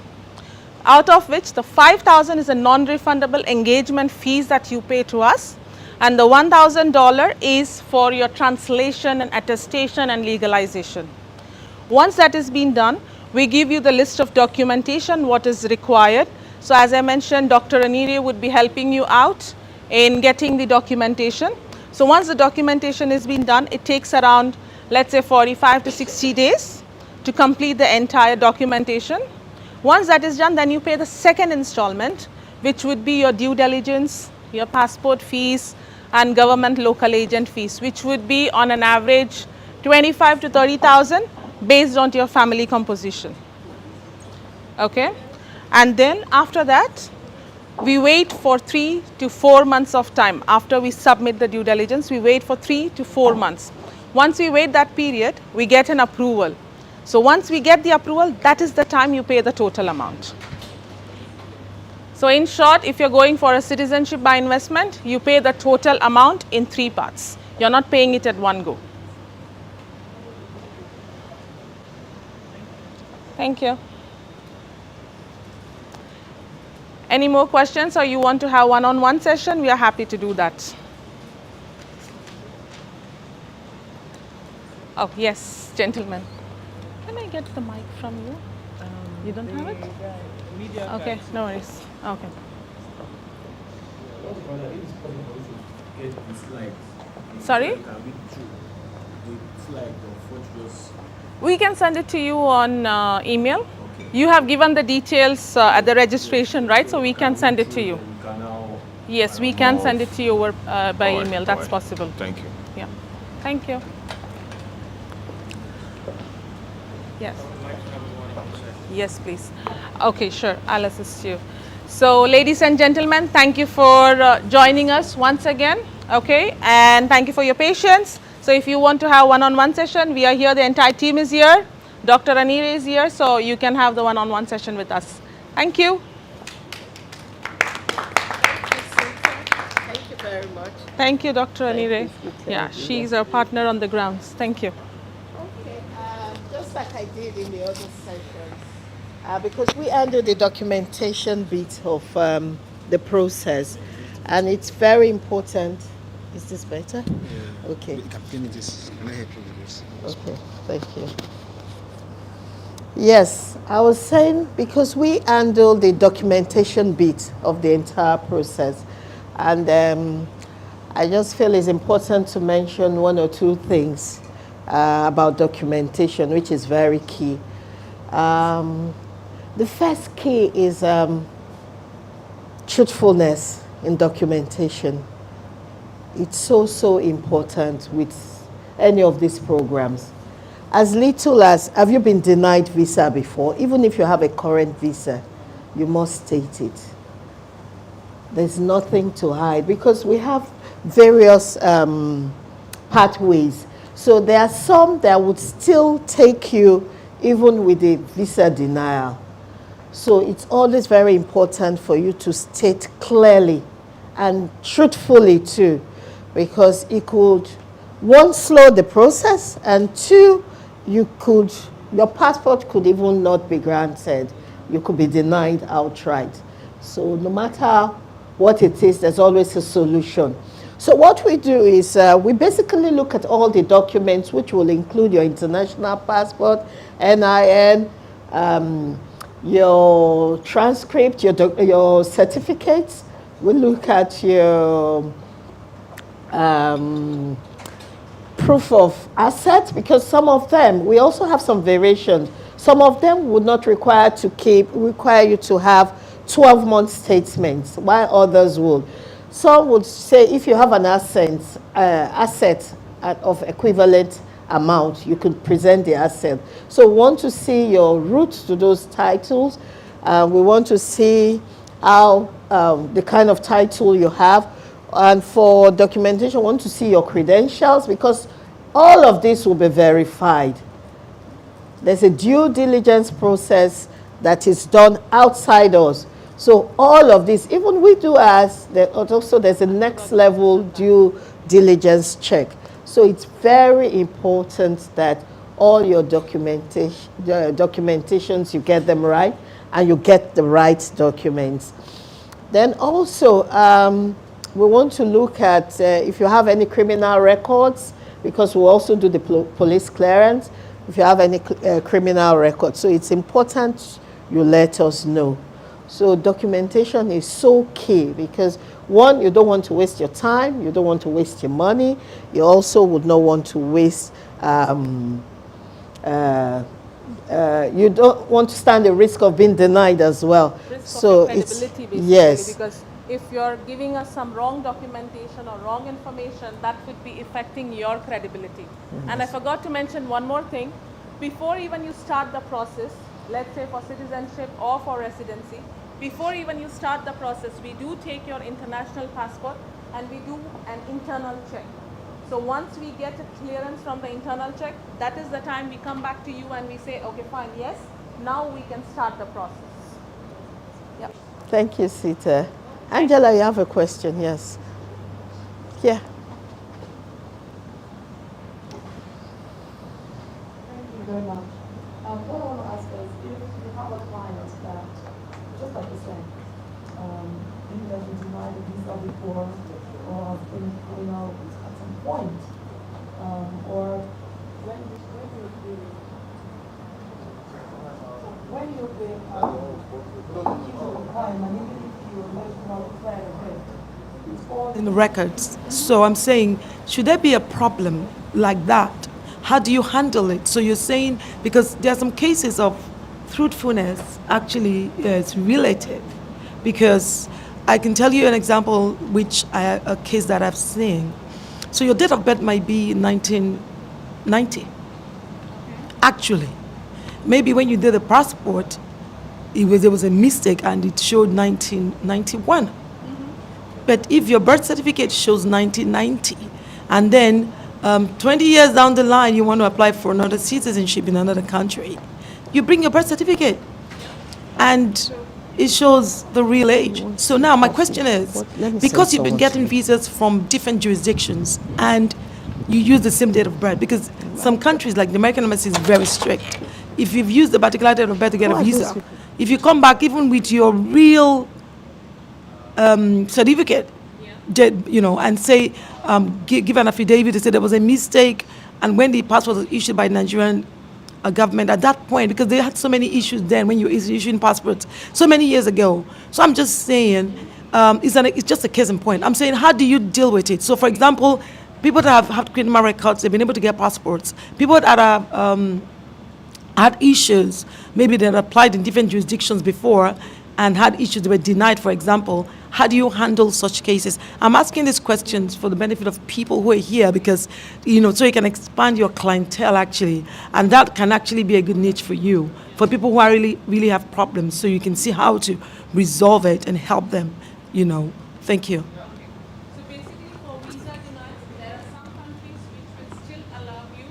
Out of which the 5,000 is a non-refundable engagement fees that you pay to us, and the $1,000 is for your translation and attestation and legalization. Once that is being done, we give you the list of documentation, what is required. So as I mentioned, Dr. Anire would be helping you out in getting the documentation. So once the documentation is being done, it takes around, let's say 45 to 60 days to complete the entire documentation. Once that is done, then you pay the second installment, which would be your due diligence, your passport fees, and government local agent fees, which would be on an average 25 to 30,000 based on your family composition. Okay, and then after that, we wait for 3 to 4 months of time. After we submit the due diligence, we wait for 3 to 4 months. Once we wait that period, we get an approval. So once we get the approval, that is the time you pay the total amount. So in short, if you're going for a citizenship by investment, you pay the total amount in 3 parts. You're not paying it at one go. Thank you. Any more questions, or you want to have one-on-one session? We are happy to do that. Oh, yes, gentlemen. Can I get the mic from you? You don't have it? Okay, no worries. Okay. Sorry? We can send it to you on email. You have given the details at the registration, right? So we can send it to you. Yes, we can send it to you over, by email. That's possible. Thank you. Yeah. Thank you. Yes. Yes, please. Okay, sure. I'll assist you. So, ladies and gentlemen, thank you for joining us once again. Okay, and thank you for your patience. So, if you want to have one-on-one session, we are here. The entire team is here. Dr. Anire is here, so you can have the one-on-one session with us. Thank you. Thank you very much. Thank you, Dr. Anire. Yeah, she's our partner on the grounds. Thank you. Okay, just like I did in the other sessions, because we handle the documentation bit of the process, and it's very important. Is this better? Yeah. Okay. Can I help you with this? Okay, thank you. Yes, I was saying because we handle the documentation bit of the entire process, and I just feel it's important to mention one or two things about documentation, which is very key. The first key is truthfulness in documentation. It's so important with any of these programs. As little as, have you been denied visa before? Even if you have a current visa, you must state it. There's nothing to hide because we have various pathways. So there are some that would still take you even with a visa denial. So it's always very important for you to state clearly and truthfully too, because it could, one, slow the process, and two, your passport could even not be granted. You could be denied outright. So no matter what it is, there's always a solution. So what we do is we basically look at all the documents, which will include your international passport, NIN, your transcript, your certificates. We look at your proof of asset, because some of them, we also have some variations. Some of them would not require you to have 12-month statements, while others would. Some would say if you have an asset of equivalent amount, you could present the asset. So we want to see your roots to those titles. We want to see how the kind of title you have. And for documentation, we want to see your credentials, because all of this will be verified. There's a due diligence process that is done outside us. So all of this, even we do also there's a next level due diligence check. So it's very important that all your documentations, you get them right, and you get the right documents. Then also, we want to look at if you have any criminal records, because we also do the police clearance, if you have any criminal records. So it's important you let us know. So documentation is so key, because one, you don't want to waste your time, you don't want to waste your money, you also would not want to waste You don't want to stand the risk of being denied as well. Risk So of your it's credibility, basically, yes. because if you're giving us some wrong documentation or wrong information, that could be affecting your credibility. And I forgot to mention one more thing. Before even you start the process, let's say for citizenship or for residency, before even you start the process, we do take your international passport and we do an internal check. So once we get a clearance from the internal check, that is the time we come back to you and we say, okay, fine, yes, now we can start the process. Yep. Thank you, Sita. Angela, you have a question, yes. Yeah. Thank you very much. What I want to ask is, if you have a client that, just like you said, maybe has been denied a visa before, or has been criminal at some point, or when you've been talking to a client, and even if you let one plan ahead, it's all in the records. So I'm saying, should there be a problem like that? How do you handle it? So you're saying, because there are some cases of truthfulness actually is relative, because I can tell you an example, a case that I've seen. So your date of birth might be 1990. Actually, maybe when you did the passport, there was a mistake and it showed 1991. But if your birth certificate shows 1990, and then 20 years down the line you want to apply for another citizenship in another country, you bring your birth certificate, and it shows the real age. So now my question is, because you've been getting visas from different jurisdictions and you use the same date of birth, because some countries like the American embassy is very strict. If you've used a particular date of birth to get a visa, if you come back even with your real certificate, and say, give an affidavit to say there was a mistake, and when the passport was issued by Nigerian government at that point, because they had so many issues then when you were issuing passports so many years ago. So I'm just saying, it's just a case in point. I'm saying, how do you deal with it? So for example, people that have criminal records, they've been able to get passports. People that have had issues, maybe they had applied in different jurisdictions before and had issues, they were denied, for example. How do you handle such cases? I'm asking these questions for the benefit of people who are here, because, so you can expand your clientele actually, and that can actually be a good niche for you, for people who are really have problems, so you can see how to resolve it and help them, Thank you. So basically for visa denials, there are some countries which will still allow you,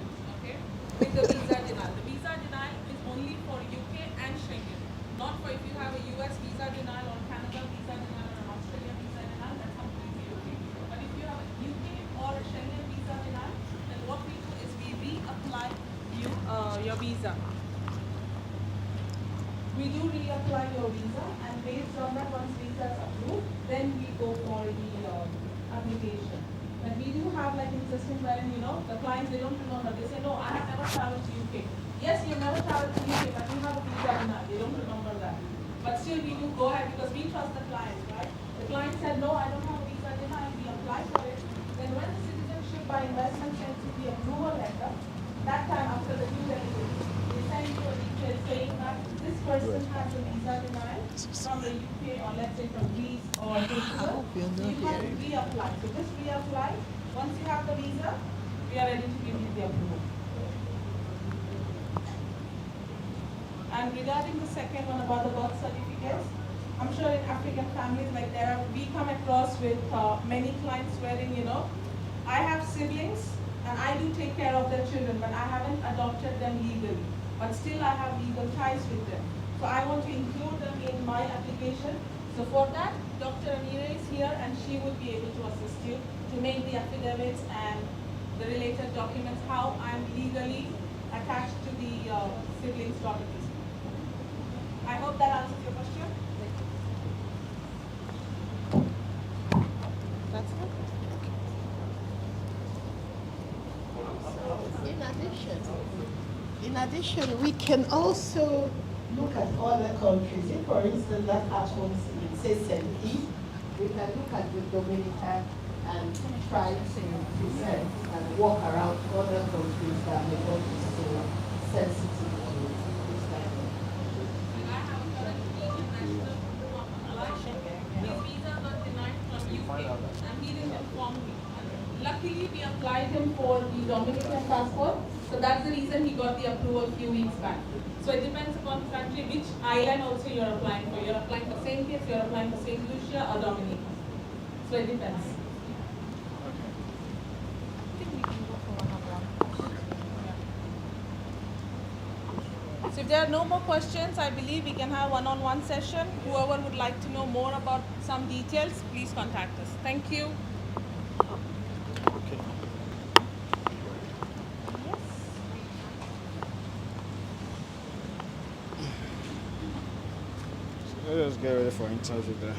with the visa denial. The visa denial is only for UK and Schengen, not for if you have a US visa denial or Canada visa denial or an Australian visa denial, that's completely okay. But if you have a UK or a Schengen visa denial, then what we do is we reapply your visa. We do reapply your visa, and based on that, once visa is approved, then we go for the application. But we do have like insistence wherein, the clients, they don't remember. They say, no, I have never traveled to UK. Yes, you've never traveled to UK, but you have a visa denial. They don't remember that. But still we do go ahead because we trust the client, right? The client said, no, I don't have a visa denial. We apply for it. Then when the citizenship by investment sends you the approval letter, that time after the due diligence, they send you a detail saying that this person has a visa denial from the UK, or let's say from Greece or Portugal. So you have to reapply. So just reapply. Once you have the visa, we are ready to give you the approval. And regarding the second one about the birth certificates, I'm sure in African families, like we come across with many clients wherein, I have siblings and I do take care of their children, but I haven't adopted them legally. But still I have legal ties with them. So I want to include them in my application. So for that, Dr. Amira is here and she would be able to assist you to make the affidavits and the related documents, how I'm legally attached to the siblings' properties. I hope that answers your question. That's it. In addition, we can also look at other countries. If, for instance, that happens in, say, St. Pete, we can look at the Dominican and try to present and walk around other countries that may not be so sensitive to applied him for the Dominican passport. So that's the reason he got the approval a few weeks back. So it depends upon the country which island also you're applying for. You're applying for St. Kitts, you're applying for St. Lucia or Dominica. So it depends. So if there are no more questions, I believe we can have one-on-one session. Whoever would like to know more about some details, please contact us. Thank you. Let's get ready for interview there.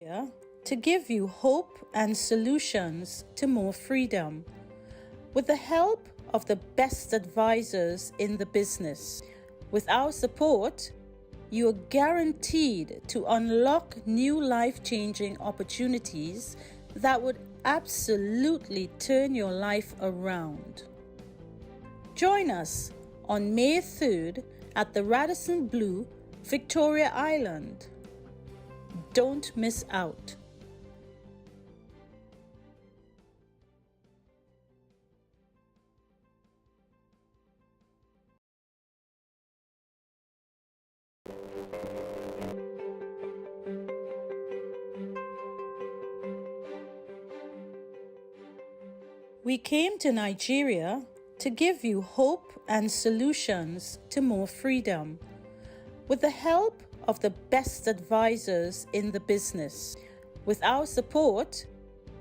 here to give you hope and solutions to more freedom. With the help of the best advisors in the business, with our support, you are guaranteed to unlock new life-changing opportunities that would absolutely turn your life around. Join us on May 3rd at the Radisson Blu, Victoria Island. Don't miss out. We came to Nigeria to give you hope and solutions to more freedom. With the help of the best advisors in the business, with our support,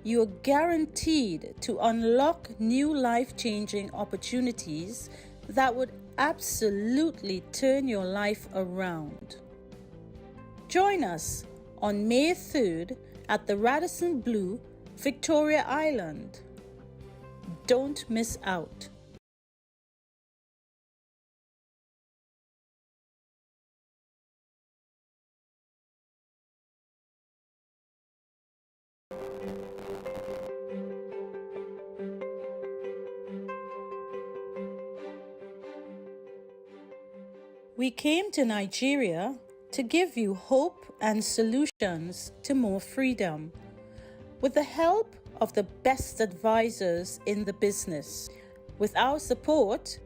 you are guaranteed to unlock new life-changing opportunities that would absolutely turn your life around. Join us on May 3rd at the Radisson Blu, Victoria Island. Don't miss out. We came to Nigeria to give you hope and solutions to more freedom. With the help of the best advisors in the business, with our support,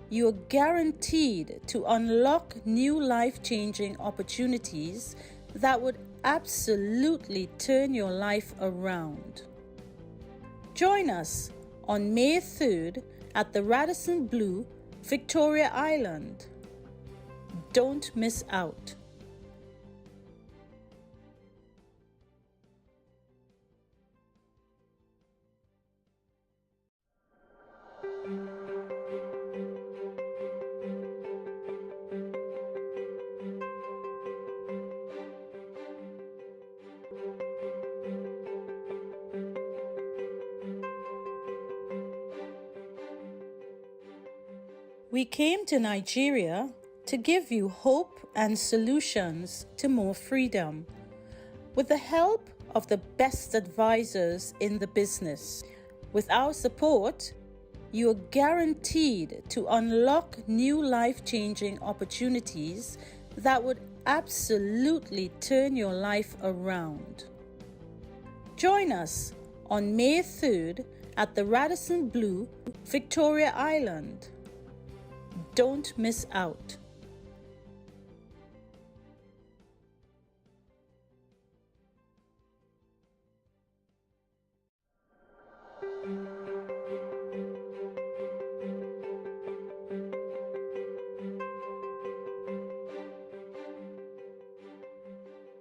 you are guaranteed to unlock new life-changing opportunities that would absolutely turn your life around. Join us on May 3rd at the Radisson Blu, Victoria Island. Don't miss out. We came to Nigeria to give you hope and solutions to more freedom. With the help of the best advisors in the business, with our support, you are guaranteed to unlock new life-changing opportunities that would absolutely turn your life around. Join us on May 3rd at the Radisson Blu, Victoria Island. Don't miss out.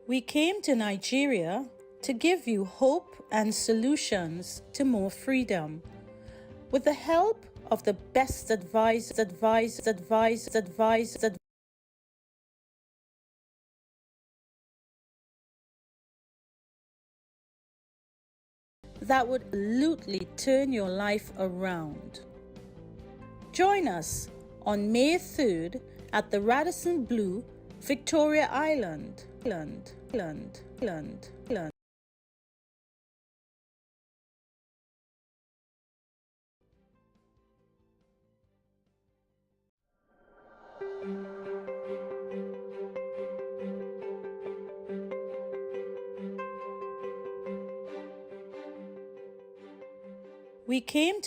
We came to Nigeria to give you hope and solutions to more freedom. With the help of the best advisors that would absolutely turn your life around. Join us on May 3rd at the Radisson Blu, Victoria Island. We came to